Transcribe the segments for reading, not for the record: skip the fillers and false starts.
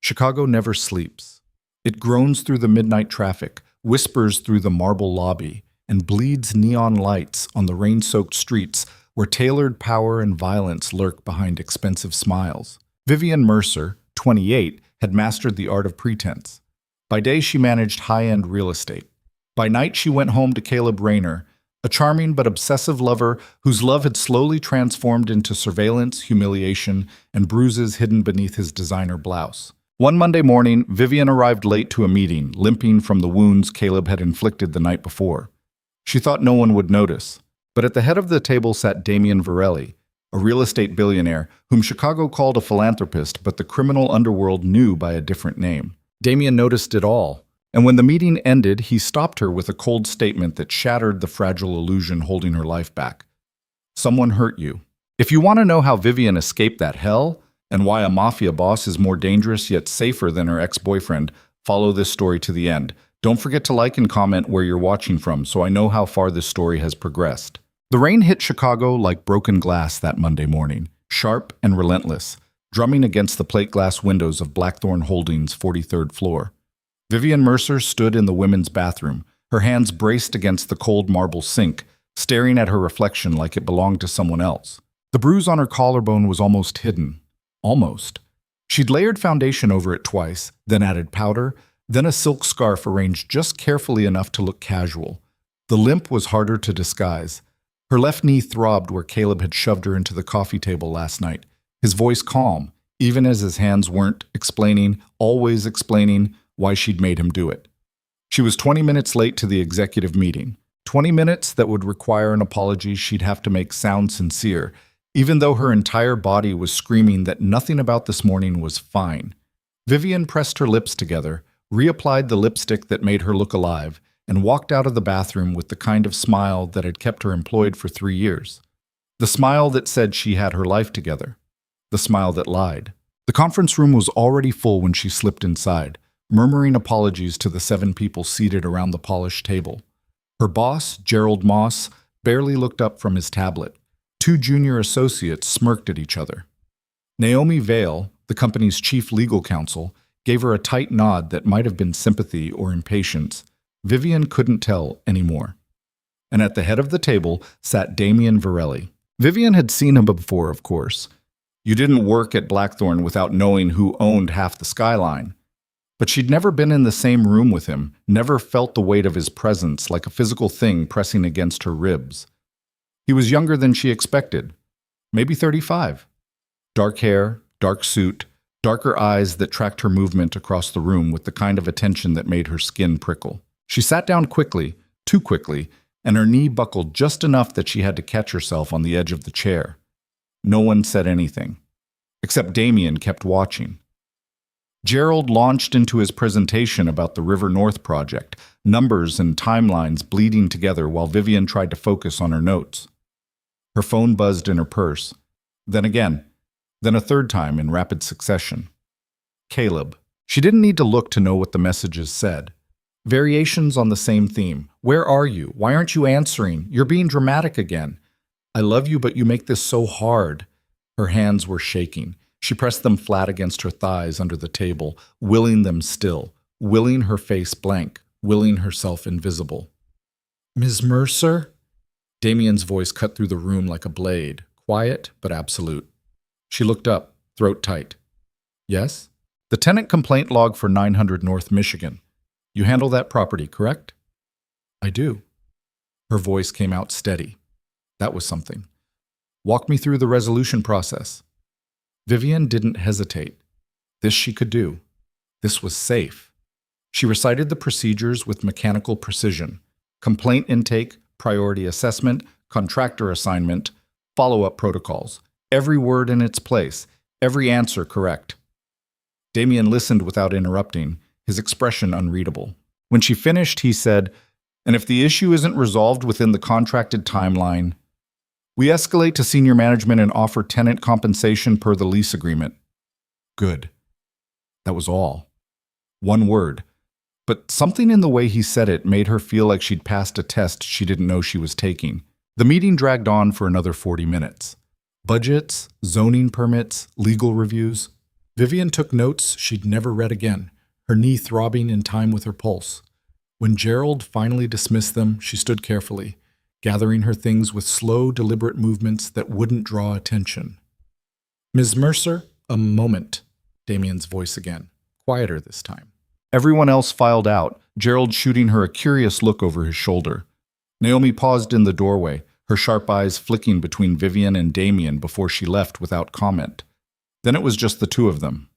Chicago never sleeps. It groans through the midnight traffic, whispers through the marble lobby, and bleeds neon lights on the rain-soaked streets where tailored power and violence lurk behind expensive smiles. Vivian Mercer, 28, had mastered the art of pretense. By day, she managed high-end real estate. By night, she went home to Caleb Rayner, a charming but obsessive lover whose love had slowly transformed into surveillance, humiliation, and bruises hidden beneath his designer blouse. One Monday morning, Vivian arrived late to a meeting, limping from the wounds Caleb had inflicted the night before. She thought no one would notice, but at the head of the table sat Damien Virelli, a real estate billionaire whom Chicago called a philanthropist, but the criminal underworld knew by a different name. Damien noticed it all, and when the meeting ended, he stopped her with a cold statement that shattered the fragile illusion holding her life back. Someone hurt you. If you want to know how Vivian escaped that hell, and why a mafia boss is more dangerous yet safer than her ex-boyfriend, follow this story to the end. Don't forget to like and comment where you're watching from so I know how far this story has progressed. The rain hit Chicago like broken glass that Monday morning, sharp and relentless, drumming against the plate glass windows of Blackthorn Holdings' 43rd floor. Vivian Mercer stood in the women's bathroom, her hands braced against the cold marble sink, staring at her reflection like it belonged to someone else. The bruise on her collarbone was almost hidden. Almost. She'd layered foundation over it twice, then added powder, then a silk scarf arranged just carefully enough to look casual. The limp was harder to disguise. Her left knee throbbed where Caleb had shoved her into the coffee table last night, his voice calm, even as his hands weren't, always explaining why she'd made him do it. She was 20 minutes late to the executive meeting. 20 minutes that would require an apology she'd have to make sound sincere, even though her entire body was screaming that nothing about this morning was fine. Vivian pressed her lips together, reapplied the lipstick that made her look alive, and walked out of the bathroom with the kind of smile that had kept her employed for 3 years. The smile that said she had her life together. The smile that lied. The conference room was already full when she slipped inside, murmuring apologies to the 7 people seated around the polished table. Her boss, Gerald Moss, barely looked up from his tablet. 2 junior associates smirked at each other. Naomi Vale, the company's chief legal counsel, gave her a tight nod that might have been sympathy or impatience. Vivian couldn't tell anymore. And at the head of the table sat Damien Virelli. Vivian had seen him before, of course. You didn't work at Blackthorn without knowing who owned half the skyline. But she'd never been in the same room with him, never felt the weight of his presence like a physical thing pressing against her ribs. He was younger than she expected, maybe 35. Dark hair, dark suit, darker eyes that tracked her movement across the room with the kind of attention that made her skin prickle. She sat down quickly, too quickly, and her knee buckled just enough that she had to catch herself on the edge of the chair. No one said anything, except Damien kept watching. Gerald launched into his presentation about the River North project, numbers and timelines bleeding together while Vivian tried to focus on her notes. Her phone buzzed in her purse. Then again. Then a third time in rapid succession. Caleb. She didn't need to look to know what the messages said. Variations on the same theme. Where are you? Why aren't you answering? You're being dramatic again. I love you, but you make this so hard. Her hands were shaking. She pressed them flat against her thighs under the table, willing them still, willing her face blank, willing herself invisible. Ms. Mercer? Damien's voice cut through the room like a blade, quiet but absolute. She looked up, throat tight. Yes? The tenant complaint log for 900 North Michigan. You handle that property, correct? I do. Her voice came out steady. That was something. Walk me through the resolution process. Vivian didn't hesitate. This she could do. This was safe. She recited the procedures with mechanical precision. Complaint intake, priority assessment, contractor assignment, follow-up protocols. Every word in its place, every answer correct. Damien listened without interrupting, his expression unreadable. When she finished, he said, and if the issue isn't resolved within the contracted timeline, we escalate to senior management and offer tenant compensation per the lease agreement. Good. That was all. One word. But something in the way he said it made her feel like she'd passed a test she didn't know she was taking. The meeting dragged on for another 40 minutes. Budgets, zoning permits, legal reviews. Vivian took notes she'd never read again, her knee throbbing in time with her pulse. When Gerald finally dismissed them, she stood carefully, gathering her things with slow, deliberate movements that wouldn't draw attention. "Ms. Mercer, a moment," Damien's voice again, quieter this time. Everyone else filed out, Gerald shooting her a curious look over his shoulder. Naomi paused in the doorway, her sharp eyes flicking between Vivian and Damien before she left without comment. Then it was just the two of them.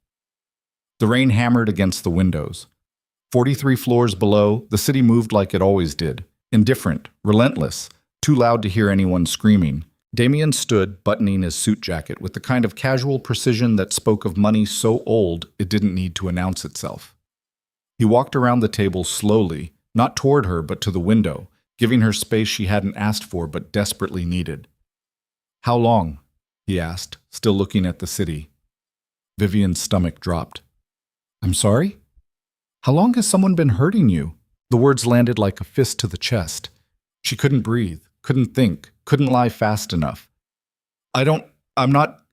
The rain hammered against the windows. 43 floors below, the city moved like it always did, indifferent, relentless, too loud to hear anyone screaming. Damien stood, buttoning his suit jacket with the kind of casual precision that spoke of money so old it didn't need to announce itself. He walked around the table slowly, not toward her but to the window, giving her space she hadn't asked for but desperately needed. "How long?" he asked, still looking at the city. Vivian's stomach dropped. "I'm sorry? How long has someone been hurting you?" The words landed like a fist to the chest. She couldn't breathe, couldn't think, couldn't lie fast enough. I'm not...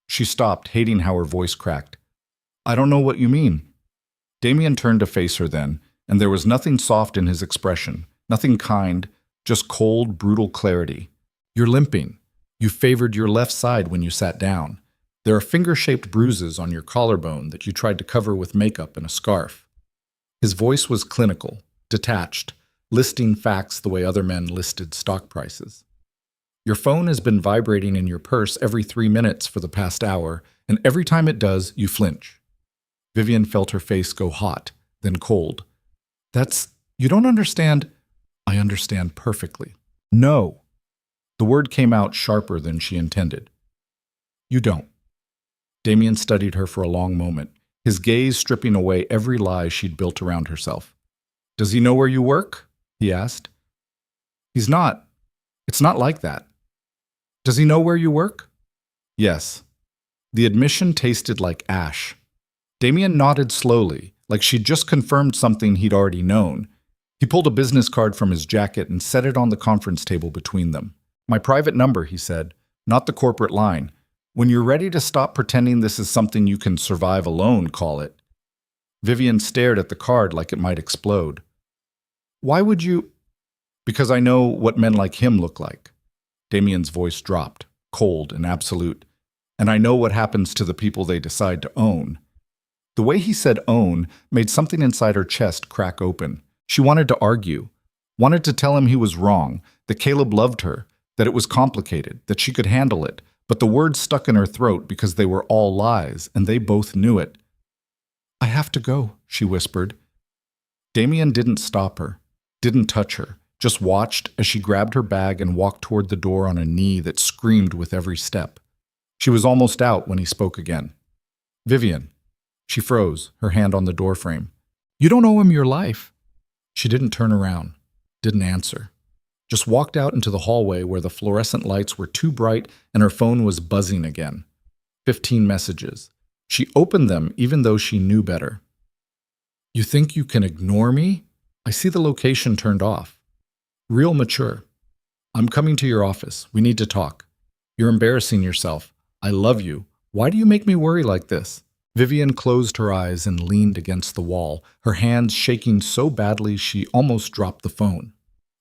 She stopped, hating how her voice cracked. "I don't know what you mean." Damien turned to face her then, and there was nothing soft in his expression, nothing kind, just cold, brutal clarity. "You're limping. You favored your left side when you sat down. There are finger-shaped bruises on your collarbone that you tried to cover with makeup and a scarf." His voice was clinical, detached, listing facts the way other men listed stock prices. "Your phone has been vibrating in your purse every 3 minutes for the past hour, and every time it does, you flinch." Vivian felt her face go hot, then cold. You don't understand." "I understand perfectly." "No." The word came out sharper than she intended. "You don't." Damien studied her for a long moment, his gaze stripping away every lie she'd built around herself. "Does he know where you work?" he asked. It's not like that." "Does he know where you work?" "Yes." The admission tasted like ash. Damien nodded slowly, like she'd just confirmed something he'd already known. He pulled a business card from his jacket and set it on the conference table between them. "My private number," he said, "not the corporate line. When you're ready to stop pretending this is something you can survive alone, call it." Vivian stared at the card like it might explode. "Why would you?" "Because I know what men like him look like." Damien's voice dropped, cold and absolute. "And I know what happens to the people they decide to own." The way he said own made something inside her chest crack open. She wanted to argue, wanted to tell him he was wrong, that Caleb loved her, that it was complicated, that she could handle it, but the words stuck in her throat because they were all lies, and they both knew it. "I have to go," she whispered. Damien didn't stop her, didn't touch her, just watched as she grabbed her bag and walked toward the door on a knee that screamed with every step. She was almost out when he spoke again. "Vivian." She froze, her hand on the doorframe. "You don't owe him your life." She didn't turn around, didn't answer. Just walked out into the hallway where the fluorescent lights were too bright and her phone was buzzing again. 15 messages. She opened them even though she knew better. "You think you can ignore me? I see the location turned off." Real mature. "I'm coming to your office. We need to talk. You're embarrassing yourself. I love you. Why do you make me worry like this?" Vivian closed her eyes and leaned against the wall, her hands shaking so badly she almost dropped the phone.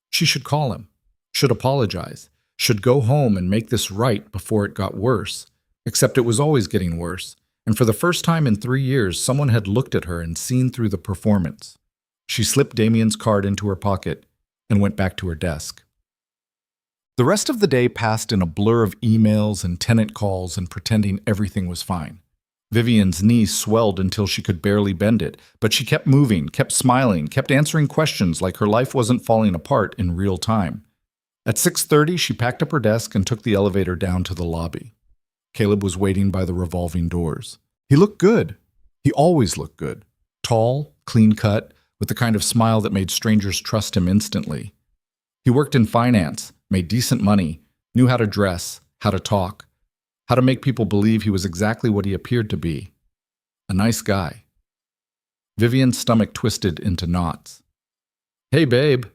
She should call him, should apologize, should go home and make this right before it got worse. Except it was always getting worse, and for the first time in 3 years, someone had looked at her and seen through the performance. She slipped Damien's card into her pocket and went back to her desk. The rest of the day passed in a blur of emails and tenant calls and pretending everything was fine. Vivian's knee swelled until she could barely bend it, but she kept moving, kept smiling, kept answering questions like her life wasn't falling apart in real time. At 6:30, she packed up her desk and took the elevator down to the lobby. Caleb was waiting by the revolving doors. He looked good. He always looked good. Tall, clean-cut, with the kind of smile that made strangers trust him instantly. He worked in finance, made decent money, knew how to dress, how to talk, how to make people believe he was exactly what he appeared to be. A nice guy. Vivian's stomach twisted into knots. "Hey, babe."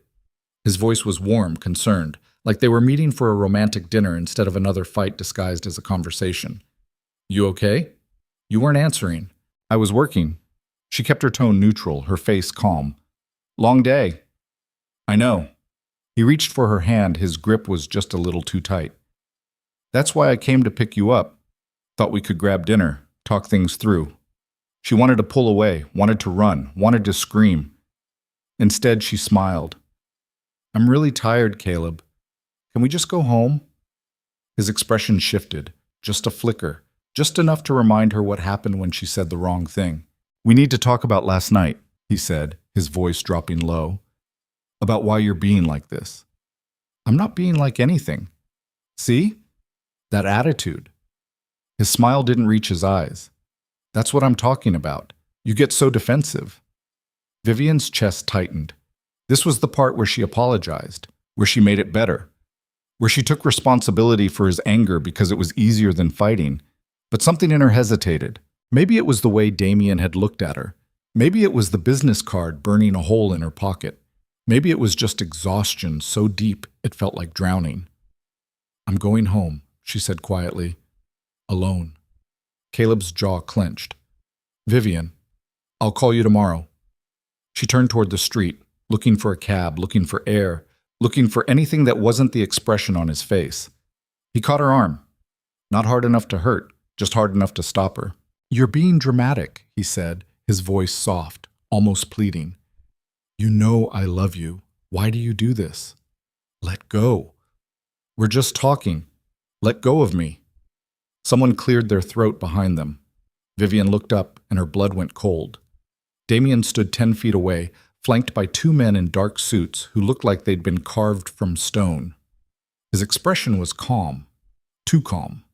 His voice was warm, concerned, like they were meeting for a romantic dinner instead of another fight disguised as a conversation. "You okay?" You weren't answering. I was working. She kept her tone neutral, her face calm. Long day. I know. He reached for her hand, his grip was just a little too tight. That's why I came to pick you up. Thought we could grab dinner, talk things through. She wanted to pull away, wanted to run, wanted to scream. Instead, she smiled. I'm really tired, Caleb. Can we just go home? His expression shifted, just a flicker, just enough to remind her what happened when she said the wrong thing. We need to talk about last night, he said, his voice dropping low. About why you're being like this. I'm not being like anything. See? That attitude. His smile didn't reach his eyes. That's what I'm talking about. You get so defensive. Vivian's chest tightened. This was the part where she apologized, where she made it better, where she took responsibility for his anger because it was easier than fighting. But something in her hesitated. Maybe it was the way Damien had looked at her. Maybe it was the business card burning a hole in her pocket. Maybe it was just exhaustion so deep it felt like drowning. I'm going home, she said quietly. Alone. Caleb's jaw clenched. Vivian, I'll call you tomorrow. She turned toward the street, looking for a cab, looking for air, looking for anything that wasn't the expression on his face. He caught her arm. Not hard enough to hurt, just hard enough to stop her. You're being dramatic, he said, his voice soft, almost pleading. You know I love you. Why do you do this? Let go. We're just talking. Let go of me. Someone cleared their throat behind them. Vivian looked up and her blood went cold. Damien stood 10 feet away, flanked by two men in dark suits who looked like they'd been carved from stone. His expression was calm. Too calm.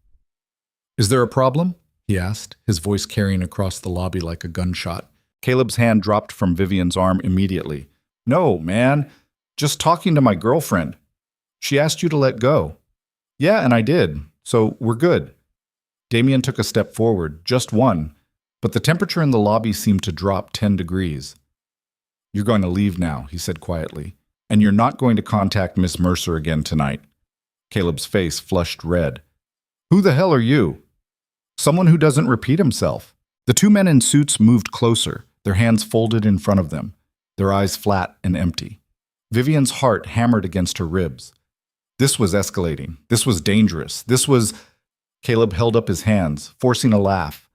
Is there a problem? He asked, his voice carrying across the lobby like a gunshot. Caleb's hand dropped from Vivian's arm immediately. No, man. Just talking to my girlfriend. She asked you to let go. Yeah, and I did. So we're good. Damien took a step forward, just one, but the temperature in the lobby seemed to drop 10 degrees. You're going to leave now, he said quietly, and you're not going to contact Miss Mercer again tonight. Caleb's face flushed red. Who the hell are you? Someone who doesn't repeat himself. The two men in suits moved closer, their hands folded in front of them, their eyes flat and empty. Vivian's heart hammered against her ribs. This was escalating. This was dangerous. This was... Caleb held up his hands, forcing a laugh.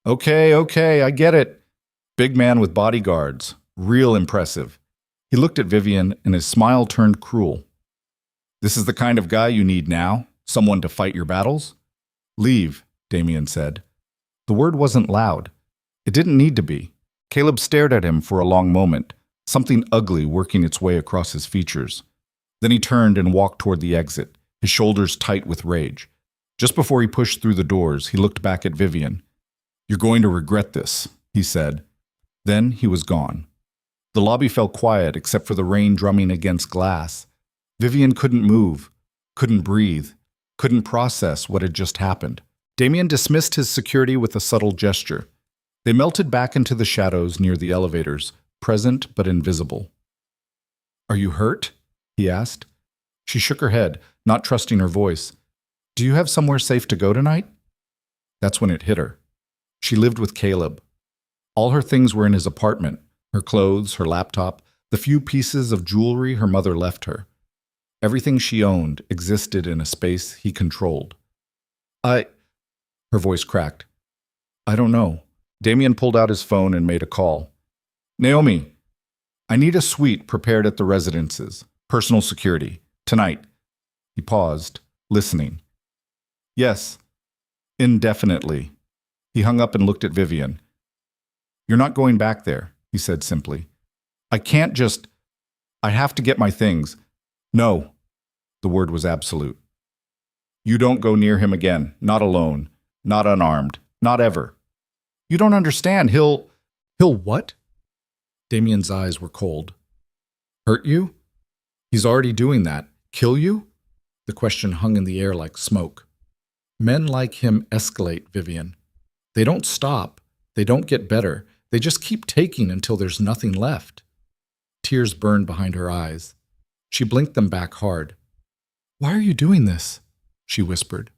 Okay, I get it. Big man with bodyguards. Real impressive. He looked at Vivian and his smile turned cruel. This is the kind of guy you need now? Someone to fight your battles? Leave, Damien said. The word wasn't loud. It didn't need to be. Caleb stared at him for a long moment, something ugly working its way across his features. Then he turned and walked toward the exit, his shoulders tight with rage. Just before he pushed through the doors, he looked back at Vivian. You're going to regret this, he said. Then he was gone. The lobby fell quiet except for the rain drumming against glass. Vivian couldn't move, couldn't breathe, couldn't process what had just happened. Damien dismissed his security with a subtle gesture. They melted back into the shadows near the elevators, present but invisible. Are you hurt? He asked. She shook her head, not trusting her voice. Do you have somewhere safe to go tonight? That's when it hit her. She lived with Caleb. All her things were in his apartment, her clothes, her laptop, the few pieces of jewelry her mother left her. Everything she owned existed in a space he controlled. Her voice cracked. I don't know. Damien pulled out his phone and made a call. Naomi, I need a suite prepared at the residences. Personal security. Tonight. He paused, listening. Yes. Indefinitely. He hung up and looked at Vivian. You're not going back there, he said simply. I can't just... I have to get my things. No. The word was absolute. You don't go near him again, not alone. Not unarmed. Not ever. You don't understand. He'll what? Damien's eyes were cold. Hurt you? He's already doing that. Kill you? The question hung in the air like smoke. Men like him escalate, Vivian. They don't stop. They don't get better. They just keep taking until there's nothing left. Tears burned behind her eyes. She blinked them back hard. Why are you doing this? She whispered.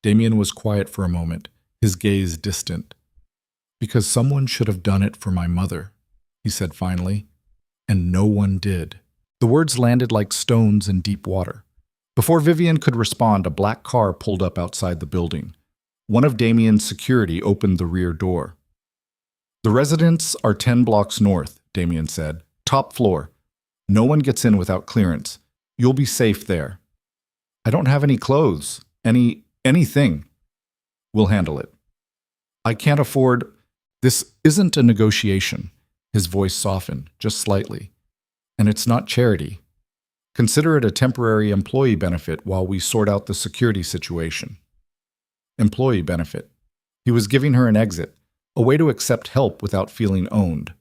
Damien was quiet for a moment, his gaze distant. "Because someone should have done it for my mother," he said finally, "and no one did." The words landed like stones in deep water. Before Vivian could respond, a black car pulled up outside the building. One of Damien's security opened the rear door. "The residents are 10 blocks north," Damien said. "Top floor. No one gets in without clearance. You'll be safe there." "I don't have any clothes. Anything." "We'll handle it." "I can't afford—" "This isn't a negotiation." His voice softened, just slightly. "And it's not charity. Consider it a temporary employee benefit while we sort out the security situation." Employee benefit. He was giving her an exit, a way to accept help without feeling owned.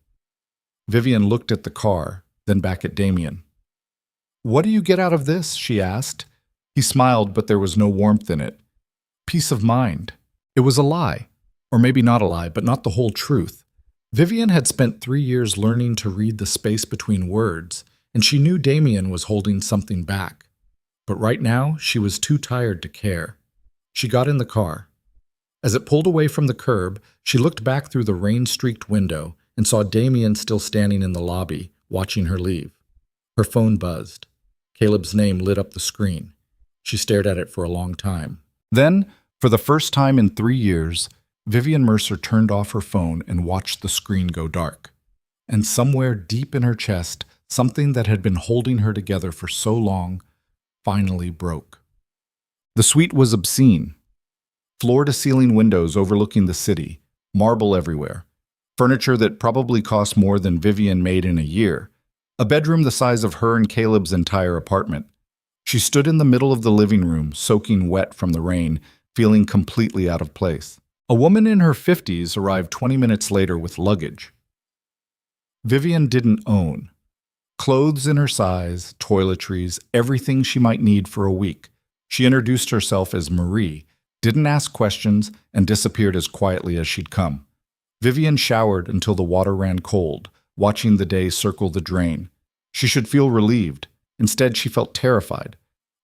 Vivian looked at the car, then back at Damien. "What do you get out of this?" she asked. He smiled, but there was no warmth in it. Peace of mind. It was a lie. Or maybe not a lie, but not the whole truth. Vivian had spent 3 years learning to read the space between words, and she knew Damien was holding something back. But right now, she was too tired to care. She got in the car. As it pulled away from the curb, she looked back through the rain-streaked window and saw Damien still standing in the lobby, watching her leave. Her phone buzzed. Caleb's name lit up the screen. She stared at it for a long time. Then, for the first time in 3 years, Vivian Mercer turned off her phone and watched the screen go dark. And somewhere deep in her chest, something that had been holding her together for so long finally broke. The suite was obscene. Floor-to-ceiling windows overlooking the city, marble everywhere, furniture that probably cost more than Vivian made in a year, a bedroom the size of her and Caleb's entire apartment. She stood in the middle of the living room, soaking wet from the rain, feeling completely out of place. A woman in her 50s arrived 20 minutes later with luggage. Vivian didn't own. Clothes in her size, toiletries, everything she might need for a week. She introduced herself as Marie, didn't ask questions, and disappeared as quietly as she'd come. Vivian showered until the water ran cold, watching the day circle the drain. She should feel relieved. Instead, she felt terrified.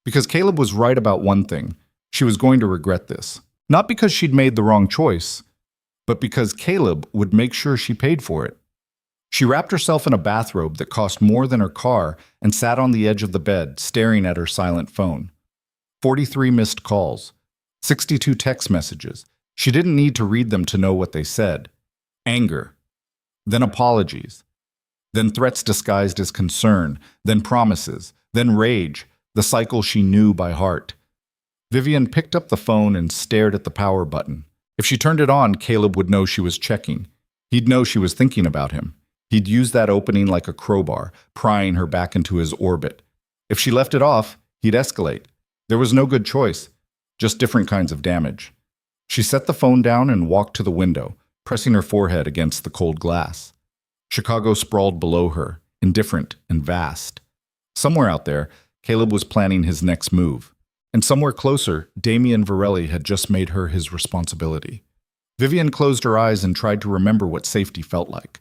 Because Caleb was right about one thing. She was going to regret this. Not because she'd made the wrong choice, but because Caleb would make sure she paid for it. She wrapped herself in a bathrobe that cost more than her car and sat on the edge of the bed, staring at her silent phone. 43 missed calls. 62 text messages. She didn't need to read them to know what they said. Anger. Then apologies. Then threats disguised as concern. Then promises. Then rage. The cycle she knew by heart. Vivian picked up the phone and stared at the power button. If she turned it on, Caleb would know she was checking. He'd know she was thinking about him. He'd use that opening like a crowbar, prying her back into his orbit. If she left it off, he'd escalate. There was no good choice, just different kinds of damage. She set the phone down and walked to the window, pressing her forehead against the cold glass. Chicago sprawled below her, indifferent and vast. Somewhere out there, Caleb was planning his next move. And somewhere closer, Damien Virelli had just made her his responsibility. Vivian closed her eyes and tried to remember what safety felt like.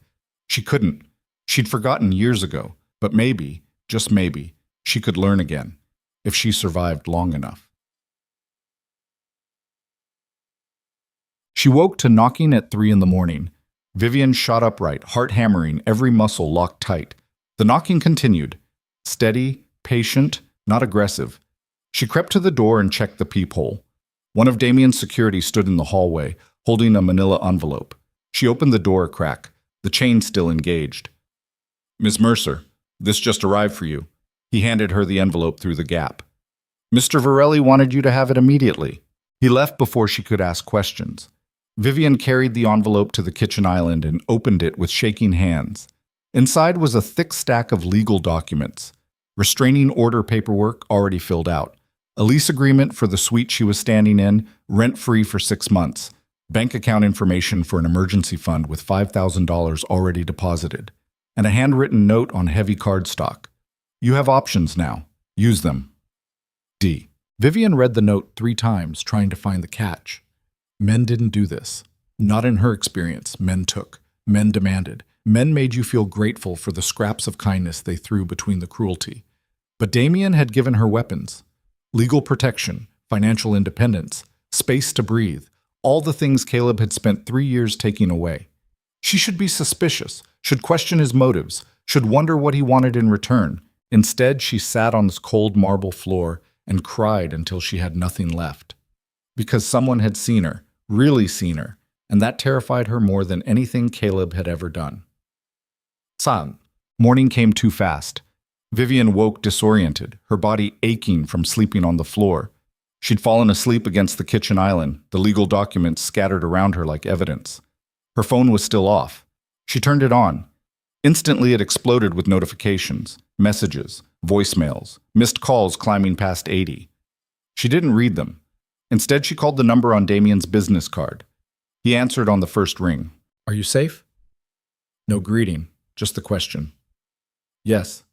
She couldn't. She'd forgotten years ago, but maybe, just maybe, she could learn again, if she survived long enough. She woke to knocking at 3 in the morning. Vivian shot upright, heart hammering, every muscle locked tight. The knocking continued. Steady, patient, not aggressive. She crept to the door and checked the peephole. One of Damien's security stood in the hallway, holding a manila envelope. She opened the door a crack, the chain still engaged. "Miss Mercer, this just arrived for you." He handed her the envelope through the gap. "Mr. Virelli wanted you to have it immediately." He left before she could ask questions. Vivian carried the envelope to the kitchen island and opened it with shaking hands. Inside was a thick stack of legal documents. Restraining order paperwork already filled out. A lease agreement for the suite she was standing in, rent-free for 6 months. Bank account information for an emergency fund with $5,000 already deposited. And a handwritten note on heavy cardstock. "You have options now. Use them. D." Vivian read the note 3 times, trying to find the catch. Men didn't do this. Not in her experience. Men took. Men demanded. Men made you feel grateful for the scraps of kindness they threw between the cruelty. But Damien had given her weapons. Legal protection, financial independence, space to breathe, All the things Caleb had spent 3 years taking away. She should be suspicious, should question his motives, should wonder what he wanted in return. Instead, she sat on this cold marble floor and cried until she had nothing left. Because someone had seen her, really seen her, and that terrified her more than anything Caleb had ever done. San. Morning came too fast. Vivian woke disoriented, her body aching from sleeping on the floor. She'd fallen asleep against the kitchen island, the legal documents scattered around her like evidence. Her phone was still off. She turned it on. Instantly, it exploded with notifications, messages, voicemails, missed calls climbing past 80. She didn't read them. Instead, she called the number on Damien's business card. He answered on the first ring. "Are you safe?" No greeting, just the question. "Yes."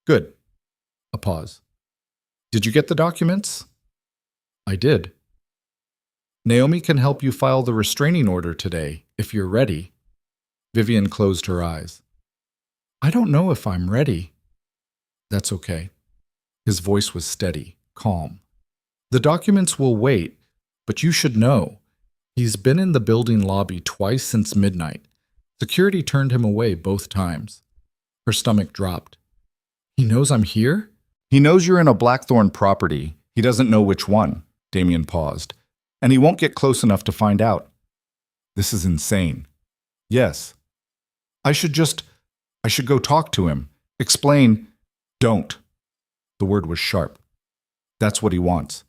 "Good." A pause. "Did you get the documents?" "I did." "Naomi can help you file the restraining order today, if you're ready." Vivian closed her eyes. "I don't know if I'm ready." "That's okay." His voice was steady, calm. "The documents will wait, but you should know. He's been in the building lobby twice since midnight. Security turned him away both times." Her stomach dropped. "He knows I'm here?" "He knows you're in a Blackthorn property. He doesn't know which one." Damien paused. "And he won't get close enough to find out." "This is insane." "Yes." I should go talk to him. Explain." "Don't." The word was sharp. "That's what he wants.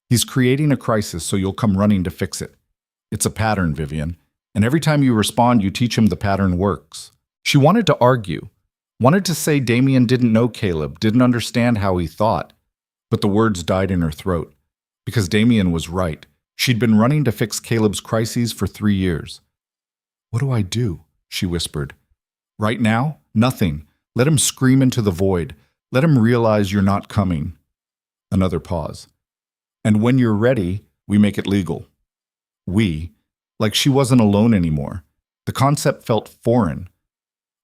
He's creating a crisis so you'll come running to fix it. It's a pattern, Vivian. And every time you respond, you teach him the pattern works." She wanted to argue, wanted to say Damien didn't know Caleb, didn't understand how he thought. But the words died in her throat. Because Damien was right. She'd been running to fix Caleb's crises for 3 years. "What do I do?" she whispered. "Right now, nothing. Let him scream into the void. Let him realize you're not coming." Another pause. "And when you're ready, we make it legal." We. Like she wasn't alone anymore. The concept felt foreign.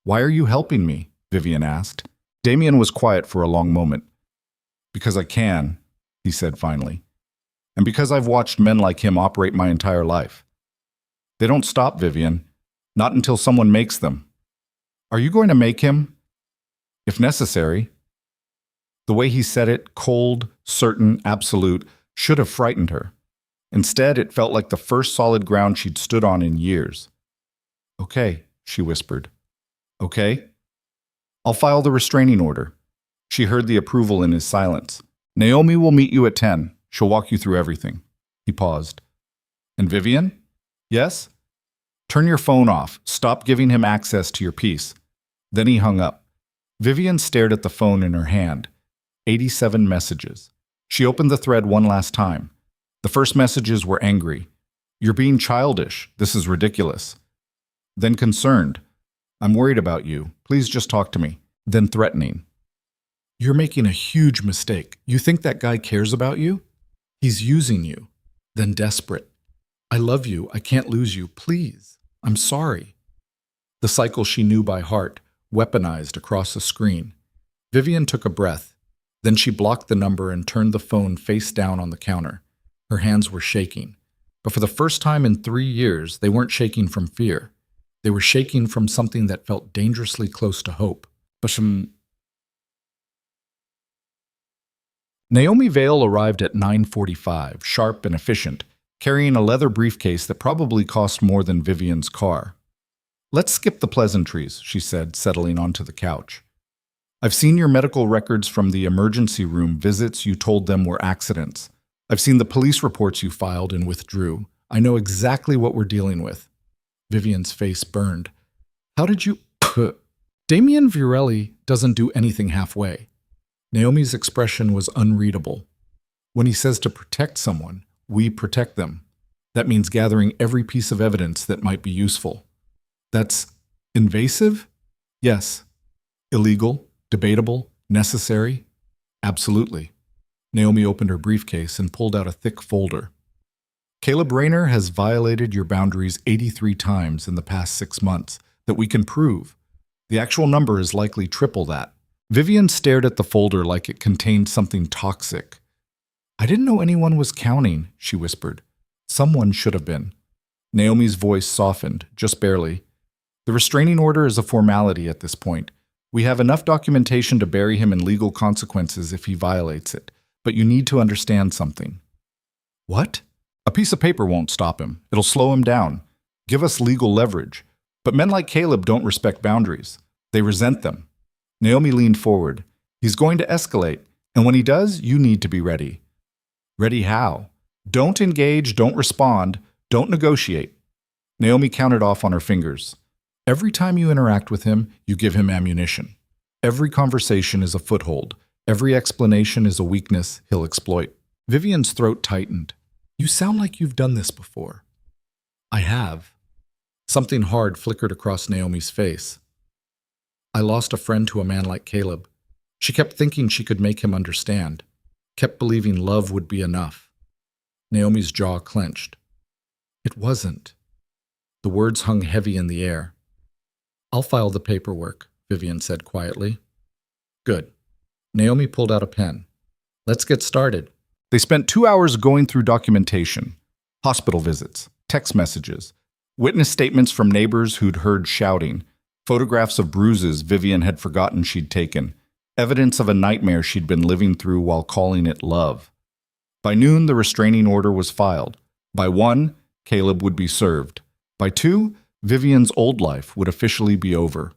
"Why are you helping me?" Vivian asked. Damien was quiet for a long moment. "Because I can," he said finally. "And because I've watched men like him operate my entire life. They don't stop, Vivian. Not until someone makes them." "Are you going to make him?" "If necessary." The way he said it, cold, certain, absolute, should have frightened her. Instead, it felt like the first solid ground she'd stood on in years. "Okay," she whispered. "Okay? I'll file the restraining order." She heard the approval in his silence. "Naomi will meet you at 10. She'll walk you through everything." He paused. "And Vivian?" "Yes?" "Turn your phone off. Stop giving him access to your peace." Then he hung up. Vivian stared at the phone in her hand. 87 messages. She opened the thread one last time. The first messages were angry. "You're being childish. This is ridiculous." Then concerned. "I'm worried about you. Please just talk to me." Then threatening. "You're making a huge mistake. You think that guy cares about you? He's using you." Then desperate. "I love you. I can't lose you. Please. I'm sorry." The cycle she knew by heart, weaponized across the screen. Vivian took a breath. Then she blocked the number and turned the phone face down on the counter. Her hands were shaking. But for the first time in 3 years, they weren't shaking from fear. They were shaking from something that felt dangerously close to hope. Naomi Vale arrived at 9:45, sharp and efficient, carrying a leather briefcase that probably cost more than Vivian's car. "Let's skip the pleasantries," she said, settling onto the couch. "I've seen your medical records from the emergency room visits you told them were accidents. I've seen the police reports you filed and withdrew. I know exactly what we're dealing with." Vivian's face burned. "How did you—" Damien Virelli doesn't do anything halfway. Naomi's expression was unreadable. When he says to protect someone, we protect them. That means gathering every piece of evidence that might be useful. That's invasive? Yes. Illegal? Debatable? Necessary? Absolutely. Naomi opened her briefcase and pulled out a thick folder. "Caleb Rayner has violated your boundaries 83 times in the past 6 months that we can prove. The actual number is likely triple that." Vivian stared at the folder like it contained something toxic. "I didn't know anyone was counting," she whispered. Someone should have been. Naomi's voice softened, just barely. The restraining order is a formality at this point. We have enough documentation to bury him in legal consequences if he violates it, but you need to understand something. What? A piece of paper won't stop him. It'll slow him down. Give us legal leverage. But men like Caleb don't respect boundaries. They resent them. Naomi leaned forward. He's going to escalate, and when he does, you need to be ready. Ready how? Don't engage, don't respond, don't negotiate. Naomi counted off on her fingers. Every time you interact with him, you give him ammunition. Every conversation is a foothold. Every explanation is a weakness he'll exploit. Vivian's throat tightened. You sound like you've done this before. I have. Something hard flickered across Naomi's face. I lost a friend to a man like Caleb. She kept thinking she could make him understand, kept believing love would be enough. Naomi's jaw clenched. It wasn't. The words hung heavy in the air. I'll file the paperwork, Vivian said quietly. Good. Naomi pulled out a pen. Let's get started. They spent 2 hours going through documentation, hospital visits, text messages, witness statements from neighbors who'd heard shouting, photographs of bruises Vivian had forgotten she'd taken, evidence of a nightmare she'd been living through while calling it love. By noon, the restraining order was filed. By 1, Caleb would be served. By 2, Vivian's old life would officially be over.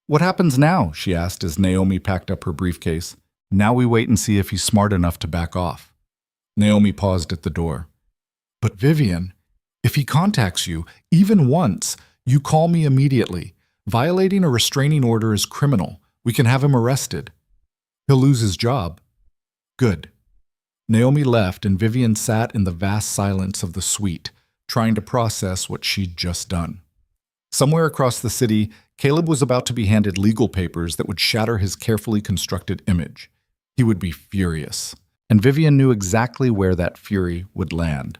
What happens now? She asked as Naomi packed up her briefcase. Now we wait and see if he's smart enough to back off. Naomi paused at the door. But Vivian, if he contacts you, even once, you call me immediately. Violating a restraining order is criminal. We can have him arrested. He'll lose his job. Good. Naomi left and Vivian sat in the vast silence of the suite, trying to process what she'd just done. Somewhere across the city, Caleb was about to be handed legal papers that would shatter his carefully constructed image. He would be furious, and Vivian knew exactly where that fury would land.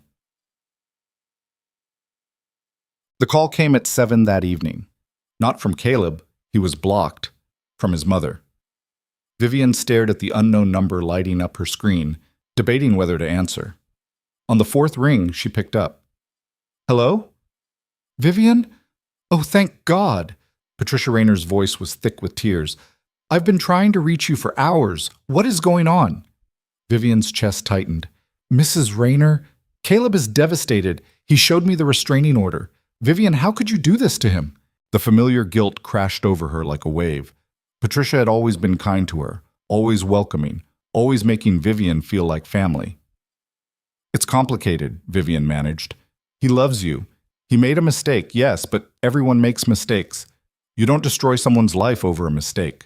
The call came at 7 that evening. Not from Caleb, he was blocked. From his mother. Vivian stared at the unknown number lighting up her screen, debating whether to answer. On the 4th ring, she picked up. Hello? Vivian? Oh, thank God! Patricia Rayner's voice was thick with tears. I've been trying to reach you for hours. What is going on? Vivian's chest tightened. Mrs. Rayner? Caleb is devastated. He showed me the restraining order. Vivian, how could you do this to him? The familiar guilt crashed over her like a wave. Patricia had always been kind to her, always welcoming, always making Vivian feel like family. It's complicated, Vivian managed. He loves you. He made a mistake, yes, but everyone makes mistakes. You don't destroy someone's life over a mistake.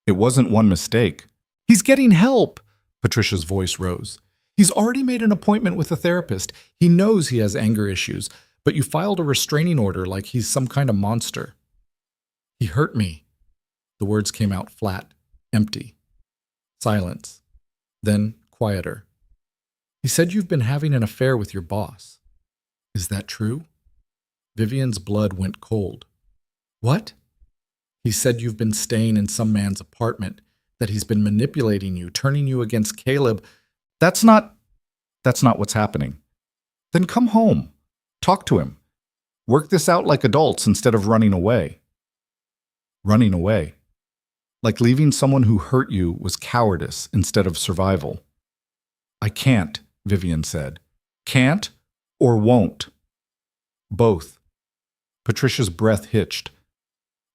It wasn't one mistake. He's getting help, Patricia's voice rose. He's already made an appointment with a therapist. He knows he has anger issues, but you filed a restraining order like he's some kind of monster. He hurt me. The words came out flat, empty. Silence. Then quieter. He said you've been having an affair with your boss. Is that true? Vivian's blood went cold. What? He said you've been staying in some man's apartment, that he's been manipulating you, turning you against Caleb. That's not what's happening. Then come home. Talk to him. Work this out like adults instead of running away. Running away. Like leaving someone who hurt you was cowardice instead of survival. I can't, Vivian said. Can't or won't. Both. Patricia's breath hitched.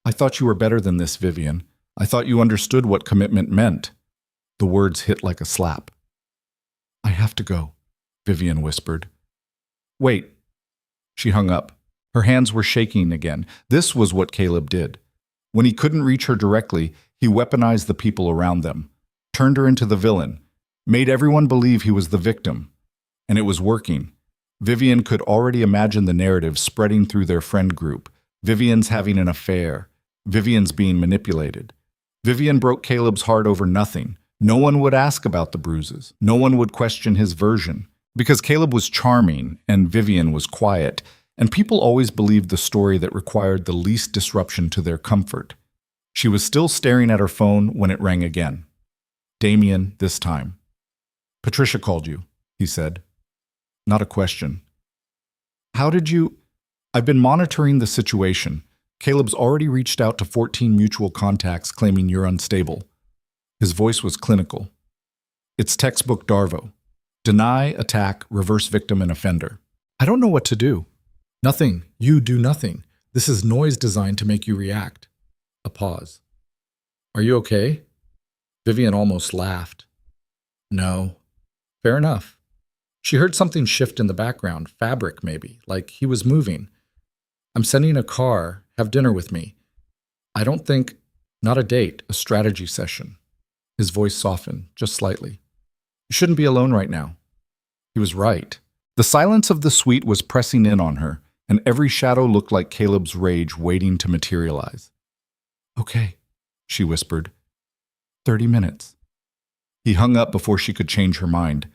I thought you were better than this, Vivian. I thought you understood what commitment meant. The words hit like a slap. I have to go, Vivian whispered. Wait. She hung up. Her hands were shaking again. This was what Caleb did. When he couldn't reach her directly, he weaponized the people around them, turned her into the villain, made everyone believe he was the victim. And it was working. Vivian could already imagine the narrative spreading through their friend group. Vivian's having an affair. Vivian's being manipulated. Vivian broke Caleb's heart over nothing. No one would ask about the bruises. No one would question his version. Because Caleb was charming and Vivian was quiet, and people always believed the story that required the least disruption to their comfort. She was still staring at her phone when it rang again. Damien, this time. Patricia called you, he said. not a question. How did you... I've been monitoring the situation. Caleb's already reached out to 14 mutual contacts claiming you're unstable. His voice was clinical. It's textbook Darvo. Deny, attack, reverse victim and offender. I don't know what to do. Nothing. You do nothing. This is noise designed to make you react. A pause. Are you okay? Vivian almost laughed. No. Fair enough. She heard something shift in the background, fabric maybe, like he was moving. I'm sending a car, have dinner with me. I don't think, not a date, a strategy session. His voice softened, just slightly. You shouldn't be alone right now. He was right. The silence of the suite was pressing in on her, and every shadow looked like Caleb's rage waiting to materialize. Okay, she whispered. 30 minutes. He hung up before she could change her mind.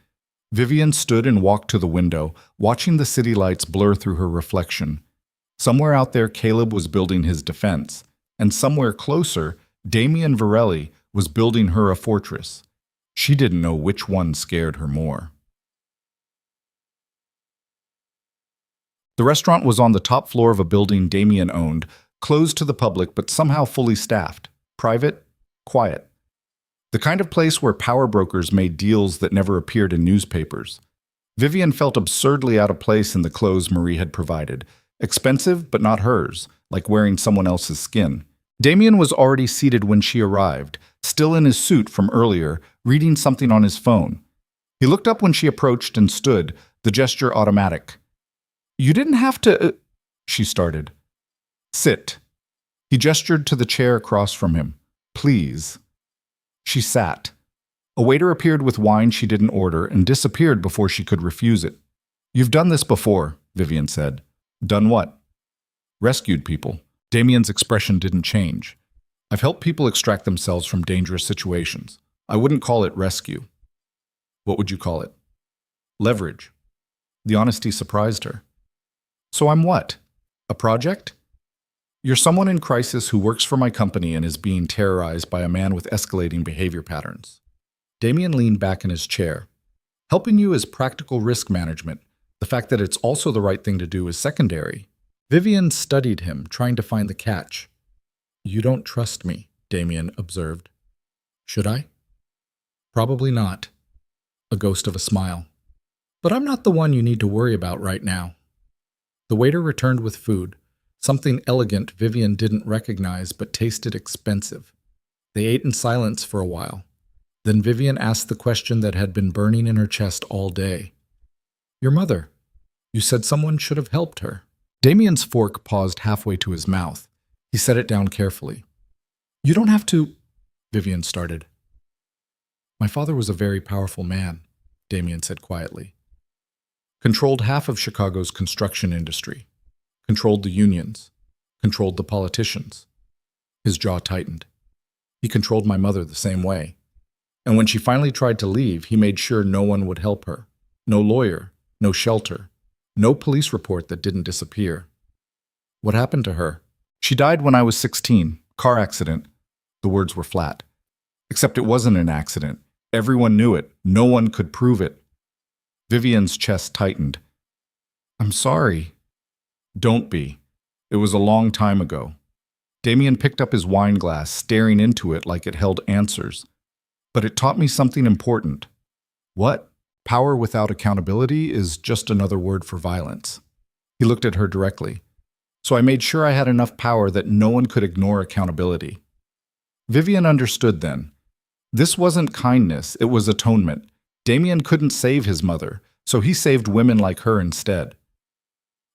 Vivian stood and walked to the window, watching the city lights blur through her reflection. Somewhere out there, Caleb was building his defense, and somewhere closer, Damien Virelli was building her a fortress. She didn't know which one scared her more. The restaurant was on the top floor of a building Damien owned, closed to the public but somehow fully staffed, private, quiet. The kind of place where power brokers made deals that never appeared in newspapers. Vivian felt absurdly out of place in the clothes Marie had provided. Expensive, but not hers, like wearing someone else's skin. Damien was already seated when she arrived, still in his suit from earlier, reading something on his phone. He looked up when she approached and stood, the gesture automatic. You didn't have to... she started. Sit. He gestured to the chair across from him. Please. She sat. A waiter appeared with wine she didn't order and disappeared before she could refuse it. You've done this before, Vivian said. Done what? Rescued people. Damien's expression didn't change. I've helped people extract themselves from dangerous situations. I wouldn't call it rescue. What would you call it? Leverage. The honesty surprised her. So I'm what? A project? You're someone in crisis who works for my company and is being terrorized by a man with escalating behavior patterns. Damien leaned back in his chair. Helping you is practical risk management. The fact that it's also the right thing to do is secondary. Vivian studied him, trying to find the catch. You don't trust me, Damien observed. Should I? Probably not. A ghost of a smile. But I'm not the one you need to worry about right now. The waiter returned with food. Something elegant Vivian didn't recognize but tasted expensive. They ate in silence for a while. Then Vivian asked the question that had been burning in her chest all day. Your mother. You said someone should have helped her. Damien's fork paused halfway to his mouth. He set it down carefully. You don't have to... Vivian started. My father was a very powerful man, Damien said quietly. Controlled half of Chicago's construction industry. Controlled the unions, controlled the politicians. His jaw tightened. He controlled my mother the same way. And when she finally tried to leave, he made sure no one would help her. No lawyer, no shelter, no police report that didn't disappear. What happened to her? She died when I was 16, car accident. The words were flat. Except it wasn't an accident. Everyone knew it. No one could prove it. Vivian's chest tightened. I'm sorry. Don't be. It was a long time ago. Damien picked up his wine glass, staring into it like it held answers. But it taught me something important. What? Power without accountability is just another word for violence. He looked at her directly. So I made sure I had enough power that no one could ignore accountability. Vivian understood then. This wasn't kindness, it was atonement. Damien couldn't save his mother, so he saved women like her instead.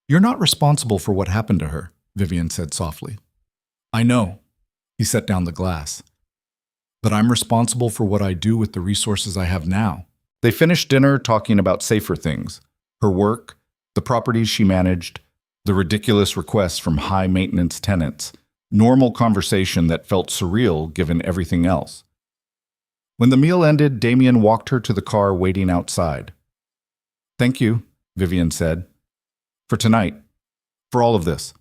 You're not responsible for what happened to her, Vivian said softly. I know. He set down the glass. But I'm responsible for what I do with the resources I have now. They finished dinner talking about safer things. Her work, the properties she managed, the ridiculous requests from high-maintenance tenants. Normal conversation that felt surreal given everything else. When the meal ended, Damien walked her to the car waiting outside. Thank you, Vivian said. For tonight. For all of this.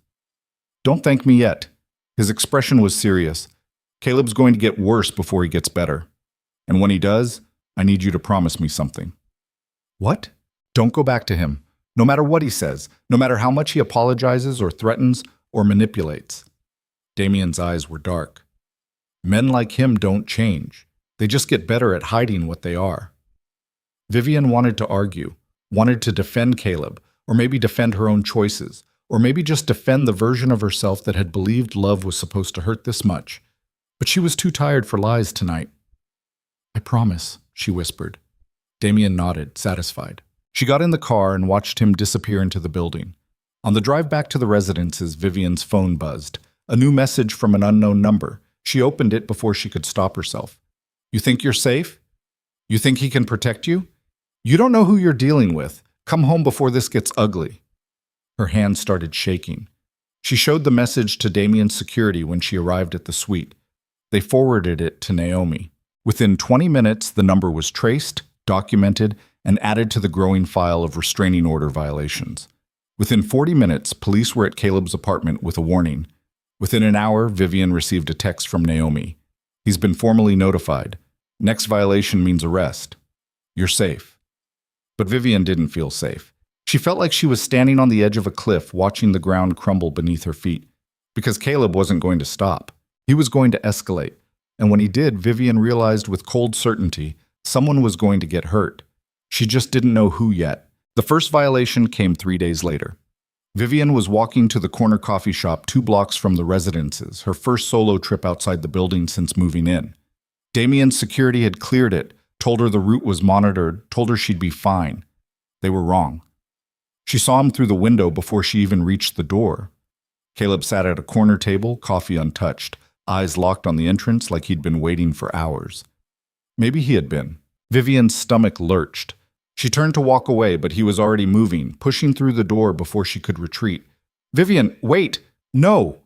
Don't thank me yet. His expression was serious. Caleb's going to get worse before he gets better. And when he does, I need you to promise me something. What? Don't go back to him, no matter what he says, no matter how much he apologizes or threatens or manipulates. Damien's eyes were dark. Men like him don't change. They just get better at hiding what they are. Vivian wanted to argue, wanted to defend Caleb, or maybe defend her own choices, or maybe just defend the version of herself that had believed love was supposed to hurt this much. But she was too tired for lies tonight. "I promise," she whispered. Damien nodded, satisfied. She got in the car and watched him disappear into the building. On the drive back to the residences, Vivian's phone buzzed. A new message from an unknown number. She opened it before she could stop herself. "You think you're safe? You think he can protect you? You don't know who you're dealing with. Come home before this gets ugly." Her hand started shaking. She showed the message to Damien's security when she arrived at the suite. They forwarded it to Naomi. Within 20 minutes, the number was traced, documented, and added to the growing file of restraining order violations. Within 40 minutes, police were at Caleb's apartment with a warning. Within an hour, Vivian received a text from Naomi. "He's been formally notified. Next violation means arrest. You're safe." But Vivian didn't feel safe. She felt like she was standing on the edge of a cliff, watching the ground crumble beneath her feet. Because Caleb wasn't going to stop. He was going to escalate. And when he did, Vivian realized with cold certainty someone was going to get hurt. She just didn't know who yet. The first violation came 3 days later. Vivian was walking to the corner coffee shop 2 blocks from the residences, her first solo trip outside the building since moving in. Damien's security had cleared it, told her the route was monitored, told her she'd be fine. They were wrong. She saw him through the window before she even reached the door. Caleb sat at a corner table, coffee untouched, eyes locked on the entrance like he'd been waiting for hours. Maybe he had been. Vivian's stomach lurched. She turned to walk away, but he was already moving, pushing through the door before she could retreat. "Vivian, wait! No!"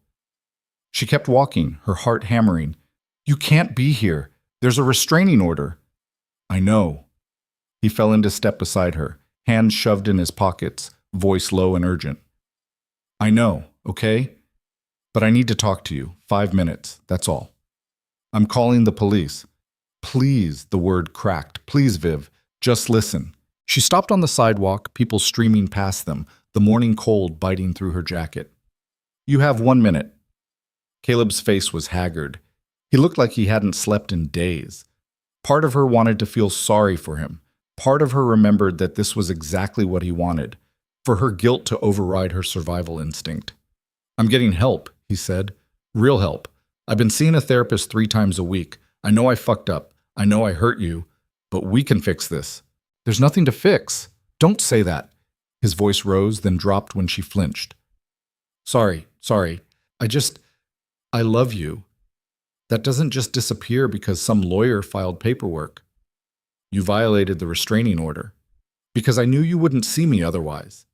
She kept walking, her heart hammering. "You can't be here. There's a restraining order." "I know." He fell into step beside her, hands shoved in his pockets, voice low and urgent. "I know, okay? But I need to talk to you. 5 minutes, that's all. I'm calling the police." "Please," the word cracked. "Please, Viv, just listen." She stopped on the sidewalk, people streaming past them, the morning cold biting through her jacket. "You have 1 minute." Caleb's face was haggard. He looked like he hadn't slept in days. Part of her wanted to feel sorry for him. Part of her remembered that this was exactly what he wanted, for her guilt to override her survival instinct. "I'm getting help," he said. "Real help. I've been seeing a therapist 3 times a week. I know I fucked up. I know I hurt you. But we can fix this." "There's nothing to fix." "Don't say that." His voice rose, then dropped when she flinched. Sorry. I love you. That doesn't just disappear because some lawyer filed paperwork. You violated the restraining order. Because I knew you wouldn't see me otherwise."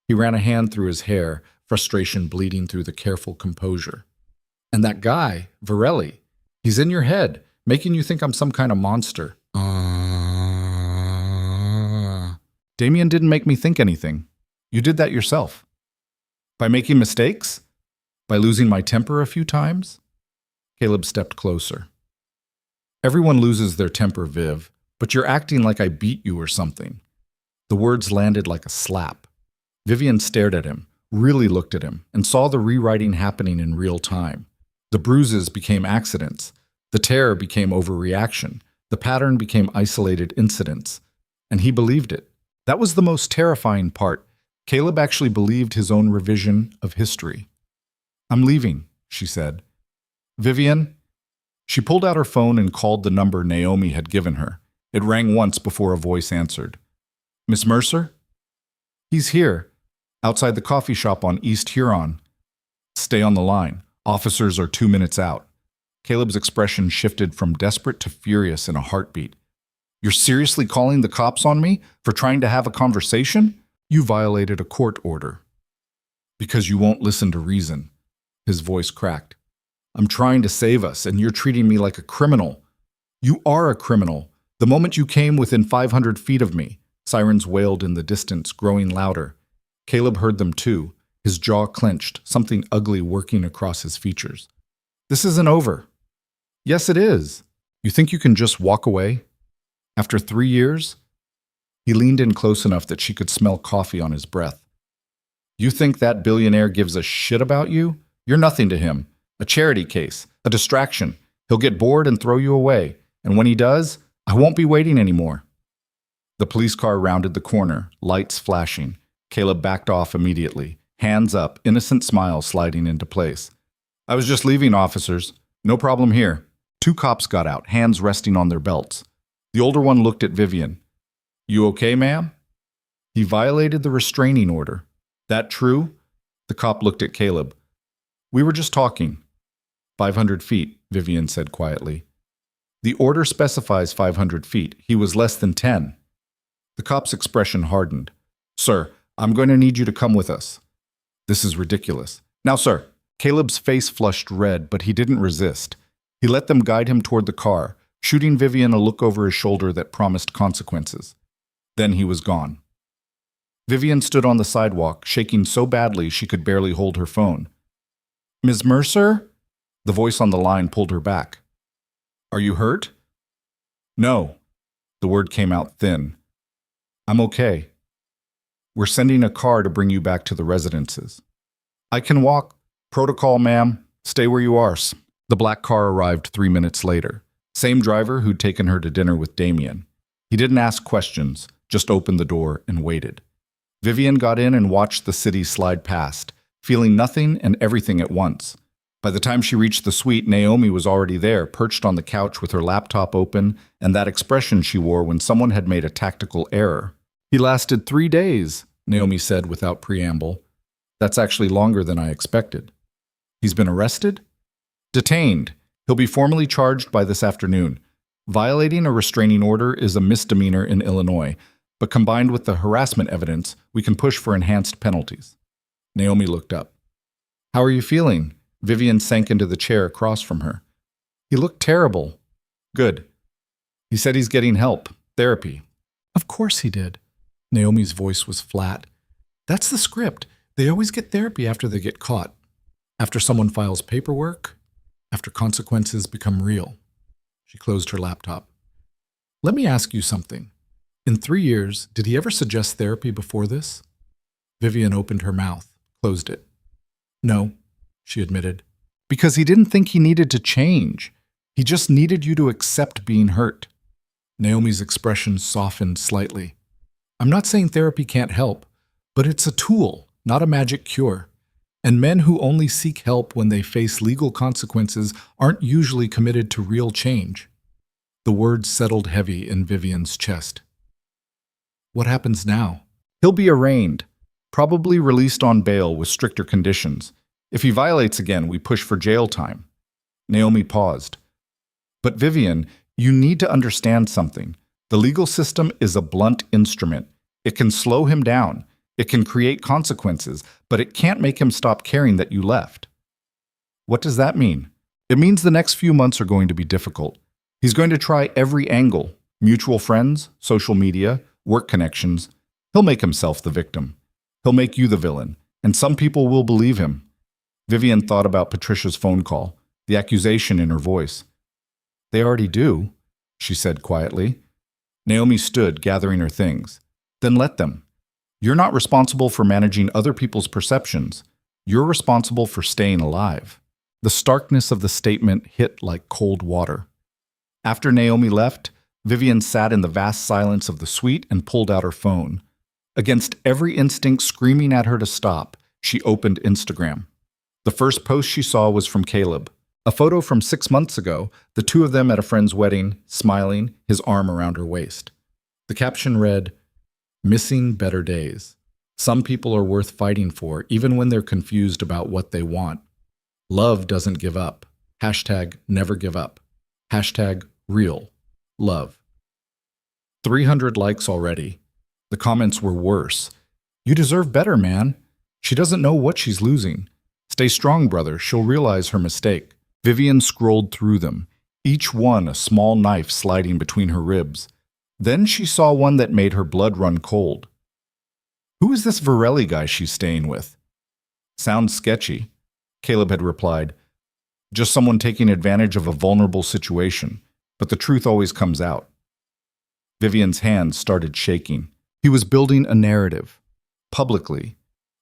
He ran a hand through his hair, frustration bleeding through the careful composure. "And that guy, Virelli, he's in your head, making you think I'm some kind of monster." "Damien didn't make me think anything. You did that yourself." "By making mistakes? By losing my temper a few times?" Caleb stepped closer. "Everyone loses their temper, Viv, but you're acting like I beat you or something." The words landed like a slap. Vivian stared at him, really looked at him, and saw the rewriting happening in real time. The bruises became accidents. The terror became overreaction. The pattern became isolated incidents. And he believed it. That was the most terrifying part. Caleb actually believed his own revision of history. "I'm leaving," she said. "Vivian?" She pulled out her phone and called the number Naomi had given her. It rang once before a voice answered. "Miss Mercer?" "He's here, outside the coffee shop on East Huron." "Stay on the line. Officers are 2 minutes out." Caleb's expression shifted from desperate to furious in a heartbeat. "You're seriously calling the cops on me for trying to have a conversation? You violated a court order." "Because you won't listen to reason." His voice cracked. "I'm trying to save us, and you're treating me like a criminal." "You are a criminal. The moment you came within 500 feet of me." Sirens wailed in the distance, growing louder. Caleb heard them too, his jaw clenched, something ugly working across his features. "This isn't over." "Yes, it is. You think you can just walk away? After 3 years?" He leaned in close enough that she could smell coffee on his breath. You think that billionaire gives a shit about you? You're nothing to him. A charity case, a distraction. He'll get bored and throw you away. And when he does, I won't be waiting anymore. The police car rounded the corner, lights flashing. Caleb backed off immediately, hands up, innocent smile sliding into place. I was just leaving, officers. No problem here. 2 cops got out, hands resting on their belts. The older one looked at Vivian. You okay, ma'am? He violated the restraining order. That true? The cop looked at Caleb. We were just talking. 500 feet, Vivian said quietly. The order specifies 500 feet. He was less than 10. The cop's expression hardened. Sir, I'm going to need you to come with us. This is ridiculous. Now, sir. Caleb's face flushed red, but he didn't resist. He let them guide him toward the car, shooting Vivian a look over his shoulder that promised consequences. Then he was gone. Vivian stood on the sidewalk, shaking so badly she could barely hold her phone. Ms. Mercer? The voice on the line pulled her back. Are you hurt? No. The word came out thin. I'm okay. We're sending a car to bring you back to the residences. I can walk. Protocol, ma'am. Stay where you are. The black car arrived 3 minutes later. Same driver who'd taken her to dinner with Damien. He didn't ask questions, just opened the door and waited. Vivian got in and watched the city slide past, feeling nothing and everything at once. By the time she reached the suite, Naomi was already there, perched on the couch with her laptop open, and that expression she wore when someone had made a tactical error. He lasted 3 days, Naomi said without preamble. That's actually longer than I expected. He's been arrested? Detained. He'll be formally charged by this afternoon. Violating a restraining order is a misdemeanor in Illinois, but combined with the harassment evidence, we can push for enhanced penalties. Naomi looked up. How are you feeling? Vivian sank into the chair across from her. He looked terrible. Good. He said he's getting help. Therapy. Of course he did. Naomi's voice was flat. That's the script. They always get therapy after they get caught. After someone files paperwork. After consequences become real. She closed her laptop. Let me ask you something. In 3 years, did he ever suggest therapy before this? Vivian opened her mouth, closed it. No, she admitted. Because he didn't think he needed to change. He just needed you to accept being hurt. Naomi's expression softened slightly. I'm not saying therapy can't help, but it's a tool, not a magic cure. And men who only seek help when they face legal consequences aren't usually committed to real change. The words settled heavy in Vivian's chest. What happens now? He'll be arraigned, probably released on bail with stricter conditions. If he violates again, we push for jail time. Naomi paused. But Vivian, you need to understand something. The legal system is a blunt instrument. It can slow him down. It can create consequences, but it can't make him stop caring that you left. What does that mean? It means the next few months are going to be difficult. He's going to try every angle. Mutual friends, social media, work connections. He'll make himself the victim. He'll make you the villain, and some people will believe him. Vivian thought about Patricia's phone call, the accusation in her voice. They already do, she said quietly. Naomi stood, gathering her things. Then let them. You're not responsible for managing other people's perceptions. You're responsible for staying alive. The starkness of the statement hit like cold water. After Naomi left, Vivian sat in the vast silence of the suite and pulled out her phone. Against every instinct screaming at her to stop, she opened Instagram. The first post she saw was from Caleb. A photo from 6 months ago, the two of them at a friend's wedding, smiling, his arm around her waist. The caption read, Missing better days. Some people are worth fighting for, even when they're confused about what they want. Love doesn't give up. Hashtag never give up. Hashtag real love. 300 likes already. The comments were worse. You deserve better, man. She doesn't know what she's losing. Stay strong, brother. She'll realize her mistake. Vivian scrolled through them, each one a small knife sliding between her ribs. Then she saw one that made her blood run cold. Who is this Virelli guy she's staying with? Sounds sketchy, Caleb had replied. Just someone taking advantage of a vulnerable situation, but the truth always comes out. Vivian's hands started shaking. He was building a narrative, publicly,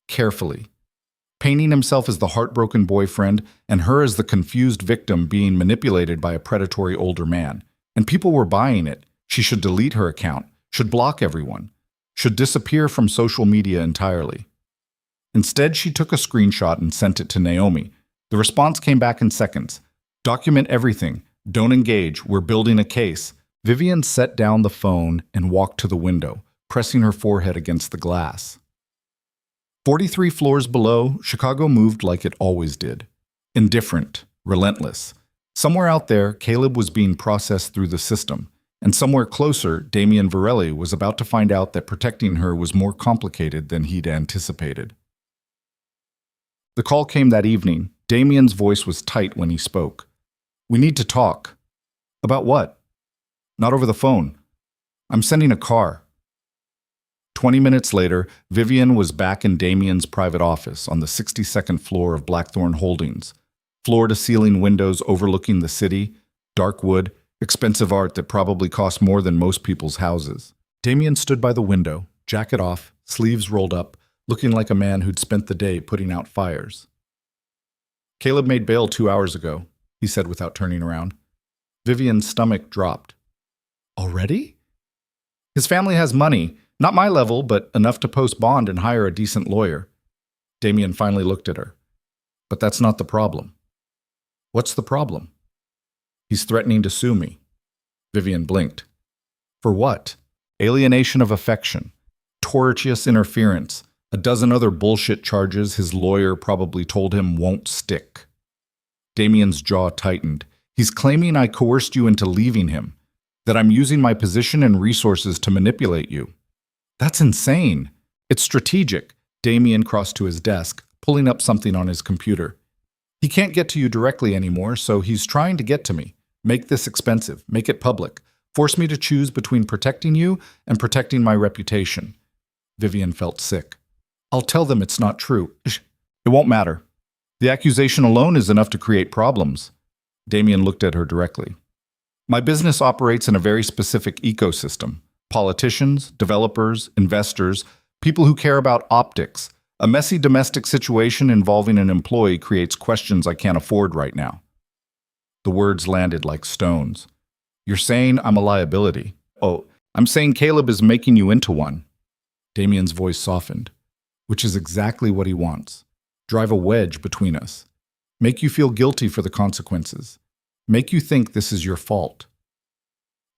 carefully, painting himself as the heartbroken boyfriend and her as the confused victim being manipulated by a predatory older man. And people were buying it. She should delete her account, should block everyone, should disappear from social media entirely. Instead, she took a screenshot and sent it to Naomi. The response came back in seconds. Document everything. Don't engage. We're building a case. Vivian set down the phone and walked to the window, pressing her forehead against the glass. 43 floors below, Chicago moved like it always did. Indifferent, relentless. Somewhere out there, Caleb was being processed through the system. And somewhere closer, Damien Virelli was about to find out that protecting her was more complicated than he'd anticipated. The call came that evening. Damien's voice was tight when he spoke. "We need to talk." "About what?" "Not over the phone. I'm sending a car." 20 minutes later, Vivian was back in Damien's private office on the 62nd floor of Blackthorn Holdings. Floor-to-ceiling windows overlooking the city, dark wood, expensive art that probably cost more than most people's houses. Damien stood by the window, jacket off, sleeves rolled up, looking like a man who'd spent the day putting out fires. "Caleb made bail 2 hours ago," he said without turning around. Vivian's stomach dropped. "Already?" "His family has money. Not my level, but enough to post bond and hire a decent lawyer." Damien finally looked at her. "But that's not the problem." "What's the problem?" "He's threatening to sue me." Vivian blinked. "For what?" "Alienation of affection, tortious interference, a dozen other bullshit charges his lawyer probably told him won't stick." Damien's jaw tightened. "He's claiming I coerced you into leaving him, that I'm using my position and resources to manipulate you." "That's insane." "It's strategic." Damien crossed to his desk, pulling up something on his computer. "He can't get to you directly anymore, so he's trying to get to me. Make this expensive. Make it public. Force me to choose between protecting you and protecting my reputation." Vivian felt sick. "I'll tell them it's not true." "It won't matter. The accusation alone is enough to create problems." Damien looked at her directly. "My business operates in a very specific ecosystem. Politicians, developers, investors, people who care about optics. A messy domestic situation involving an employee creates questions I can't afford right now." The words landed like stones. "You're saying I'm a liability." "Oh, I'm saying Caleb is making you into one." Damien's voice softened. "Which is exactly what he wants. Drive a wedge between us. Make you feel guilty for the consequences. Make you think this is your fault."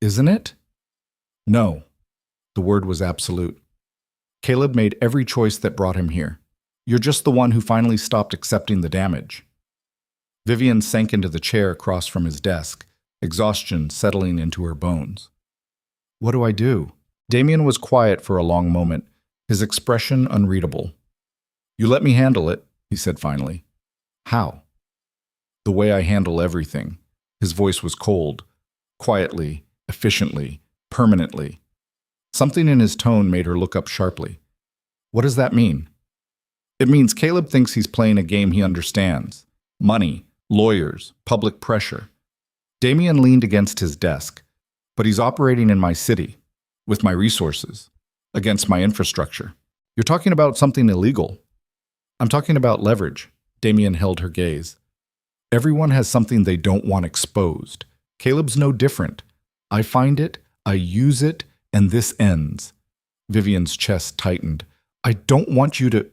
"Isn't it?" "No." The word was absolute. "Caleb made every choice that brought him here. You're just the one who finally stopped accepting the damage." Vivian sank into the chair across from his desk, exhaustion settling into her bones. "What do I do?" Damien was quiet for a long moment, his expression unreadable. "You let me handle it," he said finally. "How?" "The way I handle everything." His voice was cold, quietly, efficiently, permanently. Something in his tone made her look up sharply. "What does that mean?" "It means Caleb thinks he's playing a game he understands. Money, lawyers, public pressure." Damien leaned against his desk. "But he's operating in my city, with my resources, against my infrastructure. You're talking about something illegal." "I'm talking about leverage." Damien held her gaze. "Everyone has something they don't want exposed. Caleb's no different. I find it, I use it, and this ends." Vivian's chest tightened. "I don't want you to..."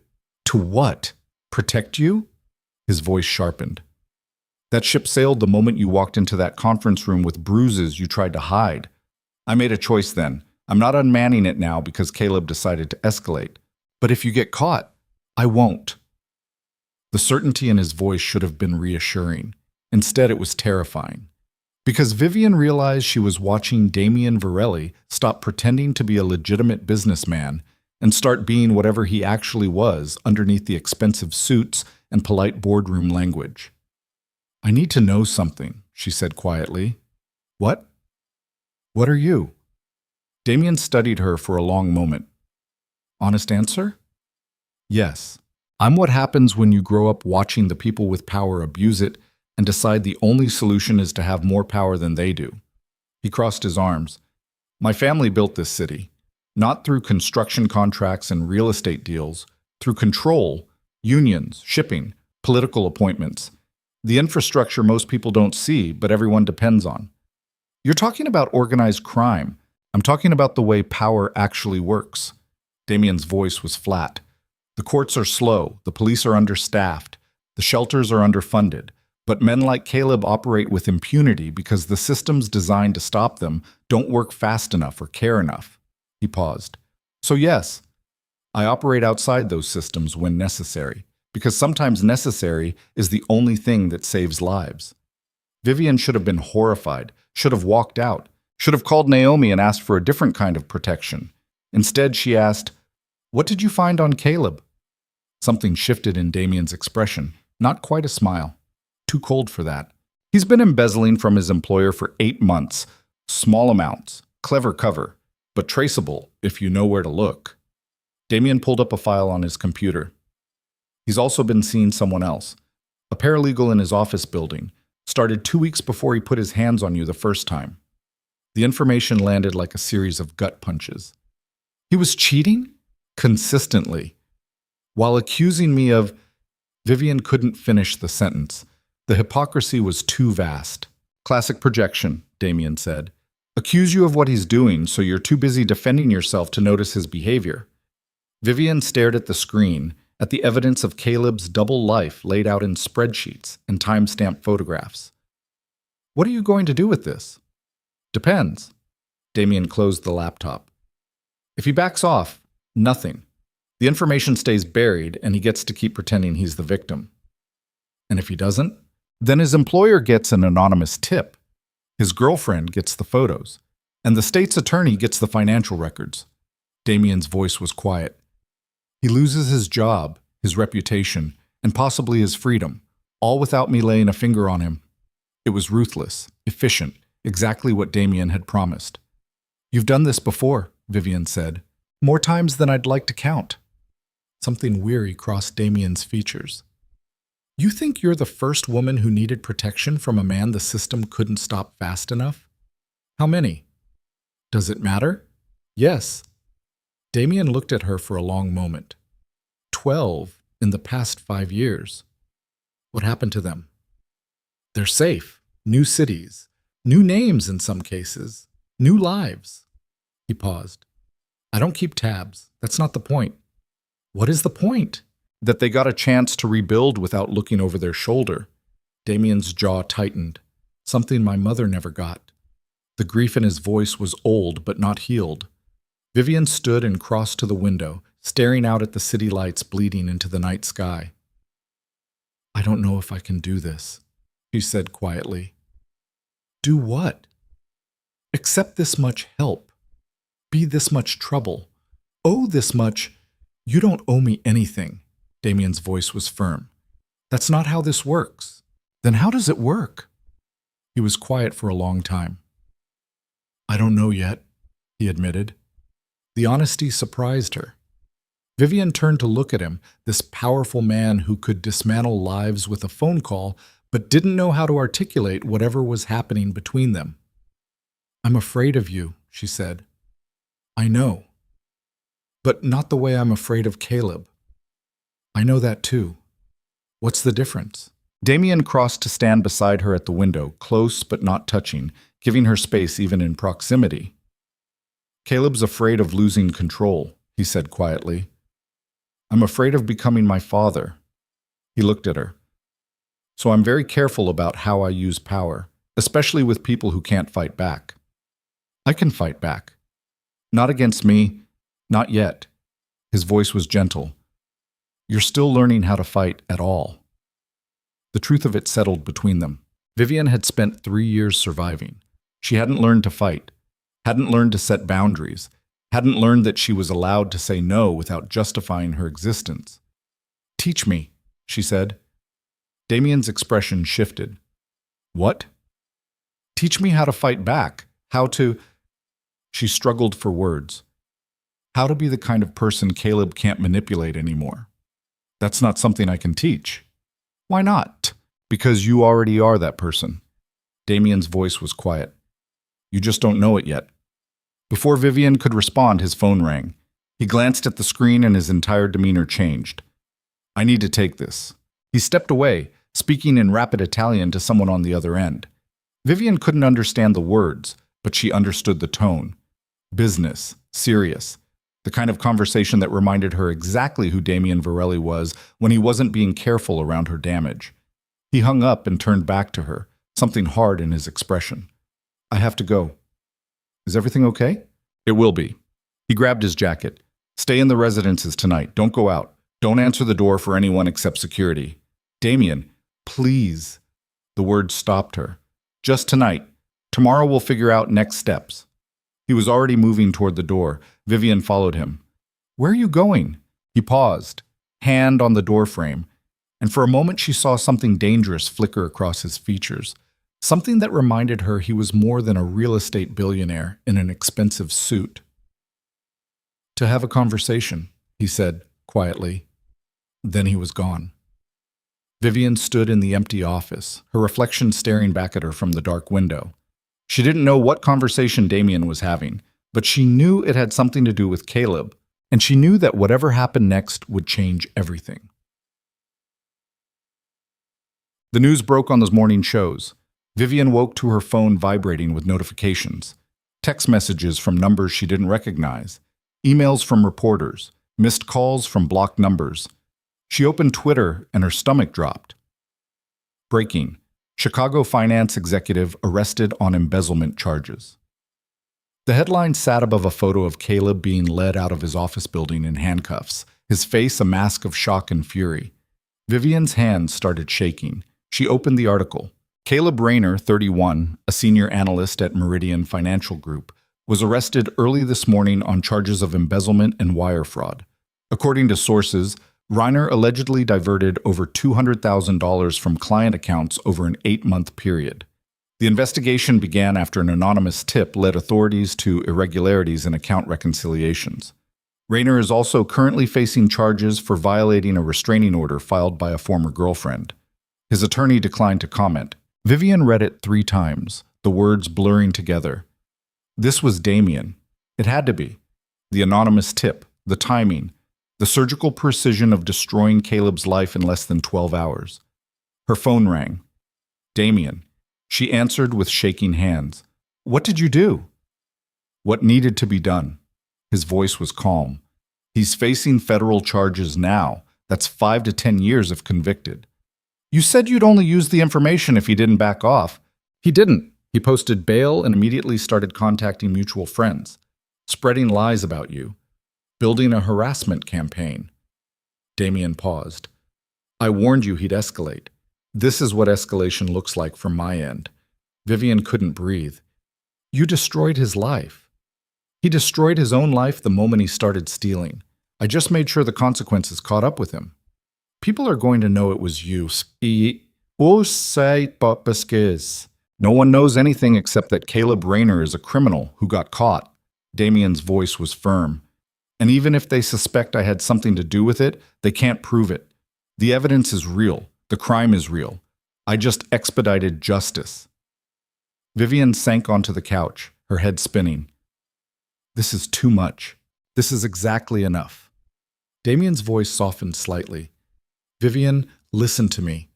"To what? Protect you?" His voice sharpened. "That ship sailed the moment you walked into that conference room with bruises you tried to hide. I made a choice then. I'm not unmanning it now because Caleb decided to escalate. But if you get caught, I won't." The certainty in his voice should have been reassuring. Instead, it was terrifying. Because Vivian realized she was watching Damien Virelli stop pretending to be a legitimate businessman and start being whatever he actually was underneath the expensive suits and polite boardroom language. "I need to know something," she said quietly. "What?" "What are you?" Damien studied her for a long moment. "Honest answer?" "Yes. I'm what happens when you grow up watching the people with power abuse it and decide the only solution is to have more power than they do." He crossed his arms. "My family built this city. Not through construction contracts and real estate deals, through control, unions, shipping, political appointments. The infrastructure most people don't see, but everyone depends on. You're talking about organized crime. I'm talking about the way power actually works. Damien's voice was flat. The courts are slow, the police are understaffed, the shelters are underfunded, but men like Caleb operate with impunity because the systems designed to stop them don't work fast enough or care enough. He paused. So yes, I operate outside those systems when necessary, because sometimes necessary is the only thing that saves lives. Vivian should have been horrified, should have walked out, should have called Naomi and asked for a different kind of protection. Instead, she asked, "What did you find on Caleb?" Something shifted in Damien's expression, not quite a smile. Too cold for that. He's been embezzling from his employer for 8 months. Small amounts, clever cover, but traceable if you know where to look. Damien pulled up a file on his computer. He's also been seeing someone else, a paralegal in his office building, started 2 weeks before he put his hands on you the first time. The information landed like a series of gut punches. He was cheating? Consistently. While accusing me of... Vivian couldn't finish the sentence. The hypocrisy was too vast. Classic projection, Damien said. Accuse you of what he's doing, so you're too busy defending yourself to notice his behavior. Vivian stared at the screen, at the evidence of Caleb's double life laid out in spreadsheets and time-stamped photographs. What are you going to do with this? Depends. Damien closed the laptop. If he backs off, nothing. The information stays buried and he gets to keep pretending he's the victim. And if he doesn't, then his employer gets an anonymous tip. His girlfriend gets the photos, and the state's attorney gets the financial records. Damien's voice was quiet. He loses his job, his reputation, and possibly his freedom, all without me laying a finger on him. It was ruthless, efficient, exactly what Damien had promised. You've done this before, Vivian said. More times than I'd like to count. Something weary crossed Damien's features. You think you're the first woman who needed protection from a man the system couldn't stop fast enough? How many? Does it matter? Yes. Damien looked at her for a long moment. 12 in the past 5 years. What happened to them? They're safe. New cities. New names in some cases. New lives. He paused. I don't keep tabs. That's not the point. What is the point? That they got a chance to rebuild without looking over their shoulder. Damien's jaw tightened. Something my mother never got. The grief in his voice was old but not healed. Vivian stood and crossed to the window, staring out at the city lights bleeding into the night sky. I don't know if I can do this, she said quietly. Do what? Accept this much help. Be this much trouble. Owe this much. You don't owe me anything. Damien's voice was firm. That's not how this works. Then how does it work? He was quiet for a long time. I don't know yet, he admitted. The honesty surprised her. Vivian turned to look at him, this powerful man who could dismantle lives with a phone call, but didn't know how to articulate whatever was happening between them. I'm afraid of you, she said. I know. But not the way I'm afraid of Caleb. I know that too. What's the difference? Damien crossed to stand beside her at the window, close but not touching, giving her space even in proximity. Caleb's afraid of losing control, he said quietly. I'm afraid of becoming my father. He looked at her. So I'm very careful about how I use power, especially with people who can't fight back. I can fight back. Not against me, not yet. His voice was gentle. You're still learning how to fight at all. The truth of it settled between them. Vivian had spent 3 years surviving. She hadn't learned to fight, hadn't learned to set boundaries, hadn't learned that she was allowed to say no without justifying her existence. Teach me, she said. Damien's expression shifted. What? Teach me how to fight back, how to... She struggled for words. How to be the kind of person Caleb can't manipulate anymore. That's not something I can teach. Why not? Because you already are that person. Damien's voice was quiet. You just don't know it yet. Before Vivian could respond, his phone rang. He glanced at the screen and his entire demeanor changed. I need to take this. He stepped away, speaking in rapid Italian to someone on the other end. Vivian couldn't understand the words, but she understood the tone. Business, serious. The kind of conversation that reminded her exactly who Damien Virelli was when he wasn't being careful around her damage. He hung up and turned back to her, something hard in his expression. I have to go. Is everything okay? It will be. He grabbed his jacket. Stay in the residences tonight. Don't go out. Don't answer the door for anyone except security. Damien, please. The words stopped her. Just tonight. Tomorrow we'll figure out next steps. He was already moving toward the door. Vivian followed him. Where are you going? He paused, hand on the doorframe, and for a moment she saw something dangerous flicker across his features, something that reminded her he was more than a real estate billionaire in an expensive suit. To have a conversation, he said quietly. Then he was gone. Vivian stood in the empty office, her reflection staring back at her from the dark window. She didn't know what conversation Damien was having, but she knew it had something to do with Caleb, and she knew that whatever happened next would change everything. The news broke on those morning shows. Vivian woke to her phone vibrating with notifications. Text messages from numbers she didn't recognize. Emails from reporters. Missed calls from blocked numbers. She opened Twitter and her stomach dropped. Breaking. Chicago finance executive arrested on embezzlement charges. The headline sat above a photo of Caleb being led out of his office building in handcuffs, his face a mask of shock and fury. Vivian's hands started shaking. She opened the article. Caleb Rayner, 31, a senior analyst at Meridian Financial Group, was arrested early this morning on charges of embezzlement and wire fraud. According to sources, Rayner allegedly diverted over $200,000 from client accounts over an 8-month period. The investigation began after an anonymous tip led authorities to irregularities in account reconciliations. Rayner is also currently facing charges for violating a restraining order filed by a former girlfriend. His attorney declined to comment. Vivian read it 3 times, the words blurring together. This was Damien. It had to be. The anonymous tip, the timing, the surgical precision of destroying Caleb's life in less than 12 hours. Her phone rang. Damien. She answered with shaking hands. What did you do? What needed to be done? His voice was calm. He's facing federal charges now. That's 5 to 10 years if convicted. You said you'd only use the information if he didn't back off. He didn't. He posted bail and immediately started contacting mutual friends, spreading lies about you, building a harassment campaign. Damien paused. I warned you he'd escalate. This is what escalation looks like from my end. Vivian couldn't breathe. You destroyed his life. He destroyed his own life the moment he started stealing. I just made sure the consequences caught up with him. People are going to know it was you. No one knows anything except that Caleb Rayner is a criminal who got caught. Damien's voice was firm. And even if they suspect I had something to do with it, they can't prove it. The evidence is real. The crime is real. I just expedited justice. Vivian sank onto the couch, her head spinning. This is too much. This is exactly enough. Damien's voice softened slightly. Vivian, listen to me.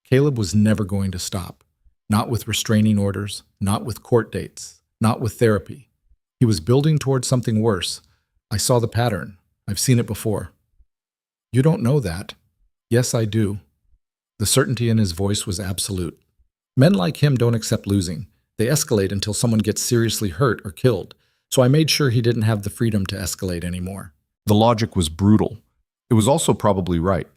Caleb was never going to stop. Not with restraining orders, not with court dates, not with therapy. He was building towards something worse. I saw the pattern. I've seen it before. You don't know that. Yes, I do. The certainty in his voice was absolute. Men like him don't accept losing. They escalate until someone gets seriously hurt or killed. So I made sure he didn't have the freedom to escalate anymore. The logic was brutal. It was also probably right.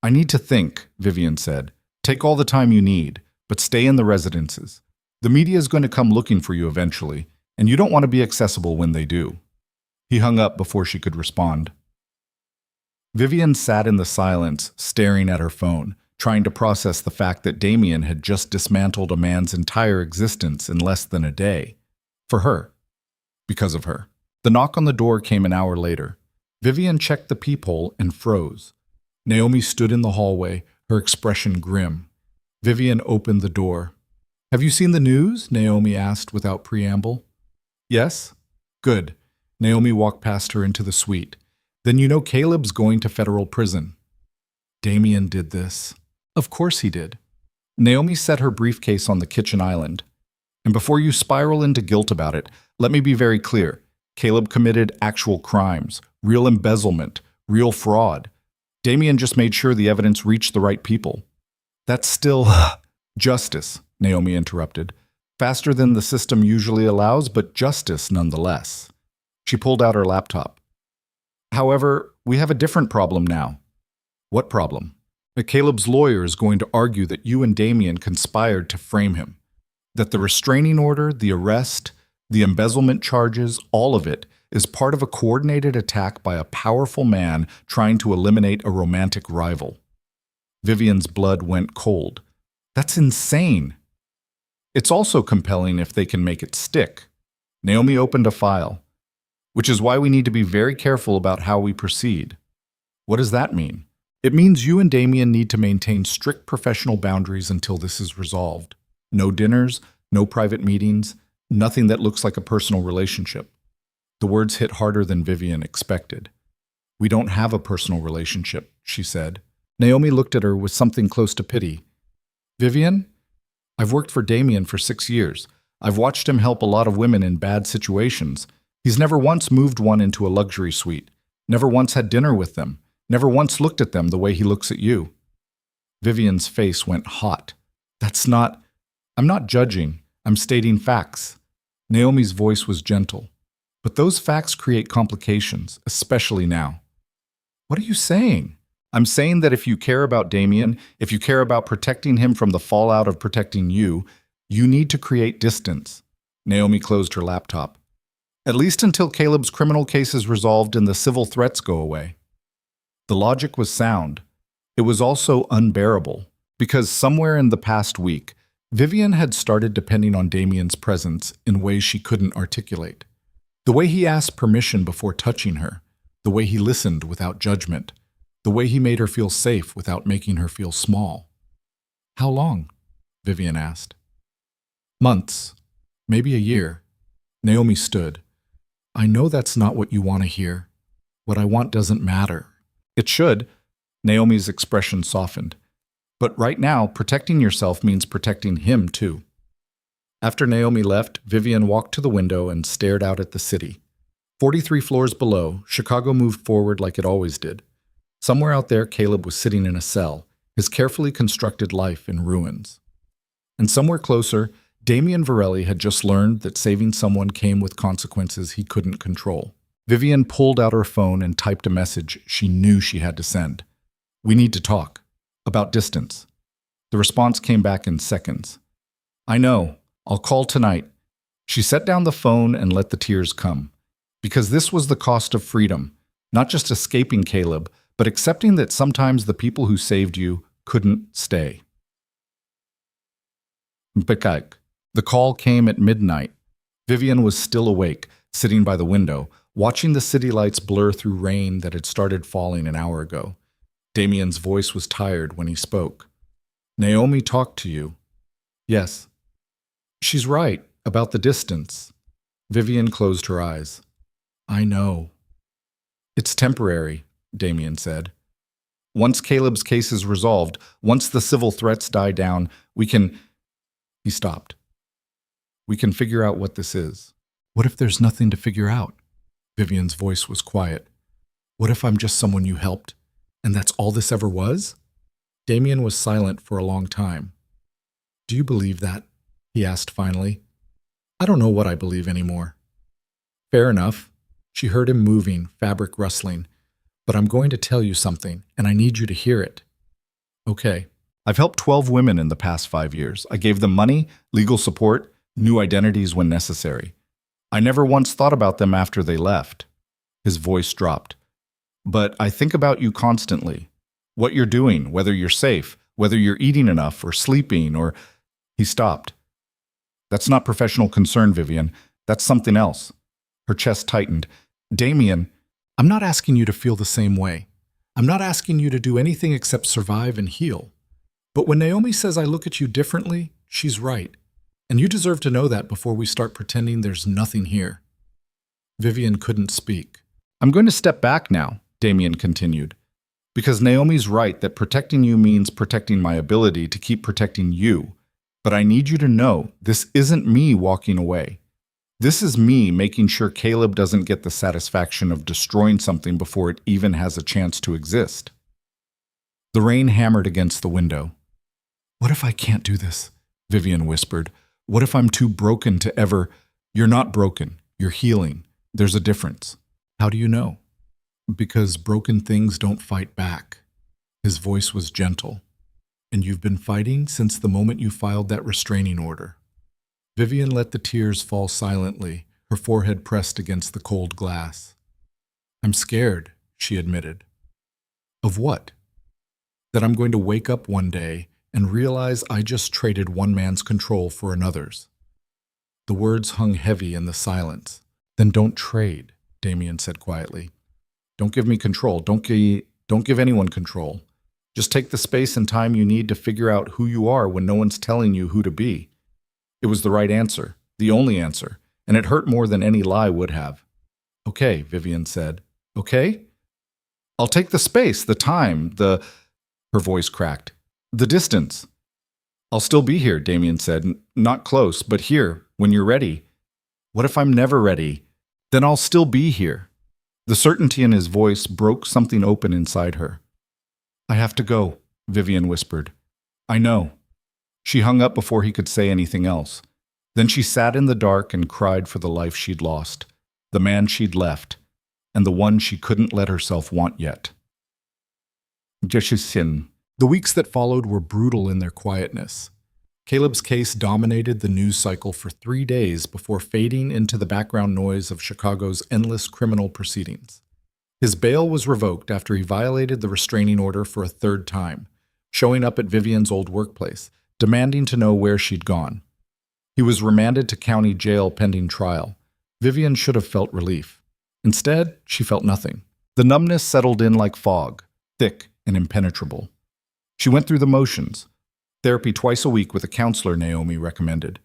I need to think, Vivian said. Take all the time you need, but stay in the residences. The media is going to come looking for you eventually, and you don't want to be accessible when they do. He hung up before she could respond. Vivian sat in the silence, staring at her phone, trying to process the fact that Damien had just dismantled a man's entire existence in less than a day. For her. Because of her. The knock on the door came an hour later. Vivian checked the peephole and froze. Naomi stood in the hallway, her expression grim. Vivian opened the door. Have you seen the news? Naomi asked without preamble. Yes. Good. Naomi walked past her into the suite. Then you know Caleb's going to federal prison. Damien did this. Of course he did. Naomi set her briefcase on the kitchen island. And before you spiral into guilt about it, let me be very clear. Caleb committed actual crimes, real embezzlement, real fraud. Damien just made sure the evidence reached the right people. That's still justice, Naomi interrupted. Faster than the system usually allows, but justice nonetheless. She pulled out her laptop. However, we have a different problem now. What problem? Caleb's lawyer is going to argue that you and Damien conspired to frame him. That the restraining order, the arrest, the embezzlement charges, all of it is part of a coordinated attack by a powerful man trying to eliminate a romantic rival. Vivian's blood went cold. That's insane. It's also compelling if they can make it stick. Naomi opened a file, which is why we need to be very careful about how we proceed. What does that mean? It means you and Damien need to maintain strict professional boundaries until this is resolved. No dinners, no private meetings, nothing that looks like a personal relationship. The words hit harder than Vivian expected. We don't have a personal relationship, she said. Naomi looked at her with something close to pity. Vivian? I've worked for Damien for 6 years. I've watched him help a lot of women in bad situations. He's never once moved one into a luxury suite, never once had dinner with them, never once looked at them the way he looks at you. Vivian's face went hot. I'm not judging. I'm stating facts. Naomi's voice was gentle. But those facts create complications, especially now. What are you saying? I'm saying that if you care about Damien, if you care about protecting him from the fallout of protecting you, you need to create distance. Naomi closed her laptop. At least until Caleb's criminal case is resolved and the civil threats go away. The logic was sound. It was also unbearable, because somewhere in the past week, Vivian had started depending on Damien's presence in ways she couldn't articulate. The way he asked permission before touching her, the way he listened without judgment, the way he made her feel safe without making her feel small. How long? Vivian asked. Months, maybe a year. Naomi stood. I know that's not what you want to hear. What I want doesn't matter. It should. Naomi's expression softened. But right now, protecting yourself means protecting him too. After Naomi left, Vivian walked to the window and stared out at the city. 43 floors below, Chicago moved forward like it always did. Somewhere out there, Caleb was sitting in a cell, his carefully constructed life in ruins. And somewhere closer, Damien Virelli had just learned that saving someone came with consequences he couldn't control. Vivian pulled out her phone and typed a message she knew she had to send. We need to talk. About distance. The response came back in seconds. I know. I'll call tonight. She set down the phone and let the tears come. Because this was the cost of freedom. Not just escaping Caleb, but accepting that sometimes the people who saved you couldn't stay. Mpikaik. The call came at midnight. Vivian was still awake, sitting by the window, watching the city lights blur through rain that had started falling an hour ago. Damien's voice was tired when he spoke. Naomi talked to you. Yes. She's right about the distance. Vivian closed her eyes. I know. It's temporary, Damien said. Once Caleb's case is resolved, once the civil threats die down, we can... He stopped. We can figure out what this is. What if there's nothing to figure out? Vivian's voice was quiet. What if I'm just someone you helped? And that's all this ever was? Damien was silent for a long time. Do you believe that? He asked finally. I don't know what I believe anymore. Fair enough. She heard him moving, fabric rustling. But I'm going to tell you something, and I need you to hear it. Okay. I've helped 12 women in the past 5 years. I gave them money, legal support, new identities when necessary. I never once thought about them after they left. His voice dropped. But I think about you constantly. What you're doing, whether you're safe, whether you're eating enough or sleeping or... He stopped. That's not professional concern, Vivian. That's something else. Her chest tightened. Damien, I'm not asking you to feel the same way. I'm not asking you to do anything except survive and heal. But when Naomi says I look at you differently, she's right. And you deserve to know that before we start pretending there's nothing here. Vivian couldn't speak. I'm going to step back now, Damien continued, because Naomi's right that protecting you means protecting my ability to keep protecting you. But I need you to know this isn't me walking away. This is me making sure Caleb doesn't get the satisfaction of destroying something before it even has a chance to exist. The rain hammered against the window. What if I can't do this? Vivian whispered. What if I'm too broken to ever... You're not broken. You're healing. There's a difference. How do you know? Because broken things don't fight back. His voice was gentle. And you've been fighting since the moment you filed that restraining order. Vivian let the tears fall silently, her forehead pressed against the cold glass. I'm scared, she admitted. Of what? That I'm going to wake up one day and realize I just traded one man's control for another's. The words hung heavy in the silence. Then don't trade, Damien said quietly. Don't give me control. Don't give anyone control. Just take the space and time you need to figure out who you are when no one's telling you who to be. It was the right answer, the only answer, and it hurt more than any lie would have. Okay, Vivian said. Okay? I'll take the space, the time, her voice cracked. The distance. I'll still be here, Damien said. Not close, but here, when you're ready. What if I'm never ready? Then I'll still be here. The certainty in his voice broke something open inside her. I have to go, Vivian whispered. I know. She hung up before he could say anything else. Then she sat in the dark and cried for the life she'd lost, the man she'd left, and the one she couldn't let herself want yet. The weeks that followed were brutal in their quietness. Caleb's case dominated the news cycle for 3 days before fading into the background noise of Chicago's endless criminal proceedings. His bail was revoked after he violated the restraining order for a third time, showing up at Vivian's old workplace, demanding to know where she'd gone. He was remanded to county jail pending trial. Vivian should have felt relief. Instead, she felt nothing. The numbness settled in like fog, thick and impenetrable. She went through the motions. Therapy twice a week with a counselor, Naomi recommended.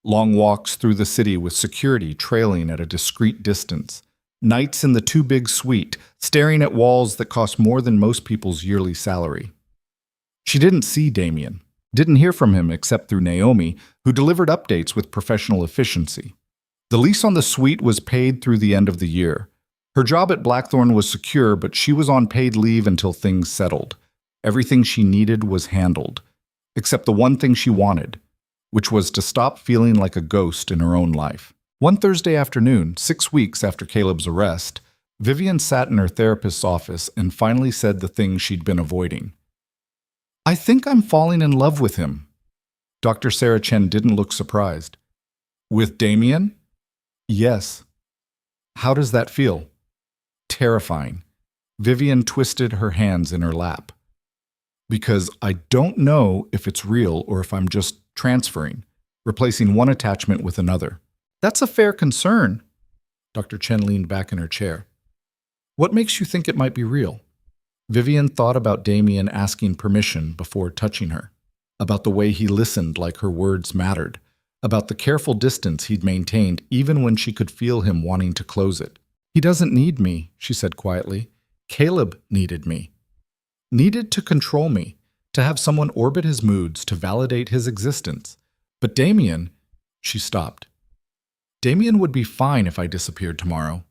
Long walks through the city with security trailing at a discreet distance. Nights in the too big suite, staring at walls that cost more than most people's yearly salary. She didn't see Damien. Didn't hear from him except through Naomi, who delivered updates with professional efficiency. The lease on the suite was paid through the end of the year. Her job at Blackthorn was secure, but she was on paid leave until things settled. Everything she needed was handled, except the one thing she wanted, which was to stop feeling like a ghost in her own life. One Thursday afternoon, 6 weeks after Caleb's arrest, Vivian sat in her therapist's office and finally said the thing she'd been avoiding. I think I'm falling in love with him. Dr. Sarah Chen didn't look surprised. With Damien? Yes. How does that feel? Terrifying. Vivian twisted her hands in her lap. Because I don't know if it's real or if I'm just transferring, replacing one attachment with another. That's a fair concern. Dr. Chen leaned back in her chair. What makes you think it might be real? Vivian thought about Damien asking permission before touching her, about the way he listened like her words mattered, about the careful distance he'd maintained even when she could feel him wanting to close it. He doesn't need me, she said quietly. Caleb needed me. Needed to control me, to have someone orbit his moods, to validate his existence. But Damien, she stopped. Damien would be fine if I disappeared tomorrow.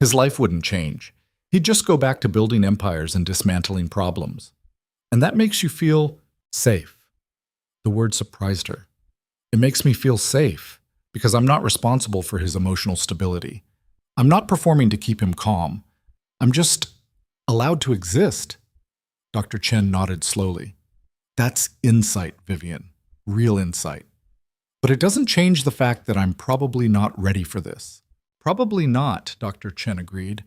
His life wouldn't change. He'd just go back to building empires and dismantling problems. And that makes you feel safe. The word surprised her. It makes me feel safe because I'm not responsible for his emotional stability. I'm not performing to keep him calm. I'm just allowed to exist. Dr. Chen nodded slowly. That's insight, Vivian. Real insight. But it doesn't change the fact that I'm probably not ready for this. Probably not, Dr. Chen agreed.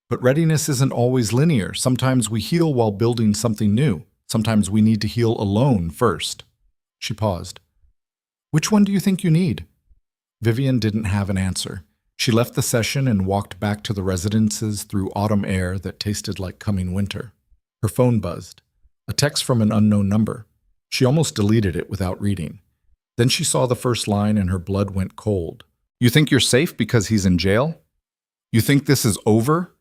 But readiness isn't always linear. Sometimes we heal while building something new. Sometimes we need to heal alone first. She paused. Which one do you think you need? Vivian didn't have an answer. She left the session and walked back to the residences through autumn air that tasted like coming winter. Her phone buzzed. A text from an unknown number. She almost deleted it without reading. Then she saw the first line and her blood went cold. You think you're safe because he's in jail? You think this is over?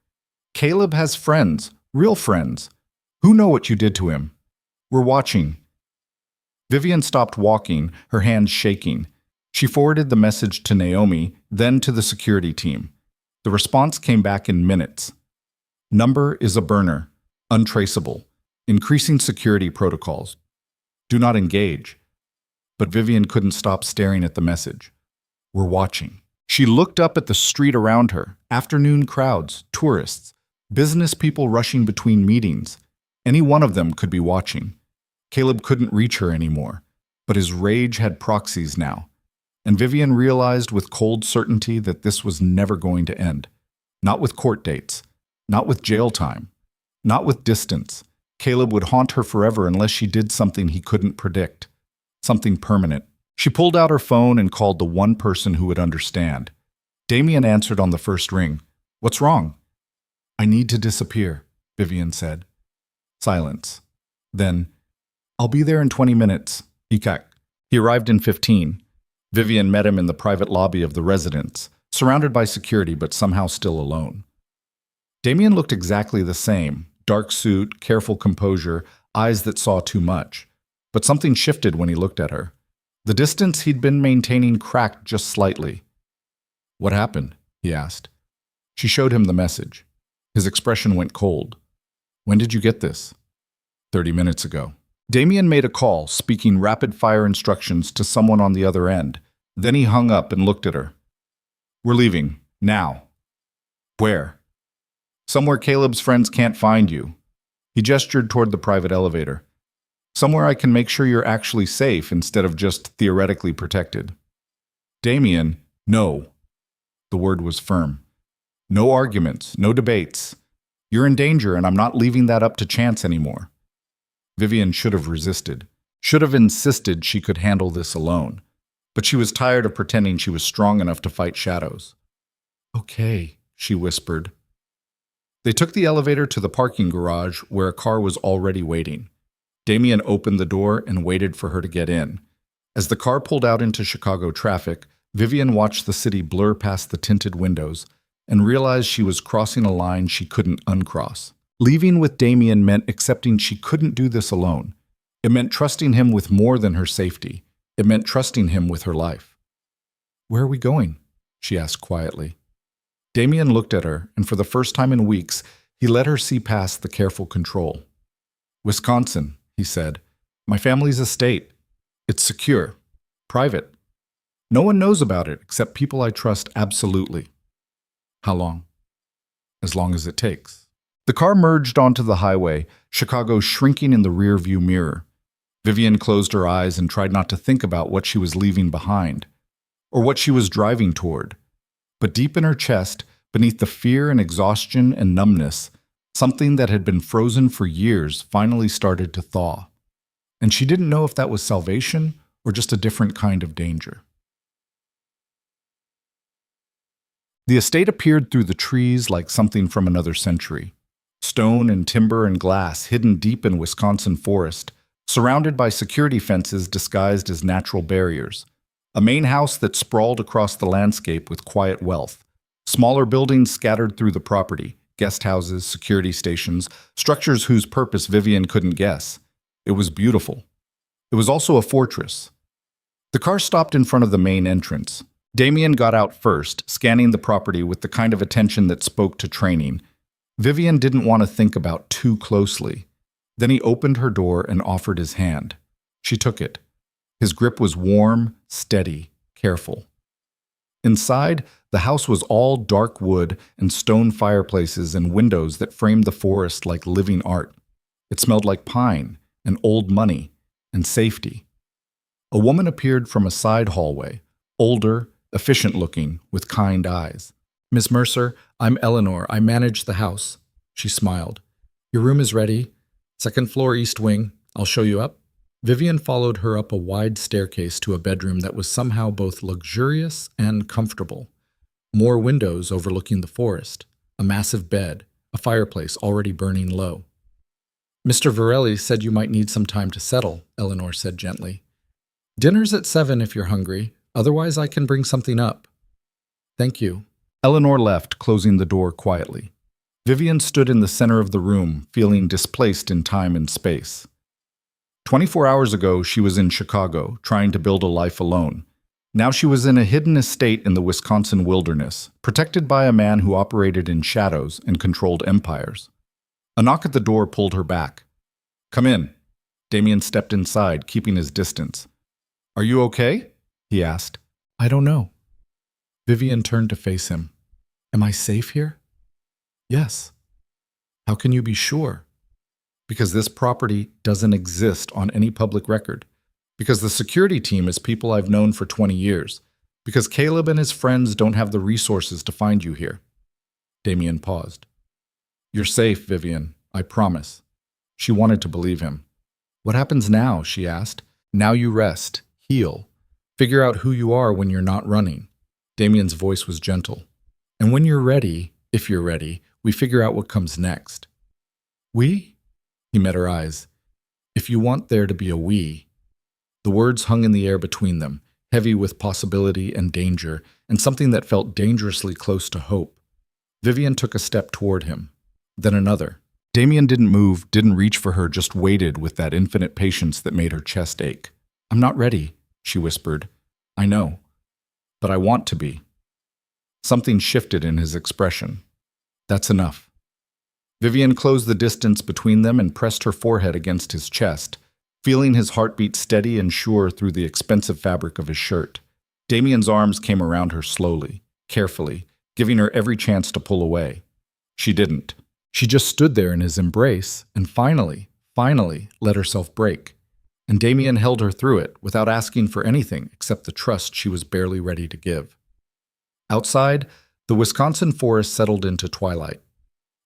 Caleb has friends, real friends. Who know what you did to him? We're watching. Vivian stopped walking, her hands shaking. She forwarded the message to Naomi, then to the security team. The response came back in minutes. Number is a burner, untraceable, increasing security protocols. Do not engage. But Vivian couldn't stop staring at the message. We're watching. She looked up at the street around her, afternoon crowds, tourists, business people rushing between meetings. Any one of them could be watching. Caleb couldn't reach her anymore, but his rage had proxies now. And Vivian realized with cold certainty that this was never going to end. Not with court dates, not with jail time, not with distance. Caleb would haunt her forever unless she did something he couldn't predict, something permanent. She pulled out her phone and called the one person who would understand. Damien answered on the first ring. What's wrong? I need to disappear, Vivian said. Silence. Then, I'll be there in 20 minutes. He arrived in 15. Vivian met him in the private lobby of the residence, surrounded by security but somehow still alone. Damien looked exactly the same, dark suit, careful composure, eyes that saw too much. But something shifted when he looked at her. The distance he'd been maintaining cracked just slightly. What happened? He asked. She showed him the message. His expression went cold. When did you get this? 30 minutes ago. Damien made a call, speaking rapid-fire instructions to someone on the other end. Then he hung up and looked at her. We're leaving. Now. Where? Somewhere Caleb's friends can't find you. He gestured toward the private elevator. Somewhere I can make sure you're actually safe instead of just theoretically protected. Damien, no. The word was firm. No arguments, no debates. You're in danger and I'm not leaving that up to chance anymore. Vivian should have resisted, should have insisted she could handle this alone. But she was tired of pretending she was strong enough to fight shadows. Okay, she whispered. They took the elevator to the parking garage where a car was already waiting. Damien opened the door and waited for her to get in. As the car pulled out into Chicago traffic, Vivian watched the city blur past the tinted windows and realized she was crossing a line she couldn't uncross. Leaving with Damien meant accepting she couldn't do this alone. It meant trusting him with more than her safety. It meant trusting him with her life. Where are we going? She asked quietly. Damien looked at her, and for the first time in weeks, he let her see past the careful control. Wisconsin, he said. My family's estate. It's secure. Private. No one knows about it except people I trust absolutely. How long? As long as it takes. The car merged onto the highway, Chicago shrinking in the rearview mirror. Vivian closed her eyes and tried not to think about what she was leaving behind, or what she was driving toward. But deep in her chest, beneath the fear and exhaustion and numbness, something that had been frozen for years finally started to thaw. And she didn't know if that was salvation or just a different kind of danger. The estate appeared through the trees like something from another century. Stone and timber and glass hidden deep in Wisconsin forest, surrounded by security fences disguised as natural barriers. A main house that sprawled across the landscape with quiet wealth. Smaller buildings scattered through the property, guest houses, security stations, structures whose purpose Vivian couldn't guess. It was beautiful. It was also a fortress. The car stopped in front of the main entrance. Damien got out first, scanning the property with the kind of attention that spoke to training. Vivian didn't want to think about too closely. Then he opened her door and offered his hand. She took it. His grip was warm, steady, careful. Inside, the house was all dark wood and stone fireplaces and windows that framed the forest like living art. It smelled like pine and old money and safety. A woman appeared from a side hallway, older, efficient-looking, with kind eyes. Miss Mercer, I'm Eleanor. I manage the house. She smiled. Your room is ready. Second floor, east wing. I'll show you up. Vivian followed her up a wide staircase to a bedroom that was somehow both luxurious and comfortable. More windows overlooking the forest, a massive bed, a fireplace already burning low. Mr. Virelli said you might need some time to settle, Eleanor said gently. Dinner's at 7 if you're hungry. Otherwise, I can bring something up. Thank you. Eleanor left, closing the door quietly. Vivian stood in the center of the room, feeling displaced in time and space. 24 hours ago, she was in Chicago, trying to build a life alone. Now she was in a hidden estate in the Wisconsin wilderness, protected by a man who operated in shadows and controlled empires. A knock at the door pulled her back. "Come in." Damien stepped inside, keeping his distance. "Are you okay?" he asked. "I don't know." Vivian turned to face him. "Am I safe here?" "Yes." "How can you be sure?" "Because this property doesn't exist on any public record. Because the security team is people I've known for 20 years. Because Caleb and his friends don't have the resources to find you here." Damien paused. "You're safe, Vivian, I promise." She wanted to believe him. "What happens now?" she asked. "Now you rest, heal, figure out who you are when you're not running." Damien's voice was gentle. "And when you're ready, if you're ready, we figure out what comes next." "We?" He met her eyes. "If you want there to be a we." The words hung in the air between them, heavy with possibility and danger, and something that felt dangerously close to hope. Vivian took a step toward him, then another. Damien didn't move, didn't reach for her, just waited with that infinite patience that made her chest ache. "I'm not ready," she whispered. "I know, but I want to be." Something shifted in his expression. "That's enough." Vivian closed the distance between them and pressed her forehead against his chest, feeling his heartbeat steady and sure through the expensive fabric of his shirt. Damien's arms came around her slowly, carefully, giving her every chance to pull away. She didn't. She just stood there in his embrace and finally let herself break. And Damien held her through it without asking for anything except the trust she was barely ready to give. Outside, the Wisconsin forest settled into twilight.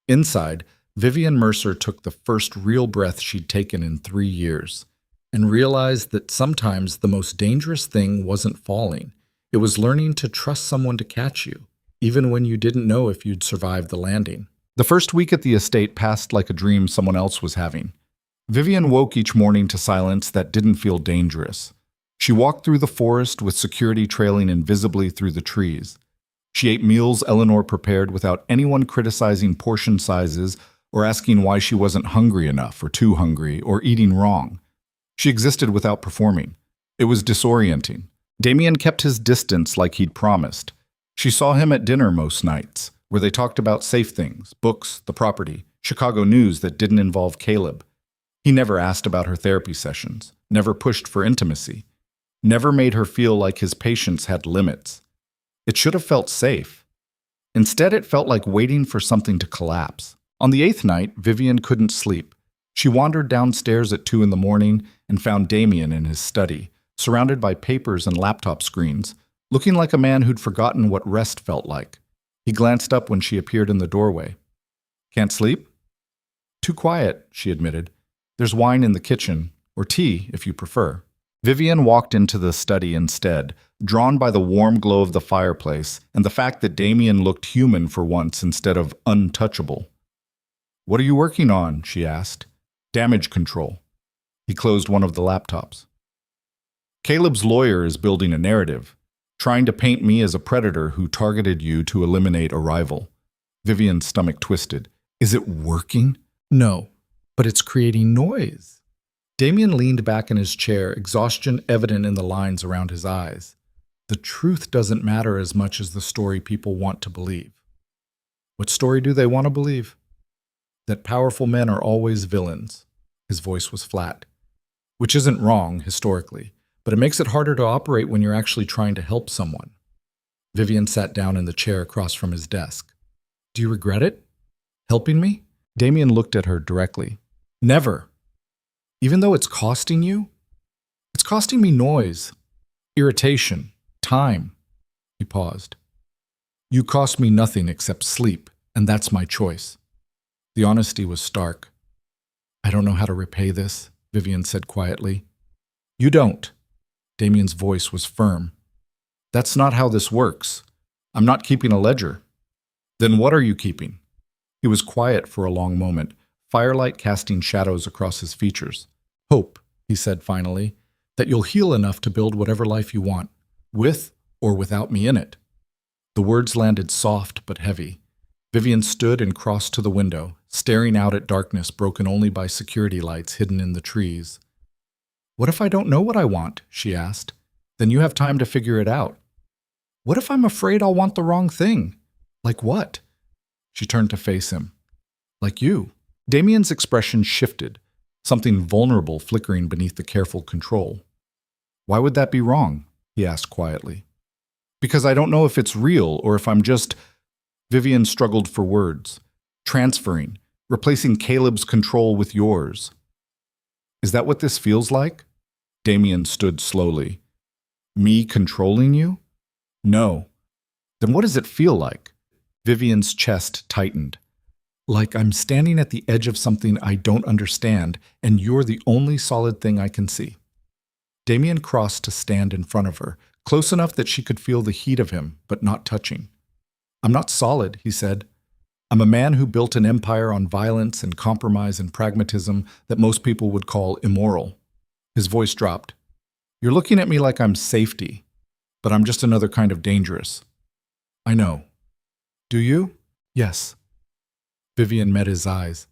Inside, Vivian Mercer took the first real breath she'd taken in 3 years and realized that sometimes the most dangerous thing wasn't falling. It was learning to trust someone to catch you, even when you didn't know if you'd survive the landing. The first week at the estate passed like a dream someone else was having. Vivian woke each morning to silence that didn't feel dangerous. She walked through the forest with security trailing invisibly through the trees. She ate meals Eleanor prepared without anyone criticizing portion sizes or asking why she wasn't hungry enough or too hungry or eating wrong. She existed without performing. It was disorienting. Damien kept his distance like he'd promised. She saw him at dinner most nights, where they talked about safe things, books, the property, Chicago news that didn't involve Caleb. He never asked about her therapy sessions, never pushed for intimacy, never made her feel like his patience had limits. It should have felt safe. Instead, it felt like waiting for something to collapse. On the 8th night, Vivian couldn't sleep. She wandered downstairs at 2 a.m. and found Damien in his study, surrounded by papers and laptop screens, looking like a man who'd forgotten what rest felt like. He glanced up when she appeared in the doorway. "Can't sleep?" "Too quiet," she admitted. "There's wine in the kitchen, or tea, if you prefer." Vivian walked into the study instead, drawn by the warm glow of the fireplace and the fact that Damien looked human for once instead of untouchable. "What are you working on?" she asked. "Damage control." He closed one of the laptops. "Caleb's lawyer is building a narrative, trying to paint me as a predator who targeted you to eliminate a rival." Vivian's stomach twisted. "Is it working?" "No, but it's creating noise." Damien leaned back in his chair, exhaustion evident in the lines around his eyes. "The truth doesn't matter as much as the story people want to believe." "What story do they want to believe?" "That powerful men are always villains." His voice was flat. "Which isn't wrong, historically, but it makes it harder to operate when you're actually trying to help someone." Vivian sat down in the chair across from his desk. "Do you regret it? Helping me?" Damien looked at her directly. "Never. Even though it's costing you? It's costing me noise, irritation, time." He paused. "You cost me nothing except sleep, and that's my choice." The honesty was stark. "I don't know how to repay this," Vivian said quietly. "You don't." Damien's voice was firm. "That's not how this works. I'm not keeping a ledger." "Then what are you keeping?" He was quiet for a long moment, firelight casting shadows across his features. "Hope," he said finally, "that you'll heal enough to build whatever life you want, with or without me in it." The words landed soft but heavy. Vivian stood and crossed to the window, staring out at darkness broken only by security lights hidden in the trees. "What if I don't know what I want?" she asked. "Then you have time to figure it out." "What if I'm afraid I'll want the wrong thing?" "Like what?" She turned to face him. "Like you." Damien's expression shifted, something vulnerable flickering beneath the careful control. "Why would that be wrong?" he asked quietly. "Because I don't know if it's real or if I'm just—" Vivian struggled for words. "Transferring, replacing Caleb's control with yours." "Is that what this feels like?" Damien stood slowly. "Me controlling you?" "No." "Then what does it feel like?" Vivian's chest tightened. "Like I'm standing at the edge of something I don't understand, and you're the only solid thing I can see." Damien crossed to stand in front of her, close enough that she could feel the heat of him, but not touching. "I'm not solid," he said. "I'm a man who built an empire on violence and compromise and pragmatism that most people would call immoral." His voice dropped. "You're looking at me like I'm safety, but I'm just another kind of dangerous." "I know." "Do you?" "Yes." Vivian met his eyes.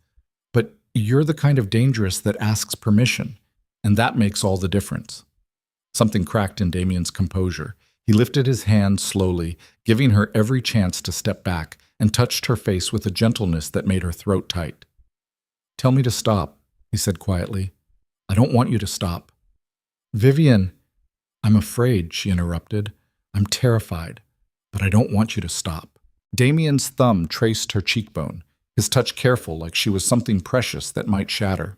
"But you're the kind of dangerous that asks permission, and that makes all the difference." Something cracked in Damien's composure. He lifted his hand slowly, giving her every chance to step back, and touched her face with a gentleness that made her throat tight. "Tell me to stop," he said quietly. "I don't want you to stop." "Vivian." "I'm afraid," she interrupted. "I'm terrified, but I don't want you to stop." Damien's thumb traced her cheekbone, his touch careful like she was something precious that might shatter.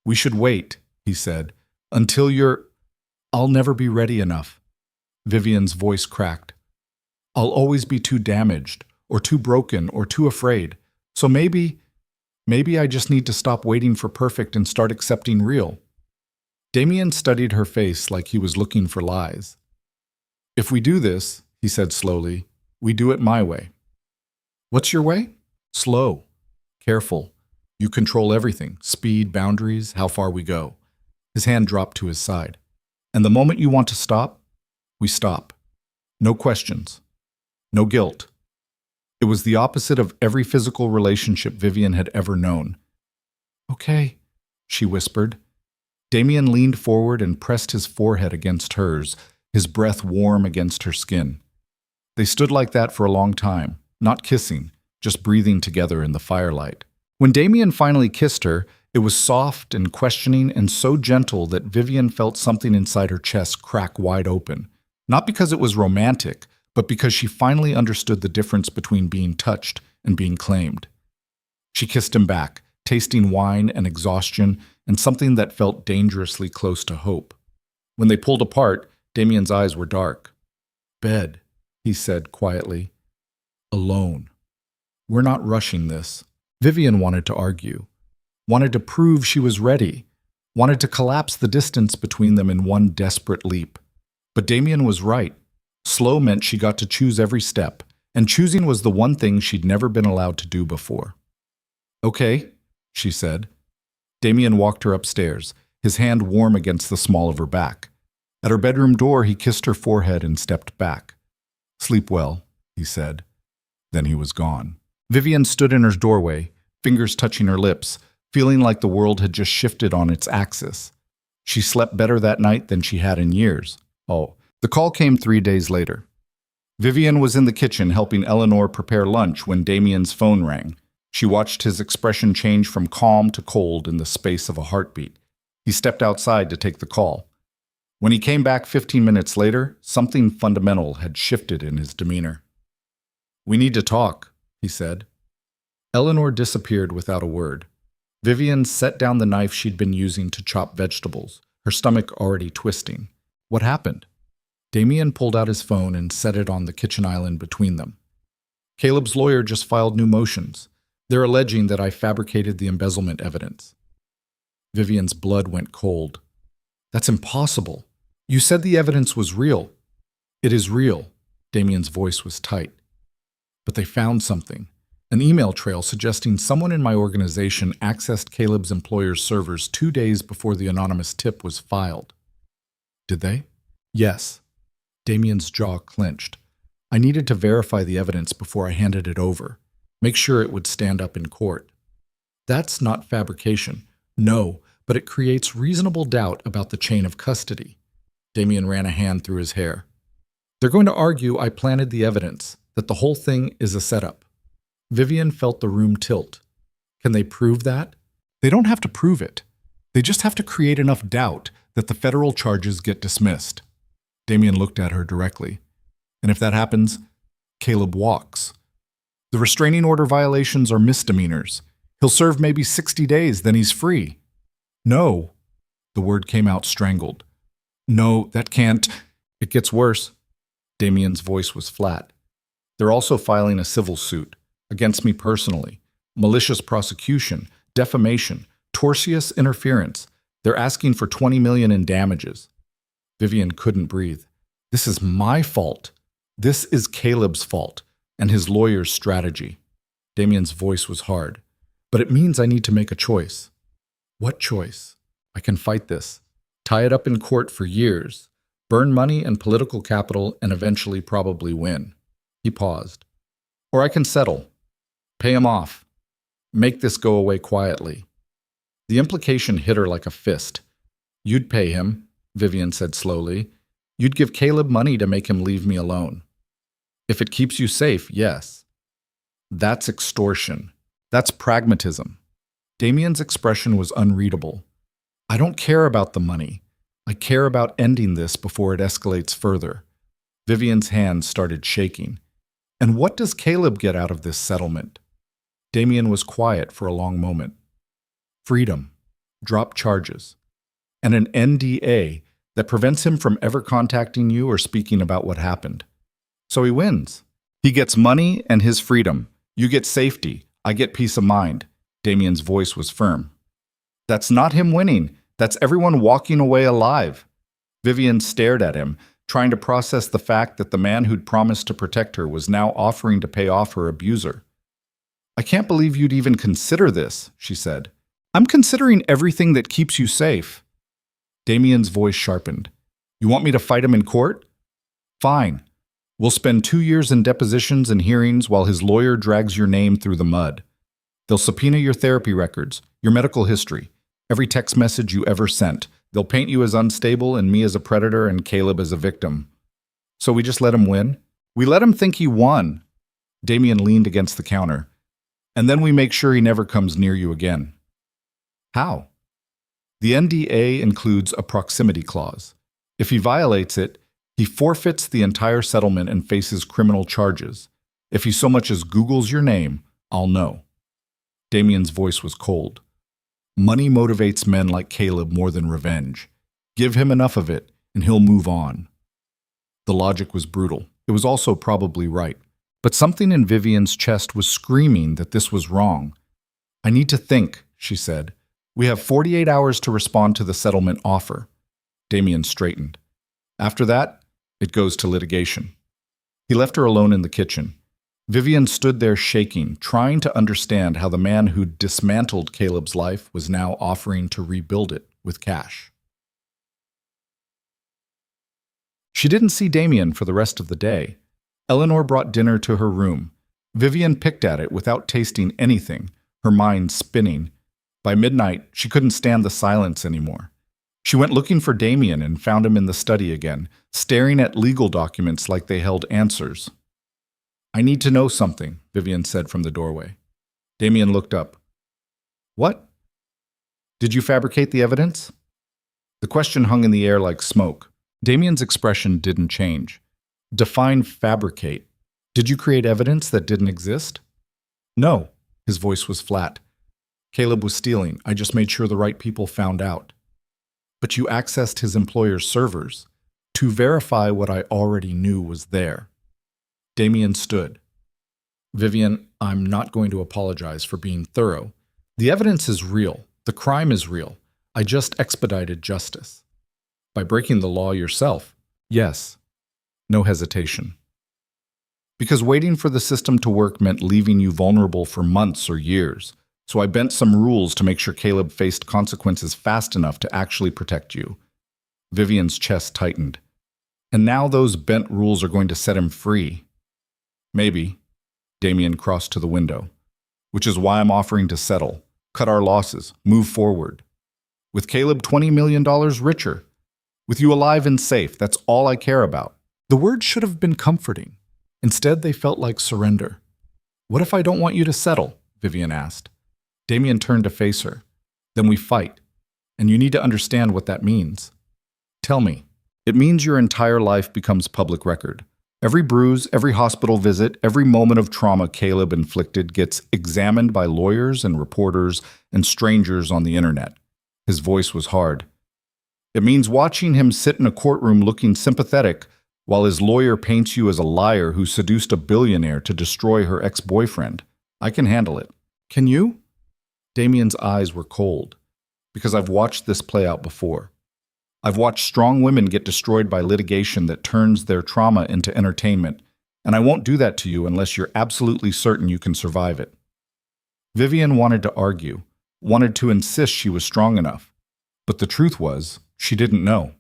"We should wait," he said, "until you're—" "I'll never be ready enough." Vivian's voice cracked. "I'll always be too damaged, or too broken, or too afraid. So maybe I just need to stop waiting for perfect and start accepting real." Damien studied her face like he was looking for lies. "If we do this," he said slowly, "we do it my way." "What's your way?" "Slow. Careful. You control everything, speed, boundaries, how far we go." His hand dropped to his side. "And the moment you want to stop, we stop. No questions. No guilt." It was the opposite of every physical relationship Vivian had ever known. "Okay," she whispered. Damien leaned forward and pressed his forehead against hers, his breath warm against her skin. They stood like that for a long time, not kissing, just breathing together in the firelight. When Damien finally kissed her, it was soft and questioning and so gentle that Vivian felt something inside her chest crack wide open. Not because it was romantic, but because she finally understood the difference between being touched and being claimed. She kissed him back, tasting wine and exhaustion and something that felt dangerously close to hope. When they pulled apart, Damien's eyes were dark. "Bed," he said quietly. "Alone. We're not rushing this." Vivian wanted to argue, wanted to prove she was ready, wanted to collapse the distance between them in one desperate leap. But Damien was right. Slow meant she got to choose every step, and choosing was the one thing she'd never been allowed to do before. "Okay," she said. Damien walked her upstairs, his hand warm against the small of her back. At her bedroom door, he kissed her forehead and stepped back. "Sleep well," he said. Then he was gone. Vivian stood in her doorway, fingers touching her lips, feeling like the world had just shifted on its axis. She slept better that night than she had in years. Oh, the call came 3 days later. Vivian was in the kitchen helping Eleanor prepare lunch when Damien's phone rang. She watched his expression change from calm to cold in the space of a heartbeat. He stepped outside to take the call. When he came back 15 minutes later, something fundamental had shifted in his demeanor. "We need to talk," he said. Eleanor disappeared without a word. Vivian set down the knife she'd been using to chop vegetables, her stomach already twisting. "What happened?" Damien pulled out his phone and set it on the kitchen island between them. "Caleb's lawyer just filed new motions. They're alleging that I fabricated the embezzlement evidence." Vivian's blood went cold. "That's impossible. You said the evidence was real." "It is real." Damien's voice was tight. "But they found something. An email trail suggesting someone in my organization accessed Caleb's employer's servers 2 days before the anonymous tip was filed." "Did they?" "Yes." Damien's jaw clenched. I needed to verify the evidence before I handed it over, make sure it would stand up in court. That's not fabrication. No, but it creates reasonable doubt about the chain of custody. Damien ran a hand through his hair. They're going to argue I planted the evidence, that the whole thing is a setup. Vivian felt the room tilt. Can they prove that? They don't have to prove it. They just have to create enough doubt that the federal charges get dismissed. Damien looked at her directly. And if that happens, Caleb walks. The restraining order violations are misdemeanors. He'll serve maybe 60 days, then he's free. No. The word came out strangled. No, that can't. It gets worse. Damien's voice was flat. They're also filing a civil suit against me personally. Malicious prosecution, defamation, tortious interference. They're asking for $20 million in damages. Vivian couldn't breathe. This is my fault. This is Caleb's fault and his lawyer's strategy. Damien's voice was hard. But it means I need to make a choice. What choice? I can fight this. Tie it up in court for years. Burn money and political capital and eventually probably win. He paused. Or I can settle. Pay him off. Make this go away quietly. The implication hit her like a fist. You'd pay him, Vivian said slowly. You'd give Caleb money to make him leave me alone. If it keeps you safe, yes. That's extortion. That's pragmatism. Damien's expression was unreadable. I don't care about the money. I care about ending this before it escalates further. Vivian's hands started shaking. And what does Caleb get out of this settlement? Damien was quiet for a long moment. Freedom, drop charges, and an NDA that prevents him from ever contacting you or speaking about what happened. So he wins. He gets money and his freedom. You get safety. I get peace of mind. Damien's voice was firm. That's not him winning. That's everyone walking away alive. Vivian stared at him, trying to process the fact that the man who'd promised to protect her was now offering to pay off her abuser. I can't believe you'd even consider this, she said. I'm considering everything that keeps you safe. Damien's voice sharpened. You want me to fight him in court? Fine. We'll spend 2 years in depositions and hearings while his lawyer drags your name through the mud. They'll subpoena your therapy records, your medical history, every text message you ever sent. They'll paint you as unstable and me as a predator and Caleb as a victim. So we just let him win? We let him think he won. Damien leaned against the counter. And then we make sure he never comes near you again. How? The NDA includes a proximity clause. If he violates it, he forfeits the entire settlement and faces criminal charges. If he so much as Googles your name, I'll know. Damien's voice was cold. Money motivates men like Caleb more than revenge. Give him enough of it, and he'll move on. The logic was brutal. It was also probably right. But something in Vivian's chest was screaming that this was wrong. I need to think, she said. We have 48 hours to respond to the settlement offer. Damien straightened. After that, it goes to litigation. He left her alone in the kitchen. Vivian stood there shaking, trying to understand how the man who'd dismantled Caleb's life was now offering to rebuild it with cash. She didn't see Damien for the rest of the day. Eleanor brought dinner to her room. Vivian picked at it without tasting anything, her mind spinning. By midnight, she couldn't stand the silence anymore. She went looking for Damien and found him in the study again, staring at legal documents like they held answers. I need to know something, Vivian said from the doorway. Damien looked up. What? Did you fabricate the evidence? The question hung in the air like smoke. Damien's expression didn't change. Define fabricate. Did you create evidence that didn't exist? No. His voice was flat. Caleb was stealing. I just made sure the right people found out. But you accessed his employer's servers to verify what I already knew was there. Damien stood. Vivian, I'm not going to apologize for being thorough. The evidence is real. The crime is real. I just expedited justice. By breaking the law yourself? Yes. No hesitation. Because waiting for the system to work meant leaving you vulnerable for months or years. So I bent some rules to make sure Caleb faced consequences fast enough to actually protect you. Vivian's chest tightened. And now those bent rules are going to set him free. Maybe. Damien crossed to the window. Which is why I'm offering to settle, cut our losses, move forward. With Caleb $20 million richer. With you alive and safe, that's all I care about. The words should have been comforting. Instead, they felt like surrender. What if I don't want you to settle? Vivian asked. Damien turned to face her. Then we fight. And you need to understand what that means. Tell me. It means your entire life becomes public record. Every bruise, every hospital visit, every moment of trauma Caleb inflicted gets examined by lawyers and reporters and strangers on the internet. His voice was hard. It means watching him sit in a courtroom looking sympathetic while his lawyer paints you as a liar who seduced a billionaire to destroy her ex-boyfriend. I can handle it. Can you? Damien's eyes were cold, because I've watched this play out before. I've watched strong women get destroyed by litigation that turns their trauma into entertainment, and I won't do that to you unless you're absolutely certain you can survive it. Vivian wanted to argue, wanted to insist she was strong enough, but the truth was, she didn't know.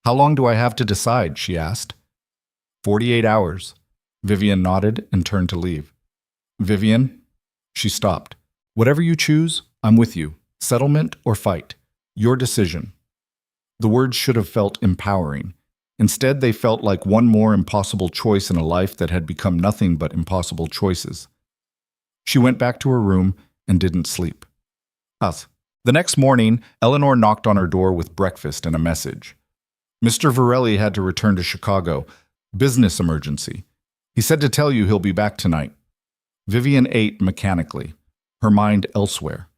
How long do I have to decide? She asked. 48 hours. Vivian nodded and turned to leave. Vivian? She stopped. Whatever you choose, I'm with you. Settlement or fight. Your decision. The words should have felt empowering. Instead, they felt like one more impossible choice in a life that had become nothing but impossible choices. She went back to her room and didn't sleep. The next morning, Eleanor knocked on her door with breakfast and a message. Mr. Virelli had to return to Chicago. Business emergency. He said to tell you he'll be back tonight. Vivian ate mechanically, her mind elsewhere.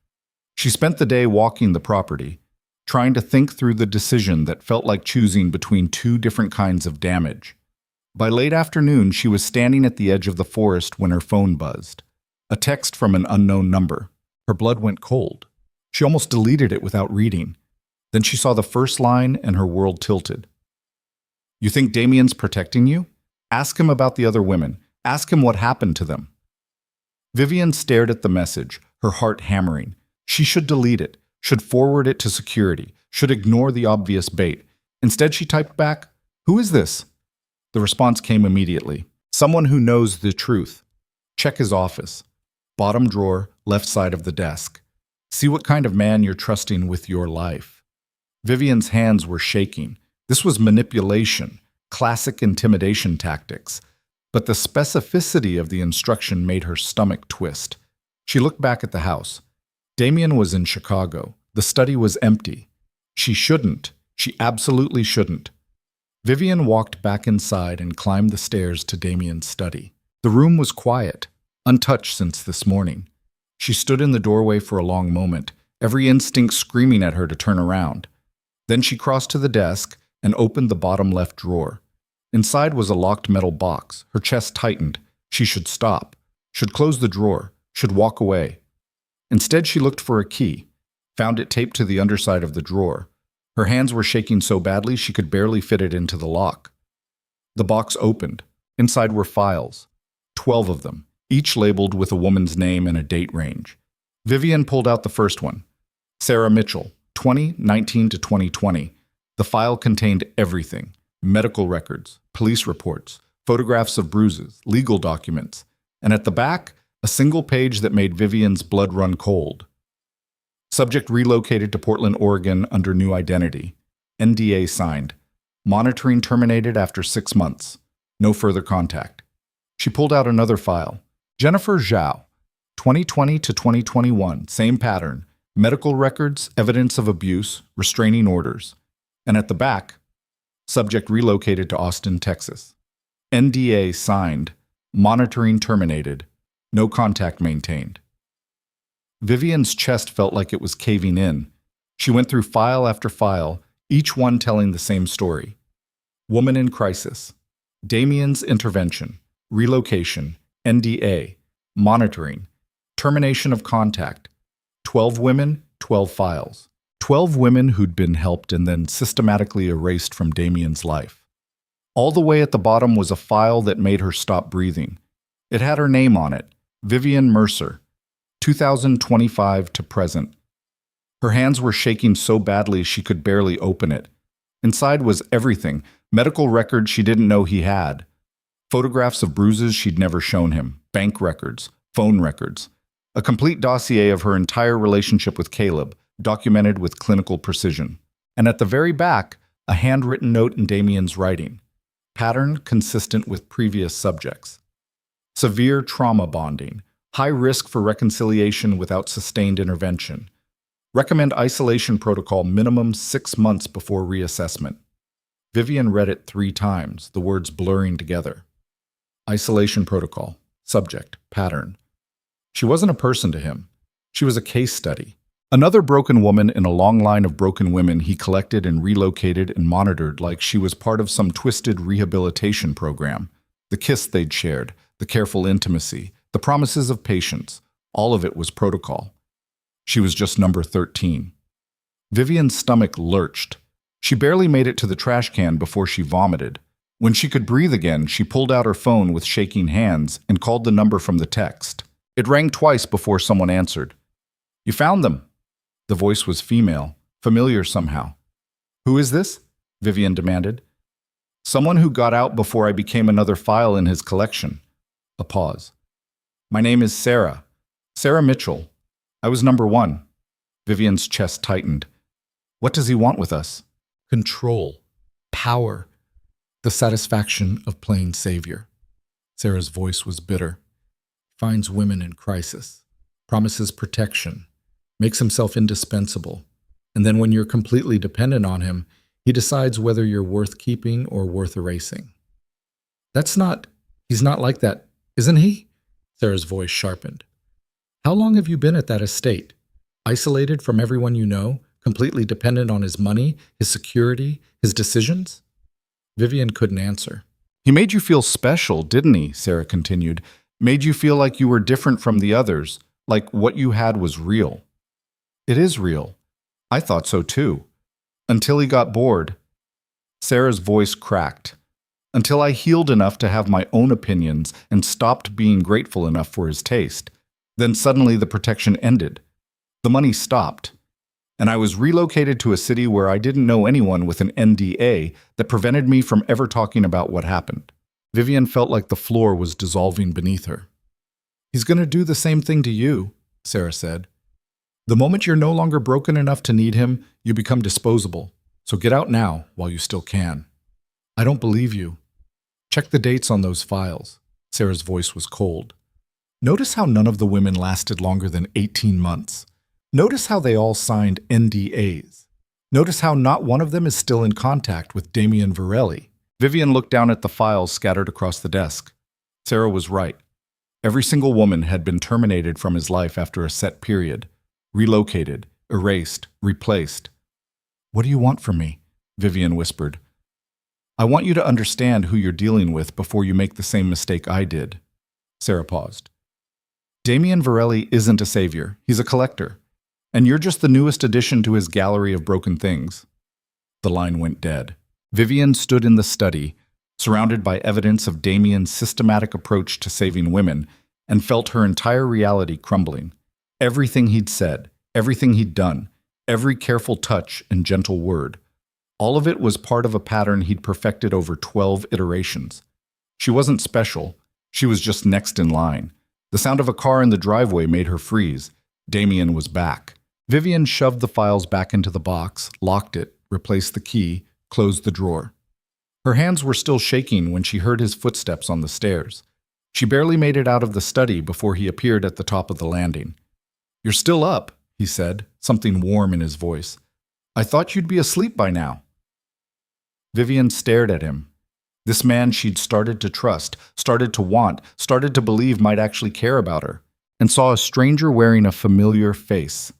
She spent the day walking the property, trying to think through the decision that felt like choosing between two different kinds of damage. By late afternoon, she was standing at the edge of the forest when her phone buzzed. A text from an unknown number. Her blood went cold. She almost deleted it without reading. Then she saw the first line and her world tilted. You think Damien's protecting you? Ask him about the other women. Ask him what happened to them. Vivian stared at the message, her heart hammering. She should delete it, should forward it to security, should ignore the obvious bait. Instead, she typed back, "Who is this?" The response came immediately. Someone who knows the truth. Check his office. Bottom drawer, left side of the desk. See what kind of man you're trusting with your life. Vivian's hands were shaking. This was manipulation, classic intimidation tactics. But the specificity of the instruction made her stomach twist. She looked back at the house. Damien was in Chicago. The study was empty. She absolutely shouldn't. Vivian walked back inside and climbed the stairs to Damien's study. The room was quiet, untouched since this morning. She stood in the doorway for a long moment, every instinct screaming at her to turn around. Then she crossed to the desk and opened the bottom left drawer. Inside was a locked metal box. Her chest tightened. She should stop, should close the drawer, should walk away. Instead, she looked for a key, found it taped to the underside of the drawer. Her hands were shaking so badly she could barely fit it into the lock. The box opened. Inside were files, 12 of them, each labeled with a woman's name and a date range. Vivian pulled out the first one. Sarah Mitchell, 2019 to 2020. The file contained everything: medical records, police reports, photographs of bruises, legal documents, and at the back, a single page that made Vivian's blood run cold. Subject relocated to Portland, Oregon under new identity. NDA signed. Monitoring terminated after 6 months. No further contact. She pulled out another file. Jennifer Zhao, 2020 to 2021, same pattern. Medical records, evidence of abuse, restraining orders. And at the back, subject relocated to Austin, Texas. NDA signed. Monitoring terminated. No contact maintained. Vivian's chest felt like it was caving in. She went through file after file, each one telling the same story. Woman in crisis. Damien's intervention. Relocation. NDA. Monitoring. Termination of contact. 12 women, 12 files. 12 women who'd been helped and then systematically erased from Damien's life. All the way at the bottom was a file that made her stop breathing. It had her name on it. Vivian Mercer, 2025 to present. Her hands were shaking so badly she could barely open it. Inside was everything, medical records she didn't know he had. Photographs of bruises she'd never shown him, bank records, phone records. A complete dossier of her entire relationship with Caleb, documented with clinical precision. And at the very back, a handwritten note in Damien's writing. Pattern consistent with previous subjects. Severe trauma bonding. High risk for reconciliation without sustained intervention. Recommend isolation protocol minimum 6 months before reassessment. Vivian read it 3 times, the words blurring together. Isolation protocol. Subject. Pattern. She wasn't a person to him. She was a case study. Another broken woman in a long line of broken women he collected and relocated and monitored like she was part of some twisted rehabilitation program. The kiss they'd shared, the careful intimacy, the promises of patience, all of it was protocol. She was just number 13. Vivian's stomach lurched. She barely made it to the trash can before she vomited. When she could breathe again, she pulled out her phone with shaking hands and called the number from the text. It rang twice before someone answered. "You found them." The voice was female, familiar somehow. "Who is this?" Vivian demanded. "Someone who got out before I became another file in his collection." A pause. "My name is Sarah. Sarah Mitchell. I was number 1. Vivian's chest tightened. "What does he want with us?" "Control. Power. The satisfaction of playing savior." Sarah's voice was bitter. "Finds women in crisis. Promises protection. Makes himself indispensable. And then when you're completely dependent on him, he decides whether you're worth keeping or worth erasing." He's not like that, isn't he?" Sarah's voice sharpened. "How long have you been at that estate? Isolated from everyone you know, completely dependent on his money, his security, his decisions?" Vivian couldn't answer. "He made you feel special, didn't he?" Sarah continued. "Made you feel like you were different from the others, like what you had was real." "It is real. I thought so too. Until he got bored." Sarah's voice cracked. "Until I healed enough to have my own opinions and stopped being grateful enough for his taste. Then suddenly the protection ended. The money stopped. And I was relocated to a city where I didn't know anyone with an NDA that prevented me from ever talking about what happened." Vivian felt like the floor was dissolving beneath her. "He's going to do the same thing to you," Sarah said. "The moment you're no longer broken enough to need him, you become disposable. So get out now while you still can." "I don't believe you." "Check the dates on those files." Sarah's voice was cold. "Notice how none of the women lasted longer than 18 months. Notice how they all signed NDAs. Notice how not one of them is still in contact with Damien Virelli." Vivian looked down at the files scattered across the desk. Sarah was right. Every single woman had been terminated from his life after a set period. Relocated, erased, replaced. "What do you want from me?" Vivian whispered. "I want you to understand who you're dealing with before you make the same mistake I did." Sarah paused. "Damien Virelli isn't a savior. He's a collector. And you're just the newest addition to his gallery of broken things." The line went dead. Vivian stood in the study, surrounded by evidence of Damien's systematic approach to saving women, and felt her entire reality crumbling. Everything he'd said, everything he'd done, every careful touch and gentle word. All of it was part of a pattern he'd perfected over 12 iterations. She wasn't special. She was just next in line. The sound of a car in the driveway made her freeze. Damien was back. Vivian shoved the files back into the box, locked it, replaced the key, closed the drawer. Her hands were still shaking when she heard his footsteps on the stairs. She barely made it out of the study before he appeared at the top of the landing. "You're still up," he said, something warm in his voice. "I thought you'd be asleep by now." Vivian stared at him. This man she'd started to trust, started to want, started to believe might actually care about her, and saw a stranger wearing a familiar face.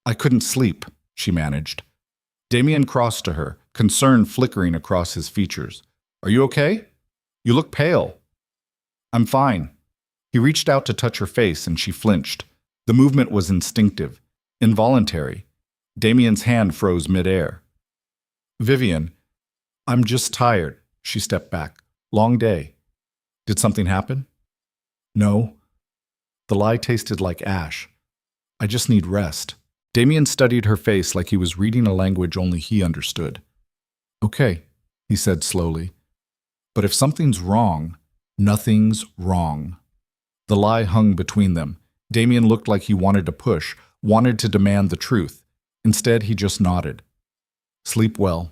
"I couldn't sleep," she managed. Damien crossed to her, concern flickering across his features. "Are you okay? You look pale." "I'm fine." He reached out to touch her face and she flinched. The movement was instinctive, involuntary. Damien's hand froze midair. "Vivian, I'm just tired." She stepped back. "Long day." "Did something happen?" "No." The lie tasted like ash. "I just need rest." Damien studied her face like he was reading a language only he understood. "Okay," he said slowly. But if something's wrong, nothing's wrong. The lie hung between them. Damien looked like he wanted to push, wanted to demand the truth. Instead, he just nodded. Sleep well.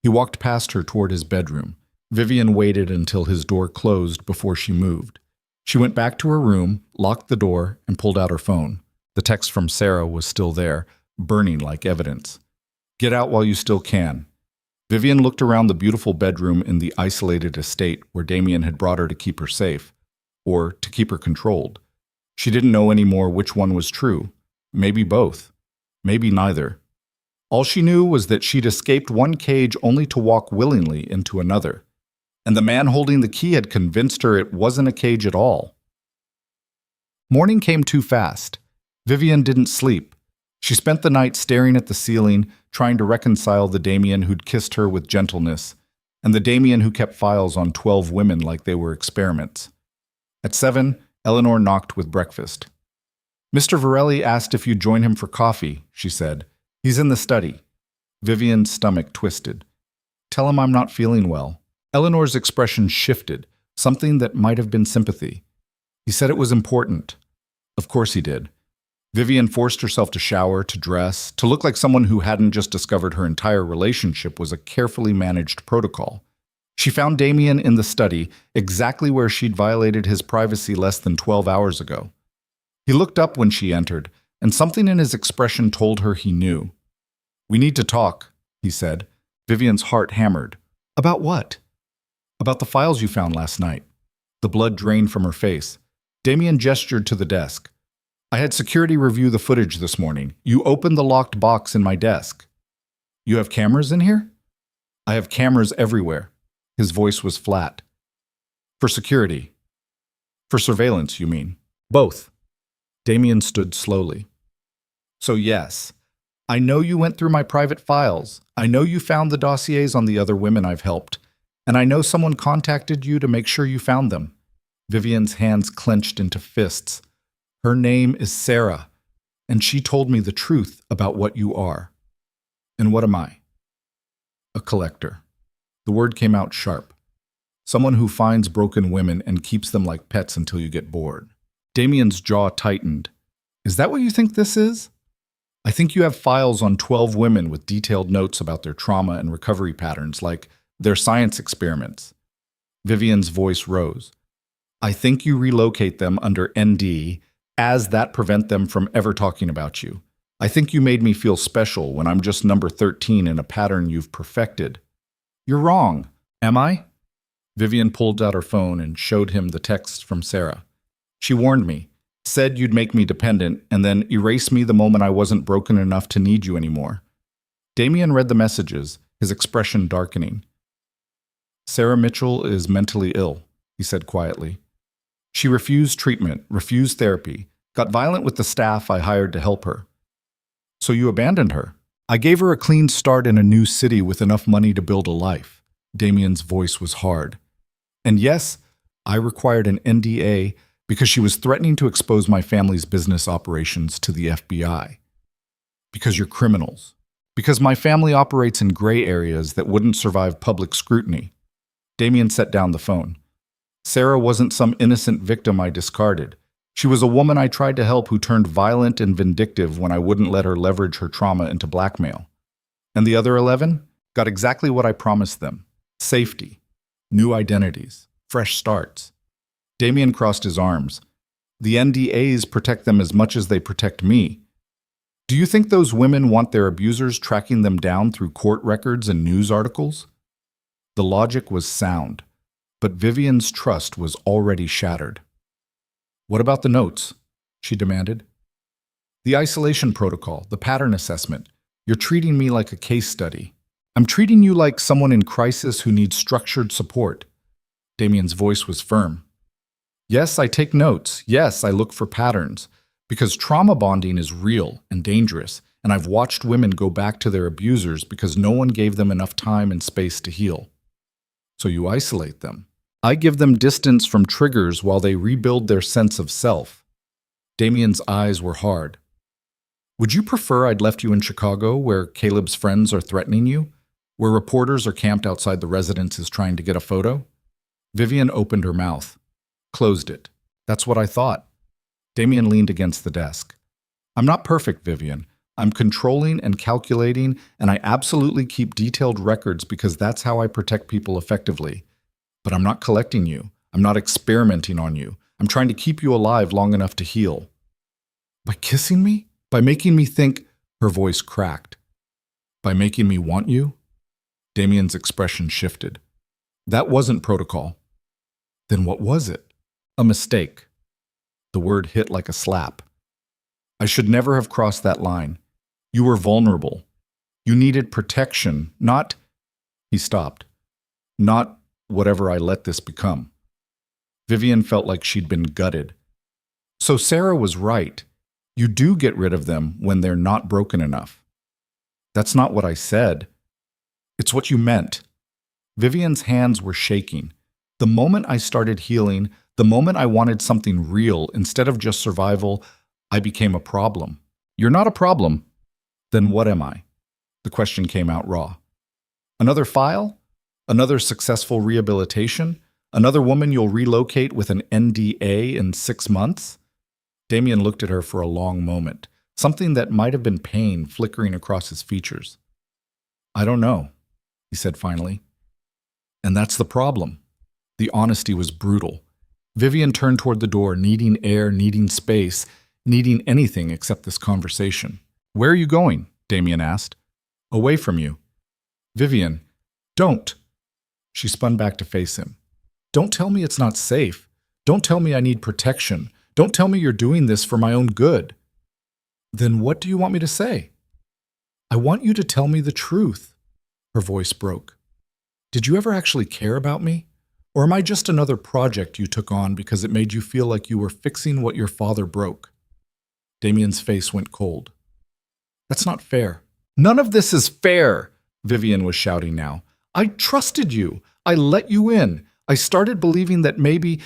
He walked past her toward his bedroom. Vivian waited until his door closed before she moved. She went back to her room, locked the door, and pulled out her phone. The text from Sarah was still there, burning like evidence. Get out while you still can. Vivian looked around the beautiful bedroom in the isolated estate where Damien had brought her to keep her safe, or to keep her controlled. She didn't know anymore which one was true. Maybe both. Maybe neither. All she knew was that she'd escaped one cage only to walk willingly into another. And the man holding the key had convinced her it wasn't a cage at all. Morning came too fast. Vivian didn't sleep. She spent the night staring at the ceiling, trying to reconcile the Damien who'd kissed her with gentleness, and the Damien who kept files on 12 women like they were experiments. At 7, Eleanor knocked with breakfast. Mr. Virelli asked if you'd join him for coffee, she said. He's in the study. Vivian's stomach twisted. Tell him I'm not feeling well. Eleanor's expression shifted, something that might have been sympathy. He said it was important. Of course he did. Vivian forced herself to shower, to dress, to look like someone who hadn't just discovered her entire relationship was a carefully managed protocol. She found Damien in the study, exactly where she'd violated his privacy less than 12 hours ago. He looked up when she entered, and something in his expression told her he knew. We need to talk, he said. Vivian's heart hammered. About what? About the files you found last night. The blood drained from her face. Damien gestured to the desk. I had security review the footage this morning. You opened the locked box in my desk. You have cameras in here? I have cameras everywhere. His voice was flat. For security. For surveillance, you mean? Both. Damien stood slowly. So yes, I know you went through my private files. I know you found the dossiers on the other women I've helped. And I know someone contacted you to make sure you found them. Vivian's hands clenched into fists. Her name is Sarah, and she told me the truth about what you are. And what am I? A collector. The word came out sharp. Someone who finds broken women and keeps them like pets until you get bored. Damien's jaw tightened. Is that what you think this is? I think you have files on 12 women with detailed notes about their trauma and recovery patterns, like their science experiments. Vivian's voice rose. I think you relocate them under ND, as that prevent them from ever talking about you. I think you made me feel special when I'm just number 13 in a pattern you've perfected. You're wrong. Am I? Vivian pulled out her phone and showed him the text from Sarah. She warned me, said you'd make me dependent, and then erase me the moment I wasn't broken enough to need you anymore. Damien read the messages, his expression darkening. Sarah Mitchell is mentally ill, he said quietly. She refused treatment, refused therapy, got violent with the staff I hired to help her. So you abandoned her? I gave her a clean start in a new city with enough money to build a life. Damien's voice was hard. And yes, I required an NDA because she was threatening to expose my family's business operations to the FBI. Because you're criminals. Because my family operates in gray areas that wouldn't survive public scrutiny. Damien set down the phone. Sarah wasn't some innocent victim I discarded. She was a woman I tried to help who turned violent and vindictive when I wouldn't let her leverage her trauma into blackmail. And the other 11 got exactly what I promised them. Safety, new identities, fresh starts. Damien crossed his arms. The NDAs protect them as much as they protect me. Do you think those women want their abusers tracking them down through court records and news articles? The logic was sound, but Vivian's trust was already shattered. What about the notes? She demanded. The isolation protocol, the pattern assessment. You're treating me like a case study. I'm treating you like someone in crisis who needs structured support. Damien's voice was firm. Yes, I take notes. Yes, I look for patterns. Because trauma bonding is real and dangerous, and I've watched women go back to their abusers because no one gave them enough time and space to heal. So you isolate them. I give them distance from triggers while they rebuild their sense of self. Damien's eyes were hard. Would you prefer I'd left you in Chicago, where Caleb's friends are threatening you? where reporters are camped outside the residences trying to get a photo? Vivian opened her mouth, closed it. That's what I thought. Damien leaned against the desk. I'm not perfect, Vivian. I'm controlling and calculating, and I absolutely keep detailed records because that's how I protect people effectively. But I'm not collecting you. I'm not experimenting on you. I'm trying to keep you alive long enough to heal. By kissing me? By making me think, her voice cracked. By making me want you? Damien's expression shifted. That wasn't protocol. Then what was it? A mistake. The word hit like a slap. I should never have crossed that line. You were vulnerable. You needed protection, not... He stopped. Not whatever I let this become. Vivian felt like she'd been gutted. So Sarah was right. You do get rid of them when they're not broken enough. That's not what I said. It's what you meant. Vivian's hands were shaking. The moment I started healing, the moment I wanted something real instead of just survival, I became a problem. You're not a problem. Then what am I? The question came out raw. Another file? Another successful rehabilitation? Another woman you'll relocate with an NDA in 6 months? Damien looked at her for a long moment, something that might have been pain flickering across his features. I don't know, he said finally. And that's the problem. The honesty was brutal. Vivian turned toward the door, needing air, needing space, needing anything except this conversation. Where are you going? Damien asked. Away from you. Vivian, don't. She spun back to face him. Don't tell me it's not safe. Don't tell me I need protection. Don't tell me you're doing this for my own good. Then what do you want me to say? I want you to tell me the truth. Her voice broke. Did you ever actually care about me? Or am I just another project you took on because it made you feel like you were fixing what your father broke? Damien's face went cold. That's not fair. None of this is fair, Vivian was shouting now. I trusted you. I let you in. I started believing that maybe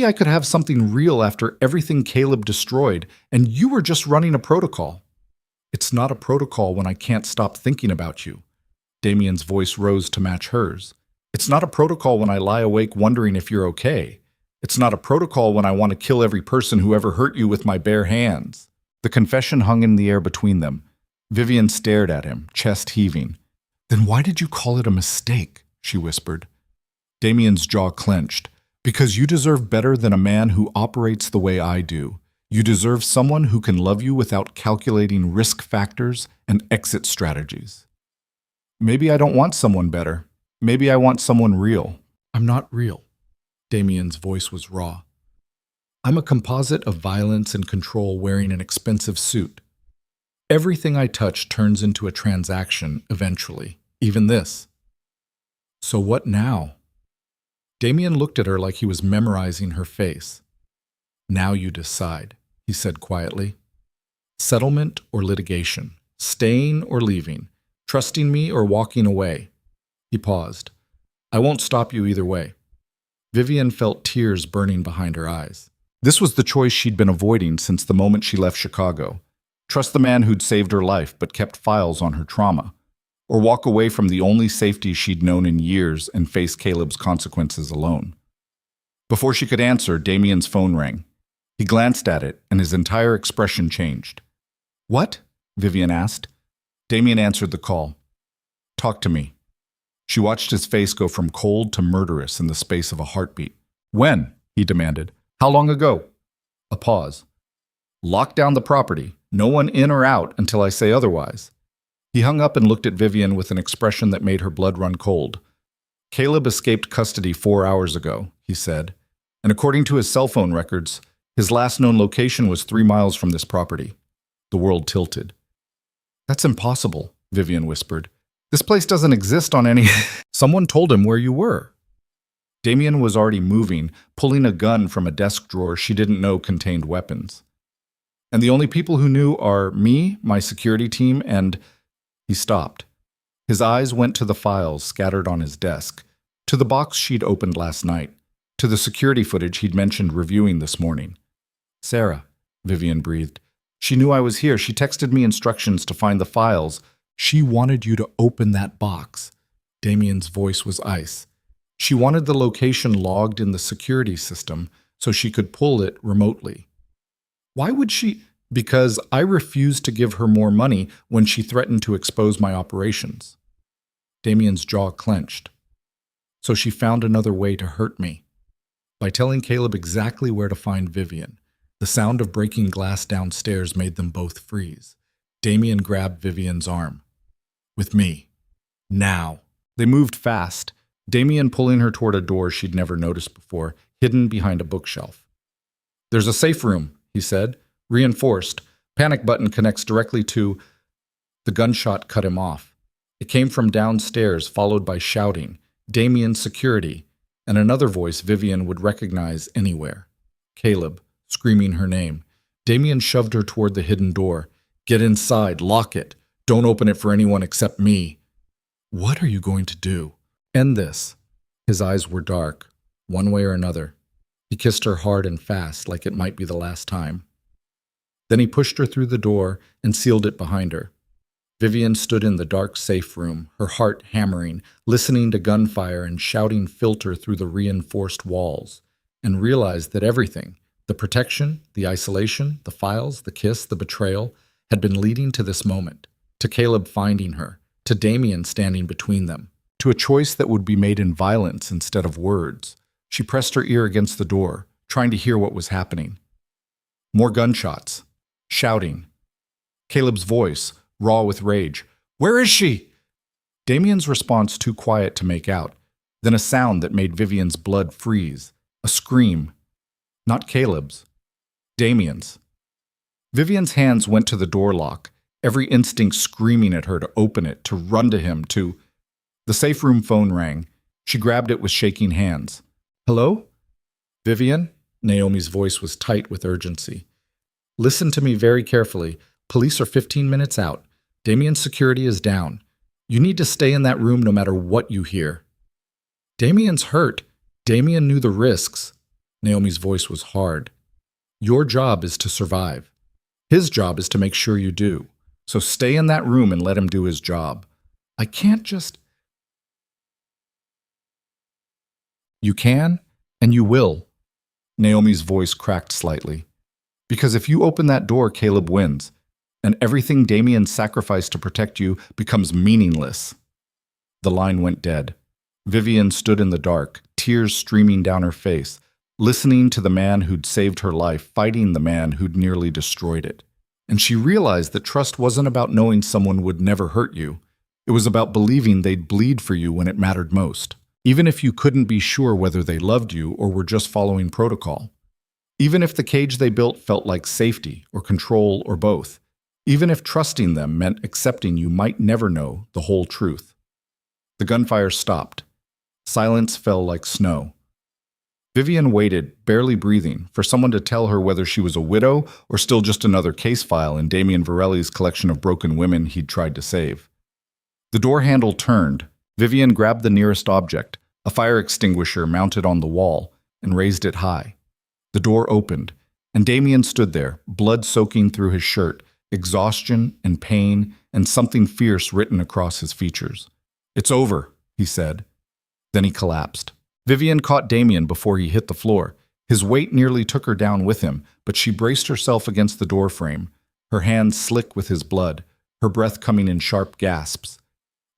I could have something real after everything Caleb destroyed, and you were just running a protocol. It's not a protocol when I can't stop thinking about you. Damien's voice rose to match hers. It's not a protocol when I lie awake wondering if you're okay. It's not a protocol when I want to kill every person who ever hurt you with my bare hands. The confession hung in the air between them. Vivian stared at him, chest heaving. Then why did you call it a mistake? She whispered. Damien's jaw clenched. Because you deserve better than a man who operates the way I do. You deserve someone who can love you without calculating risk factors and exit strategies. Maybe I don't want someone better. Maybe I want someone real. I'm not real. Damien's voice was raw. I'm a composite of violence and control wearing an expensive suit. Everything I touch turns into a transaction eventually, even this. So what now? Damien looked at her like he was memorizing her face. Now you decide, he said quietly. Settlement or litigation, staying or leaving, trusting me or walking away. He paused. I won't stop you either way. Vivian felt tears burning behind her eyes. This was the choice she'd been avoiding since the moment she left Chicago. Trust the man who'd saved her life but kept files on her trauma. Or walk away from the only safety she'd known in years and face Caleb's consequences alone. Before she could answer, Damien's phone rang. He glanced at it, and his entire expression changed. What? Vivian asked. Damien answered the call. Talk to me. She watched his face go from cold to murderous in the space of a heartbeat. When? He demanded. How long ago? A pause. Lock down the property. No one in or out until I say otherwise. He hung up and looked at Vivian with an expression that made her blood run cold. Caleb escaped custody 4 hours ago, he said, and according to his cell phone records, his last known location was 3 miles from this property. The world tilted. That's impossible, Vivian whispered. This place doesn't exist on any... Someone told him where you were. Damien was already moving, pulling a gun from a desk drawer she didn't know contained weapons. And the only people who knew are me, my security team, and... He stopped. His eyes went to the files scattered on his desk, to the box she'd opened last night, to the security footage he'd mentioned reviewing this morning. Sarah, Vivian breathed. She knew I was here. She texted me instructions to find the files, She wanted you to open that box. Damien's voice was ice. She wanted the location logged in the security system so she could pull it remotely. Why would she? Because I refused to give her more money when she threatened to expose my operations. Damien's jaw clenched. So she found another way to hurt me. By telling Caleb exactly where to find Vivian. The sound of breaking glass downstairs made them both freeze. Damien grabbed Vivian's arm. With me. Now. They moved fast, Damien pulling her toward a door she'd never noticed before, hidden behind a bookshelf. There's a safe room, he said. Reinforced. Panic button connects directly to... The gunshot cut him off. It came from downstairs, followed by shouting. Damien's security. And another voice Vivian would recognize anywhere. Caleb, screaming her name. Damien shoved her toward the hidden door. Get inside, lock it. Don't open it for anyone except me. What are you going to do? End this. His eyes were dark, one way or another. He kissed her hard and fast, like it might be the last time. Then he pushed her through the door and sealed it behind her. Vivian stood in the dark safe room, her heart hammering, listening to gunfire and shouting filter through the reinforced walls, and realized that everything, the protection, the isolation, the files, the kiss, the betrayal, had been leading to this moment, to Caleb finding her, to Damien standing between them, to a choice that would be made in violence instead of words. She pressed her ear against the door, trying to hear what was happening. More gunshots. Shouting. Caleb's voice, raw with rage. Where is she? Damien's response too quiet to make out, then a sound that made Vivian's blood freeze. A scream. Not Caleb's. Damien's. Vivian's hands went to the door lock, every instinct screaming at her to open it, to run to him, to... The safe room phone rang. She grabbed it with shaking hands. Hello? Vivian? Naomi's voice was tight with urgency. Listen to me very carefully. Police are 15 minutes out. Damien's security is down. You need to stay in that room no matter what you hear. Damien's hurt. Damien knew the risks. Naomi's voice was hard. Your job is to survive. His job is to make sure you do. So stay in that room and let him do his job. I can't just... You can, and you will. Naomi's voice cracked slightly. Because if you open that door, Caleb wins, and everything Damien sacrificed to protect you becomes meaningless. The line went dead. Vivian stood in the dark, tears streaming down her face, listening to the man who'd saved her life, fighting the man who'd nearly destroyed it. And she realized that trust wasn't about knowing someone would never hurt you. It was about believing they'd bleed for you when it mattered most, even if you couldn't be sure whether they loved you or were just following protocol. Even if the cage they built felt like safety or control or both. Even if trusting them meant accepting you might never know the whole truth. The gunfire stopped. Silence fell like snow. Vivian waited, barely breathing, for someone to tell her whether she was a widow or still just another case file in Damien Virelli's collection of broken women he'd tried to save. The door handle turned. Vivian grabbed the nearest object, a fire extinguisher mounted on the wall, and raised it high. The door opened, and Damien stood there, blood soaking through his shirt, exhaustion and pain and something fierce written across his features. It's over, he said. Then he collapsed. Vivian caught Damien before he hit the floor. His weight nearly took her down with him, but she braced herself against the door frame, her hands slick with his blood, her breath coming in sharp gasps.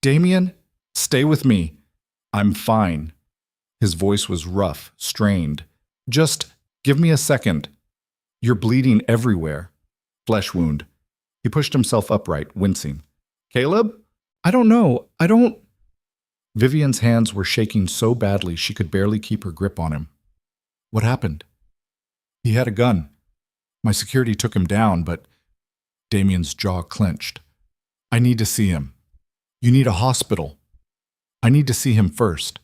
Damien, stay with me. I'm fine. His voice was rough, strained. Just give me a second. You're bleeding everywhere. Flesh wound. He pushed himself upright, wincing. Caleb? I don't know. Vivian's hands were shaking so badly she could barely keep her grip on him. What happened? He had a gun. My security took him down, but... Damien's jaw clenched. I need to see him. You need a hospital. I need to see him first.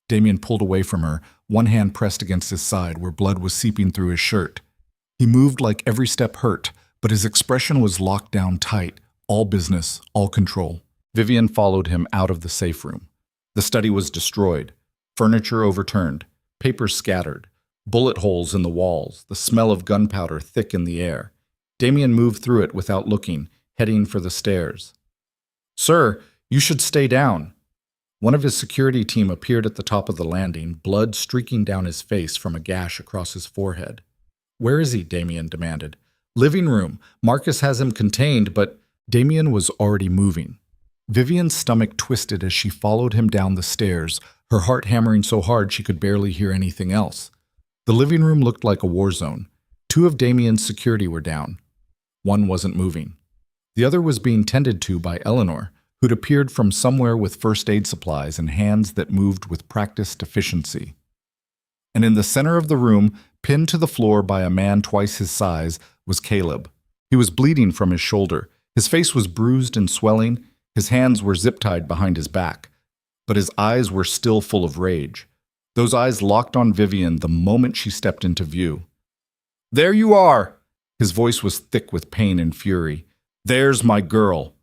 Damien pulled away from her, one hand pressed against his side where blood was seeping through his shirt. He moved like every step hurt, but his expression was locked down tight, all business, all control. Vivian followed him out of the safe room. The study was destroyed, furniture overturned, papers scattered, bullet holes in the walls, the smell of gunpowder thick in the air. Damien moved through it without looking, heading for the stairs. Sir, you should stay down. One of his security team appeared at the top of the landing, blood streaking down his face from a gash across his forehead. Where is he? Damien demanded. Living room. Marcus has him contained, but Damien was already moving. Vivian's stomach twisted as she followed him down the stairs, her heart hammering so hard she could barely hear anything else. The living room looked like a war zone. Two of Damien's security were down. One wasn't moving. The other was being tended to by Eleanor, who'd appeared from somewhere with first aid supplies and hands that moved with practiced efficiency. And in the center of the room, pinned to the floor by a man twice his size, was Caleb. He was bleeding from his shoulder. His face was bruised and swelling. His hands were zip-tied behind his back. But his eyes were still full of rage. Those eyes locked on Vivian the moment she stepped into view. There you are! His voice was thick with pain and fury. There's my girl.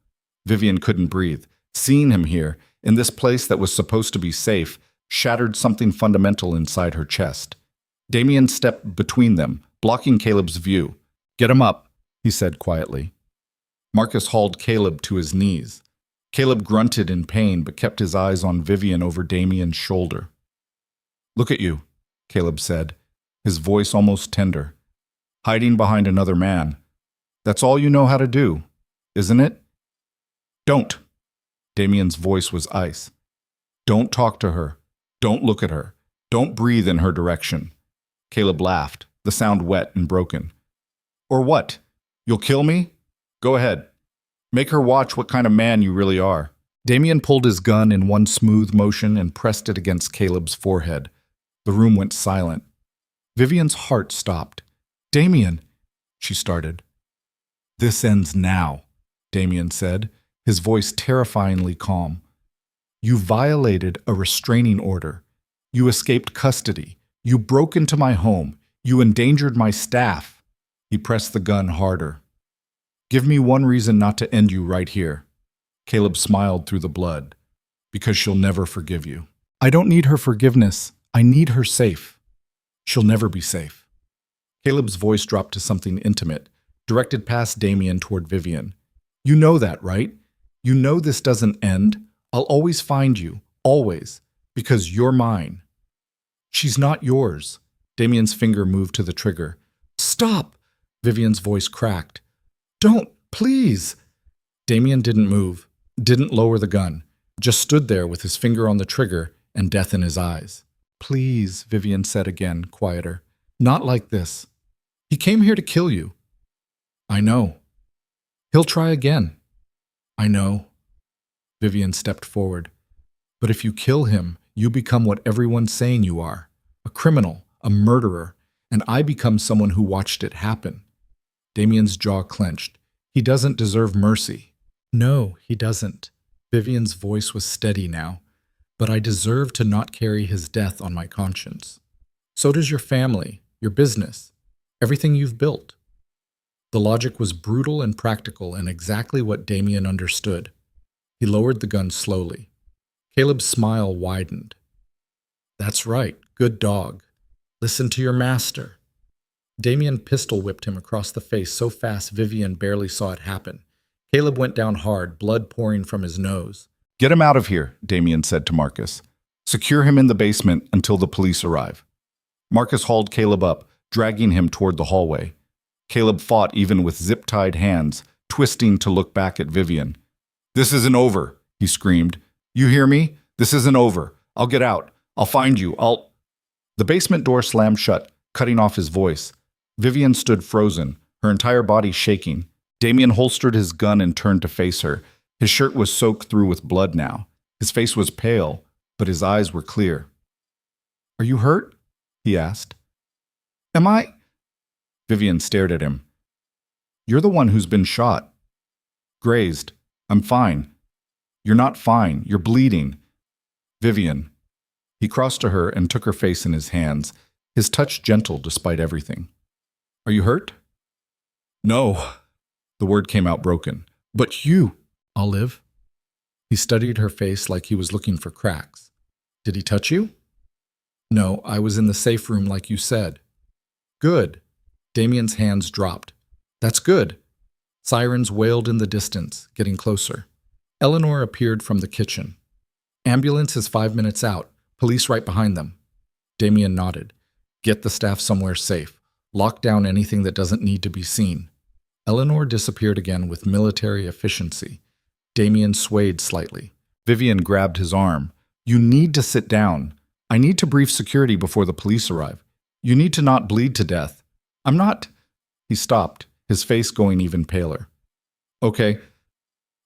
Vivian couldn't breathe. Seeing him here, in this place that was supposed to be safe, shattered something fundamental inside her chest. Damien stepped between them, blocking Caleb's view. Get him up, he said quietly. Marcus hauled Caleb to his knees. Caleb grunted in pain but kept his eyes on Vivian over Damien's shoulder. Look at you, Caleb said, his voice almost tender. Hiding behind another man. That's all you know how to do, isn't it? Don't. Damien's voice was ice. Don't talk to her. Don't look at her. Don't breathe in her direction. Caleb laughed, the sound wet and broken. Or what? You'll kill me? Go ahead. Make her watch what kind of man you really are. Damien pulled his gun in one smooth motion and pressed it against Caleb's forehead. The room went silent. Vivian's heart stopped. Damien, she started. This ends now, Damien said, his voice terrifyingly calm. You violated a restraining order. You escaped custody. You broke into my home. You endangered my staff. He pressed the gun harder. Give me one reason not to end you right here. Caleb smiled through the blood. Because she'll never forgive you. I don't need her forgiveness. I need her safe. She'll never be safe. Caleb's voice dropped to something intimate, directed past Damien toward Vivian. You know that, right? You know this doesn't end. I'll always find you, always, because you're mine. She's not yours. Damien's finger moved to the trigger. Stop! Vivian's voice cracked. Don't, please! Damien didn't move, didn't lower the gun, just stood there with his finger on the trigger and death in his eyes. Please, Vivian said again, quieter. Not like this. He came here to kill you. I know. He'll try again. I know. Vivian stepped forward. But if you kill him, you become what everyone's saying you are. A criminal, a murderer, and I become someone who watched it happen. Damien's jaw clenched. He doesn't deserve mercy. No, he doesn't. Vivian's voice was steady now. But I deserve to not carry his death on my conscience. So does your family, your business, everything you've built. The logic was brutal and practical and exactly what Damien understood. He lowered the gun slowly. Caleb's smile widened. That's right, good dog. Listen to your master. Damien pistol-whipped him across the face so fast Vivian barely saw it happen. Caleb went down hard, blood pouring from his nose. Get him out of here, Damien said to Marcus. Secure him in the basement until the police arrive. Marcus hauled Caleb up, dragging him toward the hallway. Caleb fought even with zip-tied hands, twisting to look back at Vivian. This isn't over, he screamed. You hear me? This isn't over. I'll get out. I'll find you. The basement door slammed shut, cutting off his voice. Vivian stood frozen, her entire body shaking. Damien holstered his gun and turned to face her. His shirt was soaked through with blood now. His face was pale, but his eyes were clear. Are you hurt? He asked. Am I? Vivian stared at him. You're the one who's been shot. Grazed. I'm fine. You're not fine. You're bleeding. Vivian. He crossed to her and took her face in his hands, his touch gentle despite everything. Are you hurt? No. The word came out broken. But you. I'll live. He studied her face like he was looking for cracks. Did he touch you? No, I was in the safe room like you said. Good. Damien's hands dropped. That's good. Sirens wailed in the distance, getting closer. Eleanor appeared from the kitchen. Ambulance is 5 minutes out. Police right behind them. Damien nodded. Get the staff somewhere safe. Lock down anything that doesn't need to be seen. Eleanor disappeared again with military efficiency. Damien swayed slightly. Vivian grabbed his arm. You need to sit down. I need to brief security before the police arrive. You need to not bleed to death. I'm not... He stopped, his face going even paler. Okay,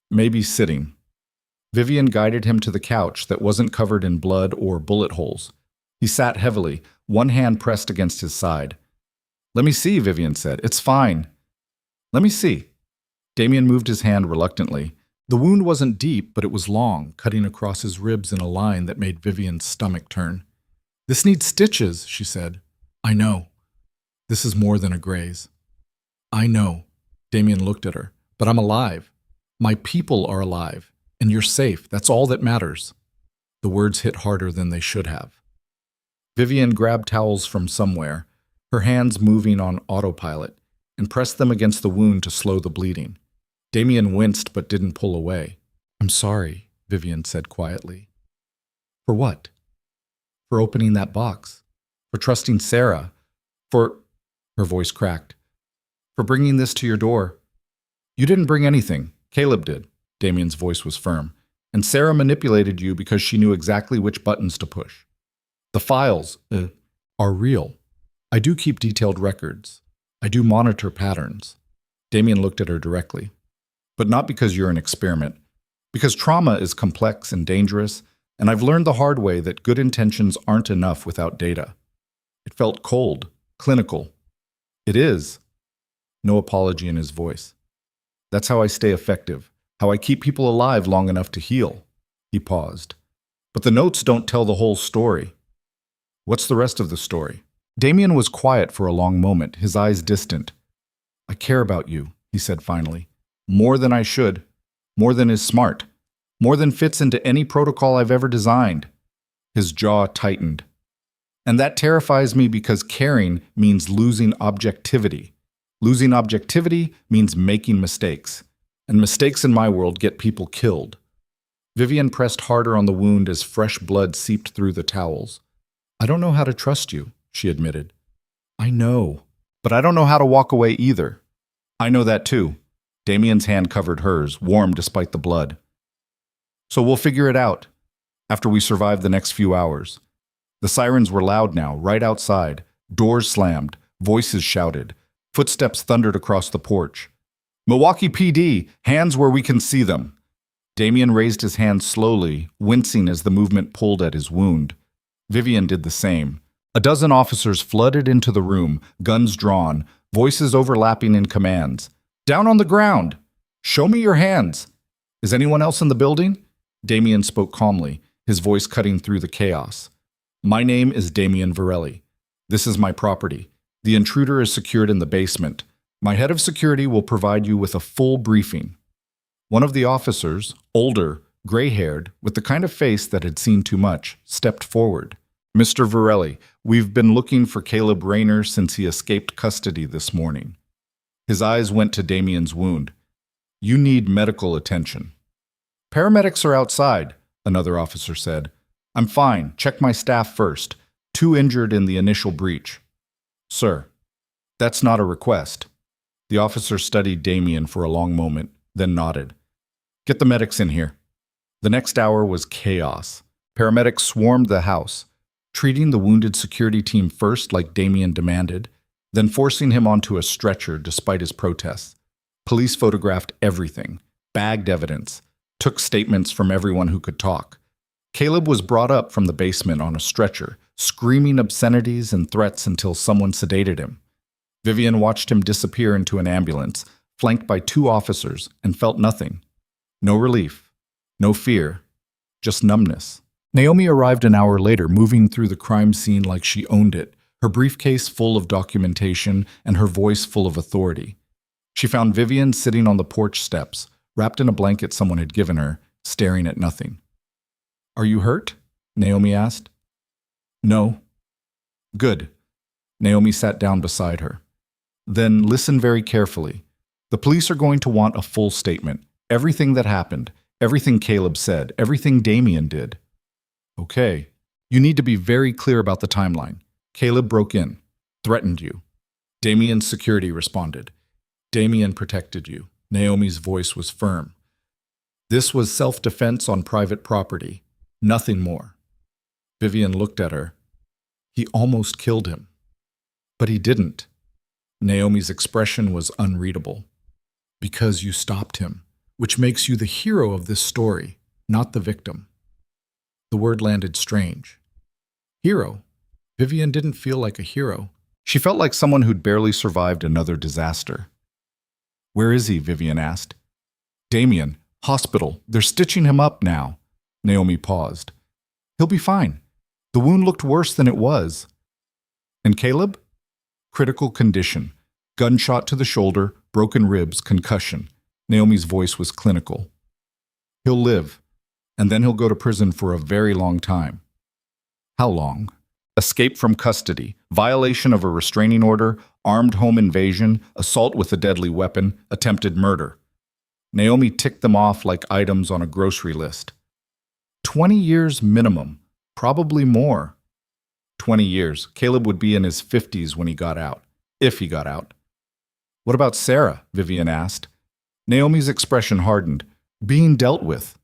maybe sitting. Vivian guided him to the couch that wasn't covered in blood or bullet holes. He sat heavily, one hand pressed against his side. Let me see, Vivian said. It's fine. Let me see. Damien moved his hand reluctantly. The wound wasn't deep, but it was long, cutting across his ribs in a line that made Vivian's stomach turn. This needs stitches, she said. I know. This is more than a graze. I know. Damien looked at her. But I'm alive. My people are alive. And you're safe. That's all that matters. The words hit harder than they should have. Vivian grabbed towels from somewhere, her hands moving on autopilot, and pressed them against the wound to slow the bleeding. Damien winced but didn't pull away. I'm sorry, Vivian said quietly. For what? For opening that box. For trusting Sarah. For... Her voice cracked. For bringing this to your door. You didn't bring anything. Caleb did. Damien's voice was firm. And Sarah manipulated you because she knew exactly which buttons to push. The files are real. I do keep detailed records. I do monitor patterns. Damien looked at her directly. But not because you're an experiment. Because trauma is complex and dangerous, and I've learned the hard way that good intentions aren't enough without data. It felt cold, clinical. It is. No apology in his voice. That's how I stay effective, how I keep people alive long enough to heal. He paused. But the notes don't tell the whole story. What's the rest of the story? Damien was quiet for a long moment, his eyes distant. I care about you, he said finally. More than I should. More than is smart. More than fits into any protocol I've ever designed. His jaw tightened. And that terrifies me because caring means losing objectivity. Losing objectivity means making mistakes. And mistakes in my world get people killed. Vivian pressed harder on the wound as fresh blood seeped through the towels. I don't know how to trust you, she admitted. I know, but I don't know how to walk away either. I know that too. Damien's hand covered hers, warm despite the blood. So we'll figure it out, after we survive the next few hours. The sirens were loud now, right outside. Doors slammed, voices shouted. Footsteps thundered across the porch. Milwaukee PD, hands where we can see them. Damien raised his hand slowly, wincing as the movement pulled at his wound. Vivian did the same. A dozen officers flooded into the room, guns drawn, voices overlapping in commands. Down on the ground! Show me your hands! Is anyone else in the building? Damien spoke calmly, his voice cutting through the chaos. My name is Damien Virelli. This is my property. The intruder is secured in the basement. My head of security will provide you with a full briefing. One of the officers, older, gray-haired, with the kind of face that had seen too much, stepped forward. Mr. Virelli, we've been looking for Caleb Rayner since he escaped custody this morning. His eyes went to Damien's wound. You need medical attention. Paramedics are outside, another officer said. I'm fine. Check my staff first. 2 injured in the initial breach. Sir, that's not a request. The officer studied Damien for a long moment, then nodded. Get the medics in here. The next hour was chaos. Paramedics swarmed the house, treating the wounded security team first like Damien demanded, then forcing him onto a stretcher despite his protests. Police photographed everything, bagged evidence, took statements from everyone who could talk. Caleb was brought up from the basement on a stretcher, screaming obscenities and threats until someone sedated him. Vivian watched him disappear into an ambulance, flanked by 2 officers, and felt nothing. No relief, no fear, just numbness. Naomi arrived an hour later, moving through the crime scene like she owned it, her briefcase full of documentation and her voice full of authority. She found Vivian sitting on the porch steps, wrapped in a blanket someone had given her, staring at nothing. Are you hurt? Naomi asked. No. Good. Naomi sat down beside her. Then listen very carefully. The police are going to want a full statement. Everything that happened, Everything Caleb said, everything Damien did. Okay. You need to be very clear about the timeline. Caleb broke in, threatened you. Damien's security responded. Damien protected you. Naomi's voice was firm. This was self-defense on private property, nothing more. Vivian looked at her. He almost killed him. But he didn't. Naomi's expression was unreadable. Because you stopped him, which makes you the hero of this story, not the victim. The word landed strange. Hero. Vivian didn't feel like a hero. She felt like someone who'd barely survived another disaster. Where is he? Vivian asked. Damien, hospital. They're stitching him up now. Naomi paused. He'll be fine. The wound looked worse than it was. And Caleb? Critical condition. Gunshot to the shoulder, broken ribs, concussion. Naomi's voice was clinical. He'll live, and then he'll go to prison for a very long time. How long? Escape from custody, violation of a restraining order, armed home invasion, assault with a deadly weapon, attempted murder. Naomi ticked them off like items on a grocery list. 20 years minimum, probably more. 20 years. Caleb would be in his 50s when he got out, if he got out. What about Sarah? Vivian asked. Naomi's expression hardened. Being dealt with.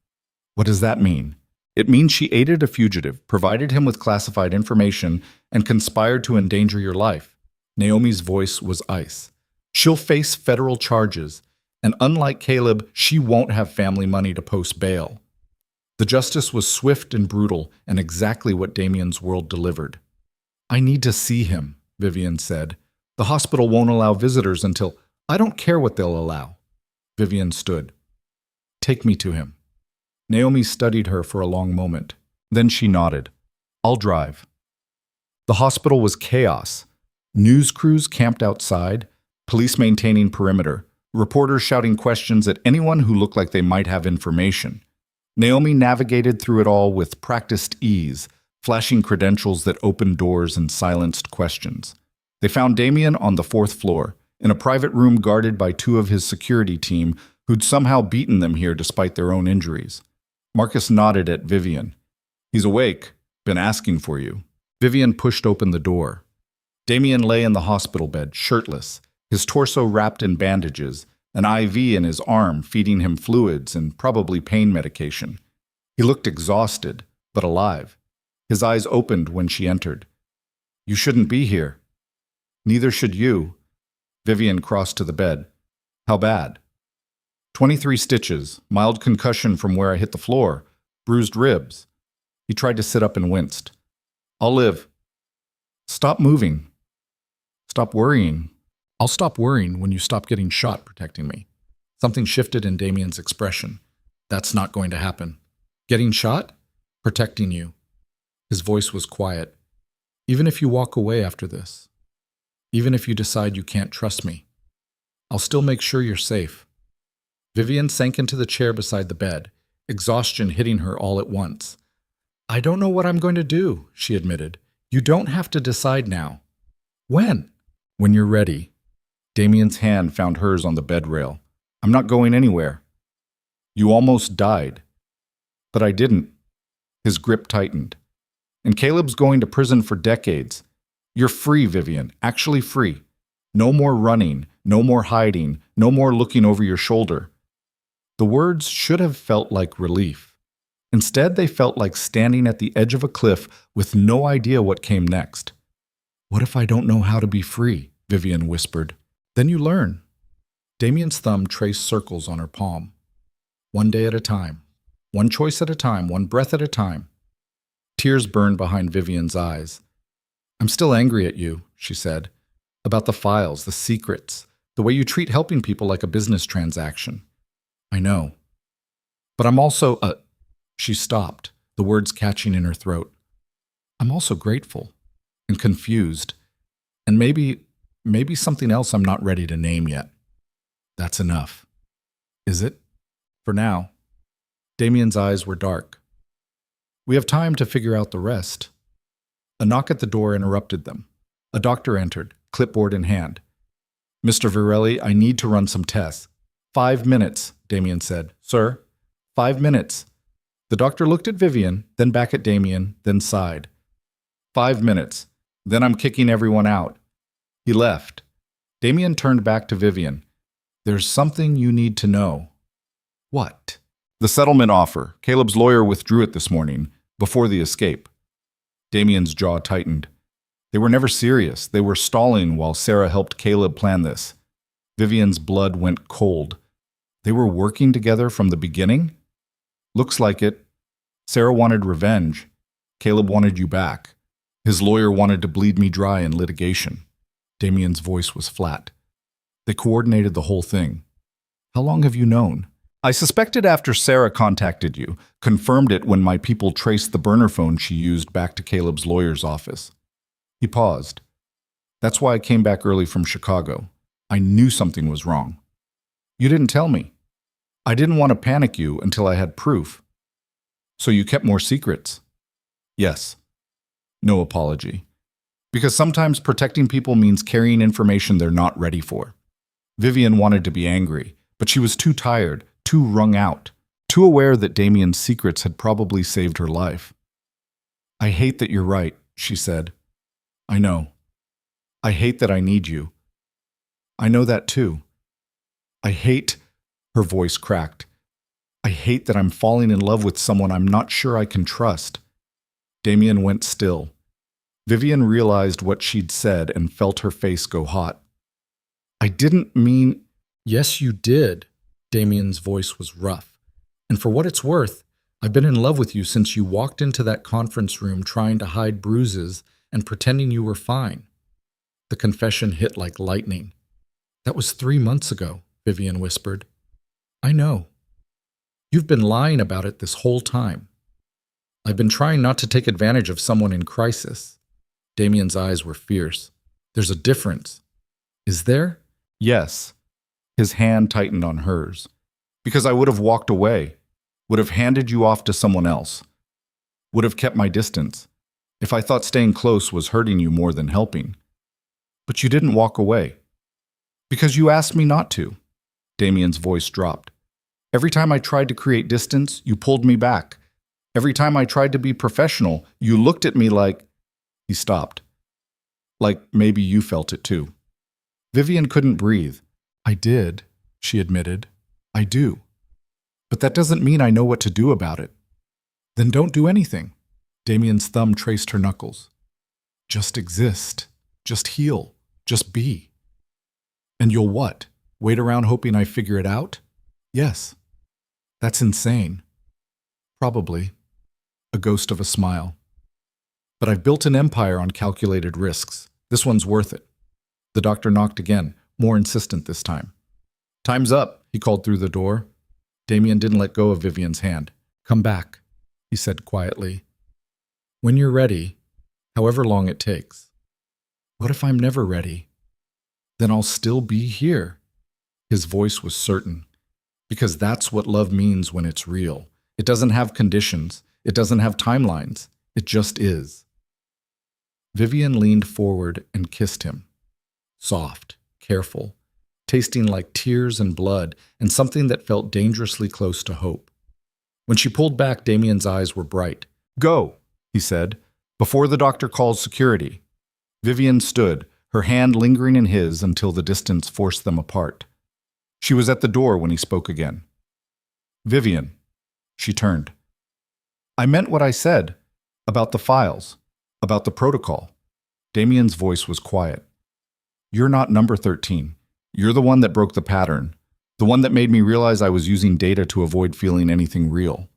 What does that mean? It means she aided a fugitive, provided him with classified information, and conspired to endanger your life. Naomi's voice was ice. She'll face federal charges, and unlike Caleb, she won't have family money to post bail. The justice was swift and brutal, and exactly what Damien's world delivered. I need to see him, Vivian said. The hospital won't allow visitors until... I don't care what they'll allow. Vivian stood. Take me to him. Naomi studied her for a long moment. Then she nodded. I'll drive. The hospital was chaos. News crews camped outside, police maintaining perimeter, reporters shouting questions at anyone who looked like they might have information. Naomi navigated through it all with practiced ease, flashing credentials that opened doors and silenced questions. They found Damien on the 4th floor, in a private room guarded by 2 of his security team who'd somehow beaten them here despite their own injuries. Marcus nodded at Vivian. He's awake. Been asking for you. Vivian pushed open the door. Damien lay in the hospital bed, shirtless, his torso wrapped in bandages, an IV in his arm feeding him fluids and probably pain medication. He looked exhausted, but alive. His eyes opened when she entered. You shouldn't be here. Neither should you. Vivian crossed to the bed. How bad? 23 stitches, mild concussion from where I hit the floor, bruised ribs. He tried to sit up and winced. I'll live. Stop moving. Stop worrying. I'll stop worrying when you stop getting shot protecting me. Something shifted in Damien's expression. That's not going to happen. Getting shot? Protecting you. His voice was quiet. Even if you walk away after this, even if you decide you can't trust me, I'll still make sure you're safe. Vivian sank into the chair beside the bed, exhaustion hitting her all at once. I don't know what I'm going to do, she admitted. You don't have to decide now. When? When you're ready. Damien's hand found hers on the bed rail. I'm not going anywhere. You almost died. But I didn't. His grip tightened. And Caleb's going to prison for decades. You're free, Vivian, actually free. No more running, no more hiding, no more looking over your shoulder. The words should have felt like relief. Instead, they felt like standing at the edge of a cliff with no idea what came next. What if I don't know how to be free? Vivian whispered. Then you learn. Damien's thumb traced circles on her palm. One day at a time. One choice at a time, one breath at a time. Tears burned behind Vivian's eyes. I'm still angry at you, she said, about the files, the secrets, the way you treat helping people like a business transaction. I know. But I'm also, She stopped, the words catching in her throat. I'm also grateful and confused, and maybe something else I'm not ready to name yet. That's enough. Is it? For now. Damien's eyes were dark. We have time to figure out the rest. A knock at the door interrupted them. A doctor entered, clipboard in hand. Mr. Virelli, I need to run some tests. 5 minutes, Damien said. Sir? 5 minutes. The doctor looked at Vivian, then back at Damien, then sighed. 5 minutes. Then I'm kicking everyone out. He left. Damien turned back to Vivian. There's something you need to know. What? The settlement offer. Caleb's lawyer withdrew it this morning, before the escape. Damien's jaw tightened. They were never serious. They were stalling while Sarah helped Caleb plan this. Vivian's blood went cold. They were working together from the beginning? Looks like it. Sarah wanted revenge. Caleb wanted you back. His lawyer wanted to bleed me dry in litigation. Damien's voice was flat. They coordinated the whole thing. How long have you known? I suspected after Sarah contacted you, confirmed it when my people traced the burner phone she used back to Caleb's lawyer's office. He paused. That's why I came back early from Chicago. I knew something was wrong. You didn't tell me. I didn't want to panic you until I had proof. So you kept more secrets? Yes. No apology. Because sometimes protecting people means carrying information they're not ready for. Vivian wanted to be angry, but she was too tired, too wrung out, too aware that Damien's secrets had probably saved her life. I hate that you're right, she said. I know. I hate that I need you. I know that too. I hate, her voice cracked. I hate that I'm falling in love with someone I'm not sure I can trust. Damien went still. Vivian realized what she'd said and felt her face go hot. I didn't mean... Yes, you did. Damien's voice was rough. And for what it's worth, I've been in love with you since you walked into that conference room trying to hide bruises and pretending you were fine. The confession hit like lightning. That was 3 months ago, Vivian whispered. I know. You've been lying about it this whole time. I've been trying not to take advantage of someone in crisis. Damien's eyes were fierce. There's a difference. Is there? Yes. His hand tightened on hers. Because I would have walked away, would have handed you off to someone else, would have kept my distance, if I thought staying close was hurting you more than helping. But you didn't walk away. Because you asked me not to. Damien's voice dropped. Every time I tried to create distance, you pulled me back. Every time I tried to be professional, you looked at me like... He stopped. Like maybe you felt it too. Vivian couldn't breathe. I did, she admitted. I do. But that doesn't mean I know what to do about it. Then don't do anything. Damien's thumb traced her knuckles. Just exist. Just heal. Just be. And you'll what? Wait around hoping I figure it out? Yes. That's insane. Probably. A ghost of a smile. But I've built an empire on calculated risks. This one's worth it. The doctor knocked again, more insistent this time. Time's up, he called through the door. Damien didn't let go of Vivian's hand. Come back, he said quietly. When you're ready, however long it takes. What if I'm never ready? Then I'll still be here. His voice was certain. Because that's what love means when it's real. It doesn't have conditions. It doesn't have timelines. It just is. Vivian leaned forward and kissed him. Soft, careful, tasting like tears and blood and something that felt dangerously close to hope. When she pulled back, Damien's eyes were bright. Go, he said, before the doctor calls security. Vivian stood, her hand lingering in his until the distance forced them apart. She was at the door when he spoke again. Vivian. She turned. I meant what I said. About the files. About the protocol. Damien's voice was quiet. You're not number 13. You're the one that broke the pattern. The one that made me realize I was using data to avoid feeling anything real.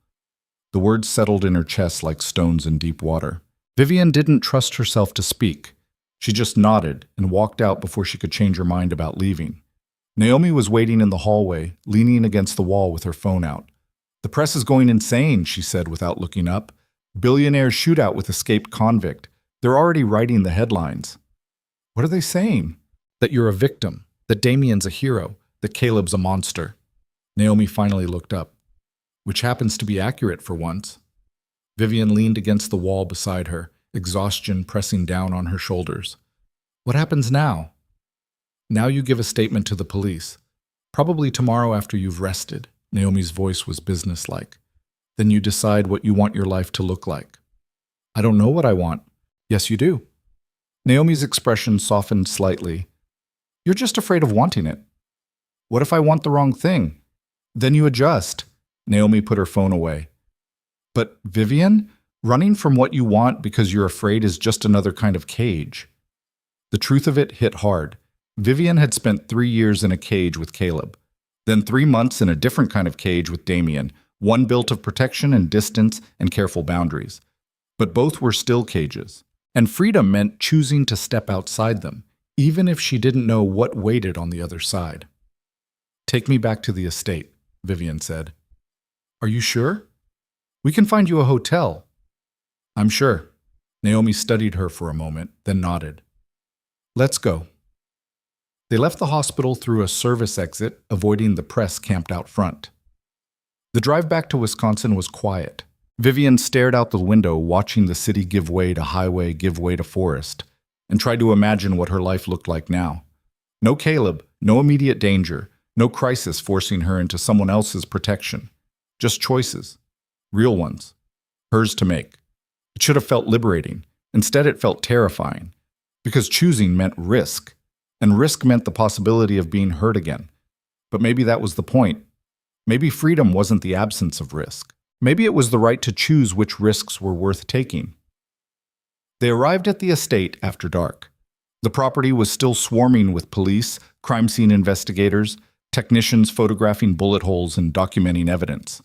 The words settled in her chest like stones in deep water. Vivian didn't trust herself to speak. She just nodded and walked out before she could change her mind about leaving. Naomi was waiting in the hallway, leaning against the wall with her phone out. The press is going insane, she said without looking up. Billionaire shootout with escaped convict. They're already writing the headlines. What are they saying? That you're a victim, that Damien's a hero, that Caleb's a monster. Naomi finally looked up, which happens to be accurate for once. Vivian leaned against the wall beside her, exhaustion pressing down on her shoulders. What happens now? Now you give a statement to the police. Probably tomorrow after you've rested. Naomi's voice was businesslike. Then you decide what you want your life to look like. I don't know what I want. Yes, you do. Naomi's expression softened slightly. You're just afraid of wanting it. What if I want the wrong thing? Then you adjust. Naomi put her phone away. But Vivian, running from what you want because you're afraid is just another kind of cage. The truth of it hit hard. Vivian had spent 3 years in a cage with Caleb, then 3 months in a different kind of cage with Damien, one built of protection and distance and careful boundaries. But both were still cages, and freedom meant choosing to step outside them, even if she didn't know what waited on the other side. Take me back to the estate, Vivian said. Are you sure? We can find you a hotel. I'm sure. Naomi studied her for a moment, then nodded. Let's go. They left the hospital through a service exit, avoiding the press camped out front. The drive back to Wisconsin was quiet. Vivian stared out the window, watching the city give way to highway, give way to forest, and tried to imagine what her life looked like now. No Caleb, no immediate danger, no crisis forcing her into someone else's protection. Just choices. Real ones. Hers to make. It should have felt liberating. Instead, it felt terrifying. Because choosing meant risk. And risk meant the possibility of being hurt again. But maybe that was the point. Maybe freedom wasn't the absence of risk. Maybe it was the right to choose which risks were worth taking. They arrived at the estate after dark. The property was still swarming with police, crime scene investigators, technicians photographing bullet holes and documenting evidence.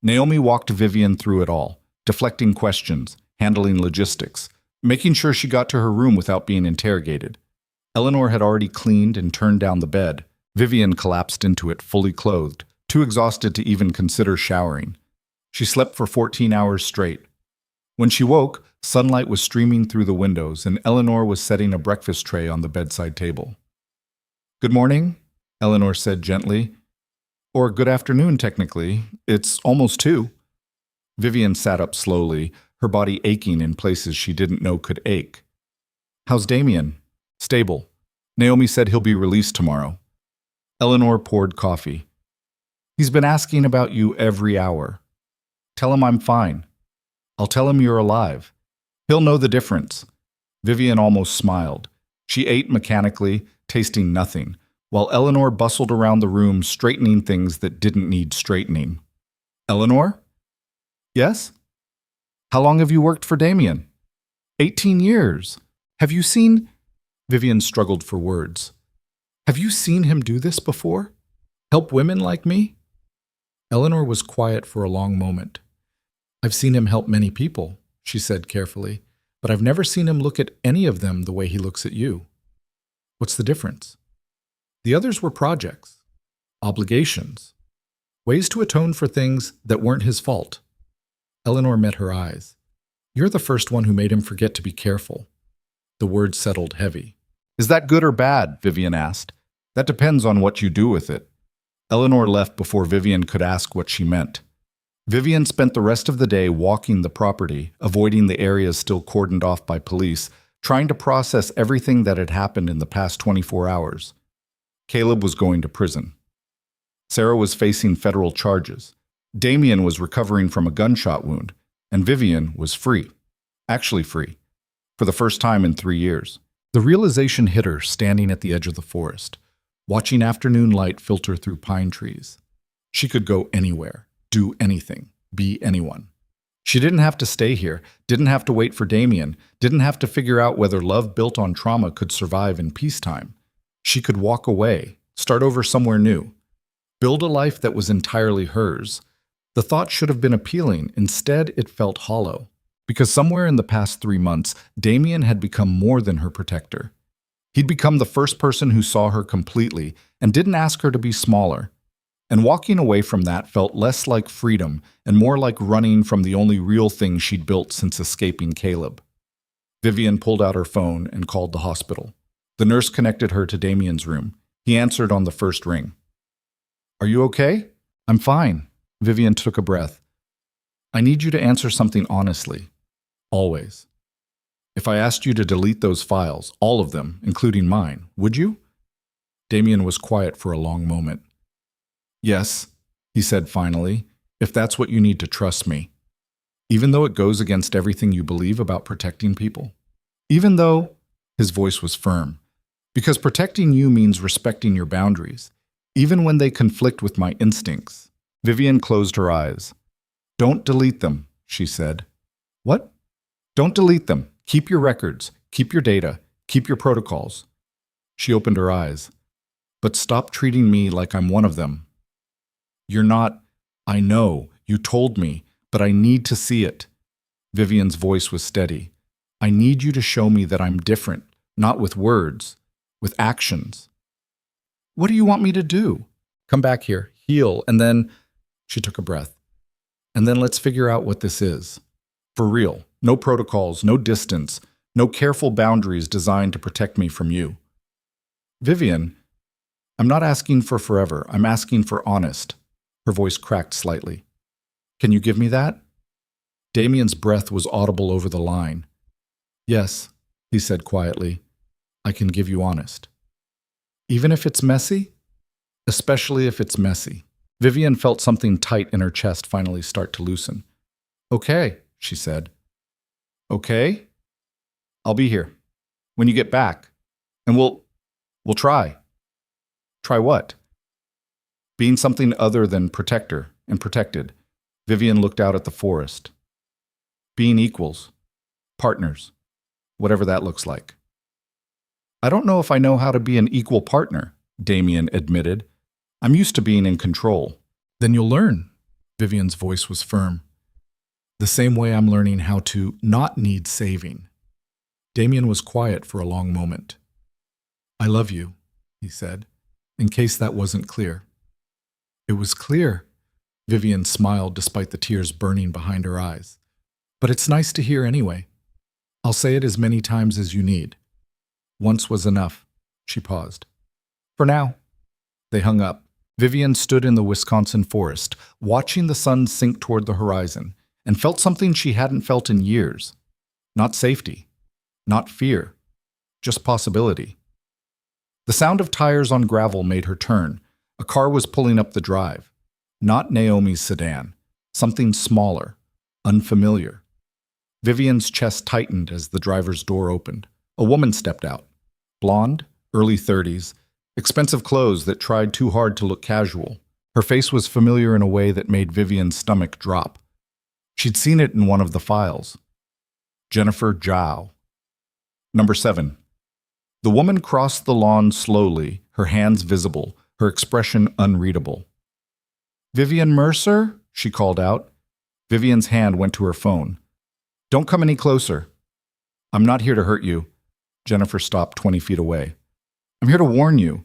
Naomi walked Vivian through it all, deflecting questions, handling logistics, making sure she got to her room without being interrogated. Eleanor had already cleaned and turned down the bed. Vivian collapsed into it fully clothed, too exhausted to even consider showering. She slept for 14 hours straight. When she woke, sunlight was streaming through the windows and Eleanor was setting a breakfast tray on the bedside table. Good morning, Eleanor said gently. Or good afternoon, technically. It's almost 2. Vivian sat up slowly, her body aching in places she didn't know could ache. How's Damien? Stable. Naomi said he'll be released tomorrow. Eleanor poured coffee. He's been asking about you every hour. Tell him I'm fine. I'll tell him you're alive. He'll know the difference. Vivian almost smiled. She ate mechanically, tasting nothing, while Eleanor bustled around the room straightening things that didn't need straightening. Eleanor? Yes? How long have you worked for Damien? 18 years. Have you seen... Vivian struggled for words. Have you seen him do this before? Help women like me? Eleanor was quiet for a long moment. I've seen him help many people, she said carefully, but I've never seen him look at any of them the way he looks at you. What's the difference? The others were projects, obligations, ways to atone for things that weren't his fault. Eleanor met her eyes. You're the first one who made him forget to be careful. The words settled heavy. Is that good or bad? Vivian asked. That depends on what you do with it. Eleanor left before Vivian could ask what she meant. Vivian spent the rest of the day walking the property, avoiding the areas still cordoned off by police, trying to process everything that had happened in the past 24 hours. Caleb was going to prison. Sarah was facing federal charges. Damien was recovering from a gunshot wound, and Vivian was free. Actually free. For the first time in 3 years. The realization hit her standing at the edge of the forest, watching afternoon light filter through pine trees. She could go anywhere, do anything, be anyone. She didn't have to stay here, didn't have to wait for Damien, didn't have to figure out whether love built on trauma could survive in peacetime. She could walk away, start over somewhere new, build a life that was entirely hers. The thought should have been appealing. Instead, it felt hollow. Because somewhere in the past 3 months, Damien had become more than her protector. He'd become the first person who saw her completely and didn't ask her to be smaller. And walking away from that felt less like freedom and more like running from the only real thing she'd built since escaping Caleb. Vivian pulled out her phone and called the hospital. The nurse connected her to Damien's room. He answered on the first ring. Are you okay? I'm fine. Vivian took a breath. I need you to answer something honestly. Always. If I asked you to delete those files, all of them, including mine, would you? Damien was quiet for a long moment. Yes, he said finally, if that's what you need to trust me. Even though it goes against everything you believe about protecting people. Even though, his voice was firm, because protecting you means respecting your boundaries, even when they conflict with my instincts. Vivian closed her eyes. Don't delete them, she said. What? Don't delete them. Keep your records, keep your data, keep your protocols. She opened her eyes. But stop treating me like I'm one of them. You're not. I know, you told me, but I need to see it. Vivian's voice was steady. I need you to show me that I'm different, not with words, with actions. What do you want me to do? Come back here, heal, and then… She took a breath. And then let's figure out what this is. For real, no protocols, no distance, no careful boundaries designed to protect me from you. Vivian, I'm not asking for forever, I'm asking for honest. Her voice cracked slightly. Can you give me that? Damien's breath was audible over the line. Yes, he said quietly, I can give you honest. Even if it's messy? Especially if it's messy. Vivian felt something tight in her chest finally start to loosen. Okay, she said. Okay? I'll be here. When you get back. And we'll try. Try what? Being something other than protector and protected. Vivian looked out at the forest. Being equals. Partners. Whatever that looks like. I don't know if I know how to be an equal partner, Damien admitted. I'm used to being in control. Then you'll learn. Vivian's voice was firm. The same way I'm learning how to not need saving. Damien was quiet for a long moment. I love you, he said, in case that wasn't clear. It was clear. Vivian smiled despite the tears burning behind her eyes. But it's nice to hear anyway. I'll say it as many times as you need. Once was enough. She paused. For now. They hung up. Vivian stood in the Wisconsin forest, watching the sun sink toward the horizon, and felt something she hadn't felt in years. Not safety. Not fear. Just possibility. The sound of tires on gravel made her turn. A car was pulling up the drive. Not Naomi's sedan. Something smaller. Unfamiliar. Vivian's chest tightened as the driver's door opened. A woman stepped out. Blonde, early 30s, expensive clothes that tried too hard to look casual. Her face was familiar in a way that made Vivian's stomach drop. She'd seen it in one of the files. Jennifer Zhao. Number 7. The woman crossed the lawn slowly, her hands visible, her expression unreadable. Vivian Mercer? She called out. Vivian's hand went to her phone. Don't come any closer. I'm not here to hurt you. Jennifer stopped 20 feet away. I'm here to warn you.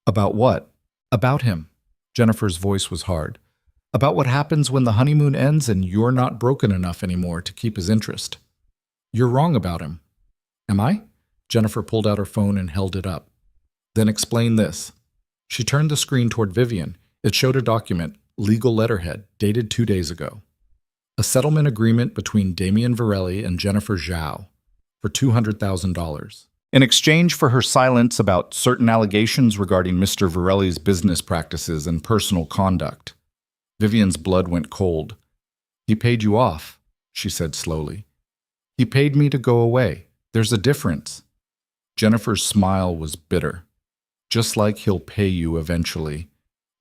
About what? About him. Jennifer's voice was hard. About what happens when the honeymoon ends and you're not broken enough anymore to keep his interest. You're wrong about him. Am I? Jennifer pulled out her phone and held it up. Then explain this. She turned the screen toward Vivian. It showed a document, legal letterhead, dated 2 days ago. A settlement agreement between Damien Virelli and Jennifer Zhao for $200,000. In exchange for her silence about certain allegations regarding Mr. Virelli's business practices and personal conduct. Vivian's blood went cold. He paid you off, she said slowly. He paid me to go away. There's a difference. Jennifer's smile was bitter. Just like he'll pay you eventually,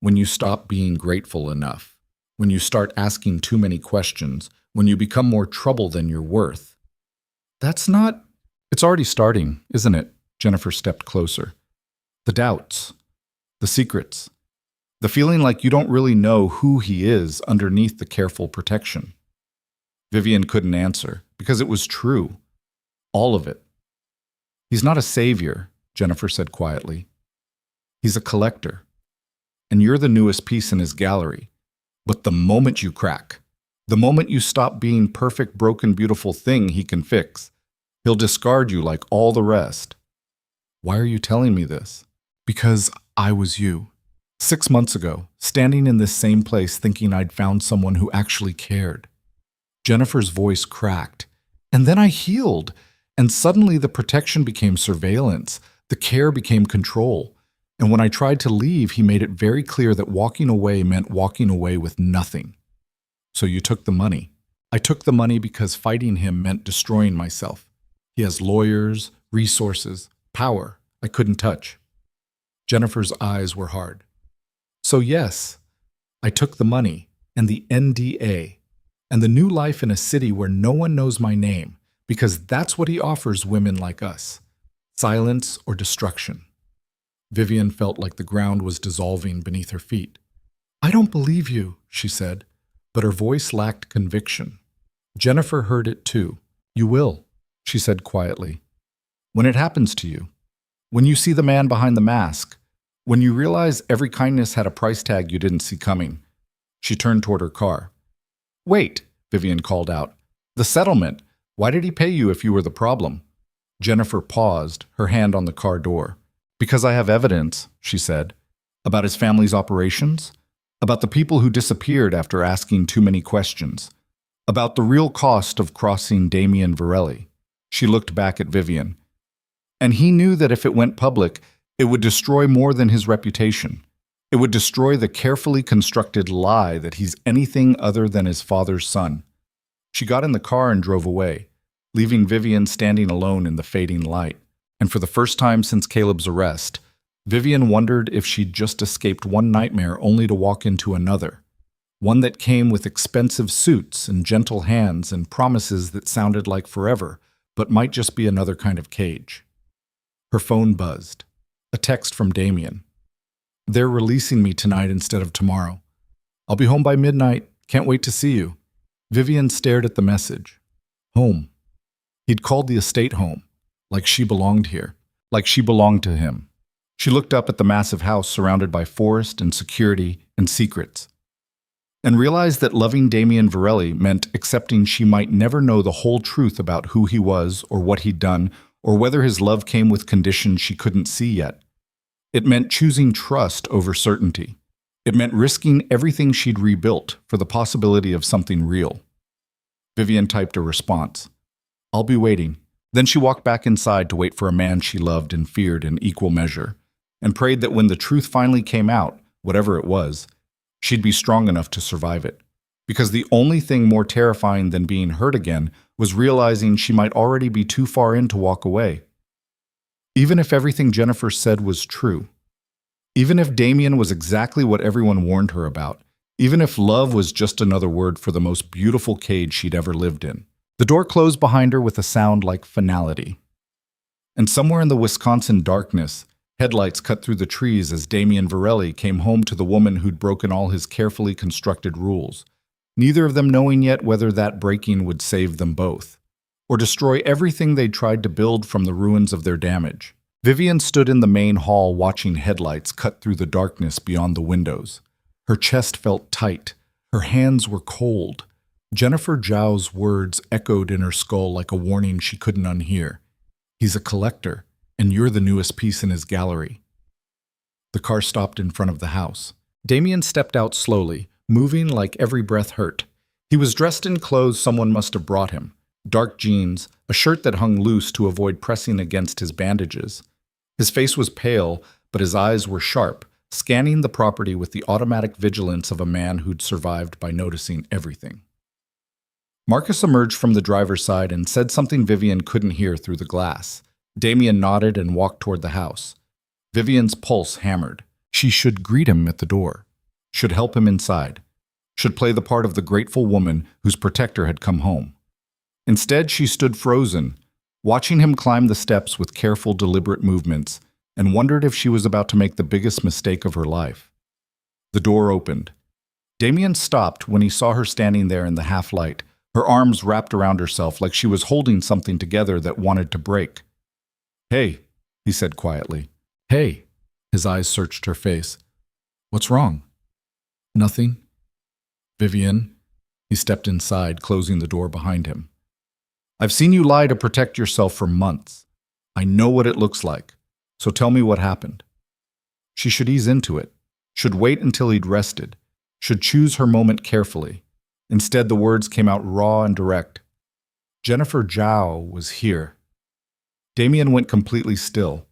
when you stop being grateful enough, when you start asking too many questions, when you become more trouble than you're worth. That's not… It's already starting, isn't it? Jennifer stepped closer. The doubts, the secrets, the feeling like you don't really know who he is underneath the careful protection. Vivian couldn't answer, because it was true. All of it. He's not a savior, Jennifer said quietly. He's a collector. And you're the newest piece in his gallery. But the moment you crack, the moment you stop being perfect, broken, beautiful thing he can fix, he'll discard you like all the rest. Why are you telling me this? Because I was you. 6 months ago, standing in this same place thinking I'd found someone who actually cared. Jennifer's voice cracked. And then I healed. And suddenly the protection became surveillance. The care became control. And when I tried to leave, he made it very clear that walking away meant walking away with nothing. So you took the money. I took the money because fighting him meant destroying myself. He has lawyers, resources, power I couldn't touch. Jennifer's eyes were hard. So yes, I took the money and the NDA and the new life in a city where no one knows my name, because that's what he offers women like us: silence or destruction. Vivian felt like the ground was dissolving beneath her feet. I don't believe you, she said, but her voice lacked conviction. Jennifer heard it too. You will, she said quietly. When it happens to you, when you see the man behind the mask, when you realize every kindness had a price tag you didn't see coming. She turned toward her car. Wait, Vivian called out. The settlement. Why did he pay you if you were the problem? Jennifer paused, her hand on the car door. Because I have evidence, she said, about his family's operations, about the people who disappeared after asking too many questions, about the real cost of crossing Damien Virelli. She looked back at Vivian. And he knew that if it went public, it would destroy more than his reputation. It would destroy the carefully constructed lie that he's anything other than his father's son. She got in the car and drove away, leaving Vivian standing alone in the fading light. And for the first time since Caleb's arrest, Vivian wondered if she'd just escaped one nightmare only to walk into another. One that came with expensive suits and gentle hands and promises that sounded like forever, but might just be another kind of cage. Her phone buzzed. A text from Damien. They're releasing me tonight instead of tomorrow. I'll be home by midnight. Can't wait to see you. Vivian stared at the message. Home. He'd called the estate home, like she belonged here, like she belonged to him. She looked up at the massive house surrounded by forest and security and secrets, and realized that loving Damien Virelli meant accepting she might never know the whole truth about who he was or what he'd done, or whether his love came with conditions she couldn't see yet. It meant choosing trust over certainty. It meant risking everything she'd rebuilt for the possibility of something real. Vivian typed a response. I'll be waiting. Then she walked back inside to wait for a man she loved and feared in equal measure, and prayed that when the truth finally came out, whatever it was, she'd be strong enough to survive it. Because the only thing more terrifying than being hurt again was realizing she might already be too far in to walk away. Even if everything Jennifer said was true, even if Damien was exactly what everyone warned her about, even if love was just another word for the most beautiful cage she'd ever lived in. The door closed behind her with a sound like finality. And somewhere in the Wisconsin darkness, headlights cut through the trees as Damien Virelli came home to the woman who'd broken all his carefully constructed rules, neither of them knowing yet whether that breaking would save them both, or destroy everything they'd tried to build from the ruins of their damage. Vivian stood in the main hall watching headlights cut through the darkness beyond the windows. Her chest felt tight. Her hands were cold. Jennifer Zhao's words echoed in her skull like a warning she couldn't unhear. He's a collector, and you're the newest piece in his gallery. The car stopped in front of the house. Damien stepped out slowly, moving like every breath hurt. He was dressed in clothes someone must have brought him. Dark jeans, a shirt that hung loose to avoid pressing against his bandages. His face was pale, but his eyes were sharp, scanning the property with the automatic vigilance of a man who'd survived by noticing everything. Marcus emerged from the driver's side and said something Vivian couldn't hear through the glass. Damien nodded and walked toward the house. Vivian's pulse hammered. She should greet him at the door, should help him inside, should play the part of the grateful woman whose protector had come home. Instead, she stood frozen, watching him climb the steps with careful, deliberate movements, and wondered if she was about to make the biggest mistake of her life. The door opened. Damien stopped when he saw her standing there in the half-light, her arms wrapped around herself like she was holding something together that wanted to break. Hey, he said quietly. Hey. His eyes searched her face. What's wrong? Nothing. Vivian. He stepped inside, closing the door behind him. I've seen you lie to protect yourself for months. I know what it looks like. So tell me what happened. She should ease into it, should wait until he'd rested, should choose her moment carefully. Instead, the words came out raw and direct. Jennifer Zhao was here. Damien went completely still.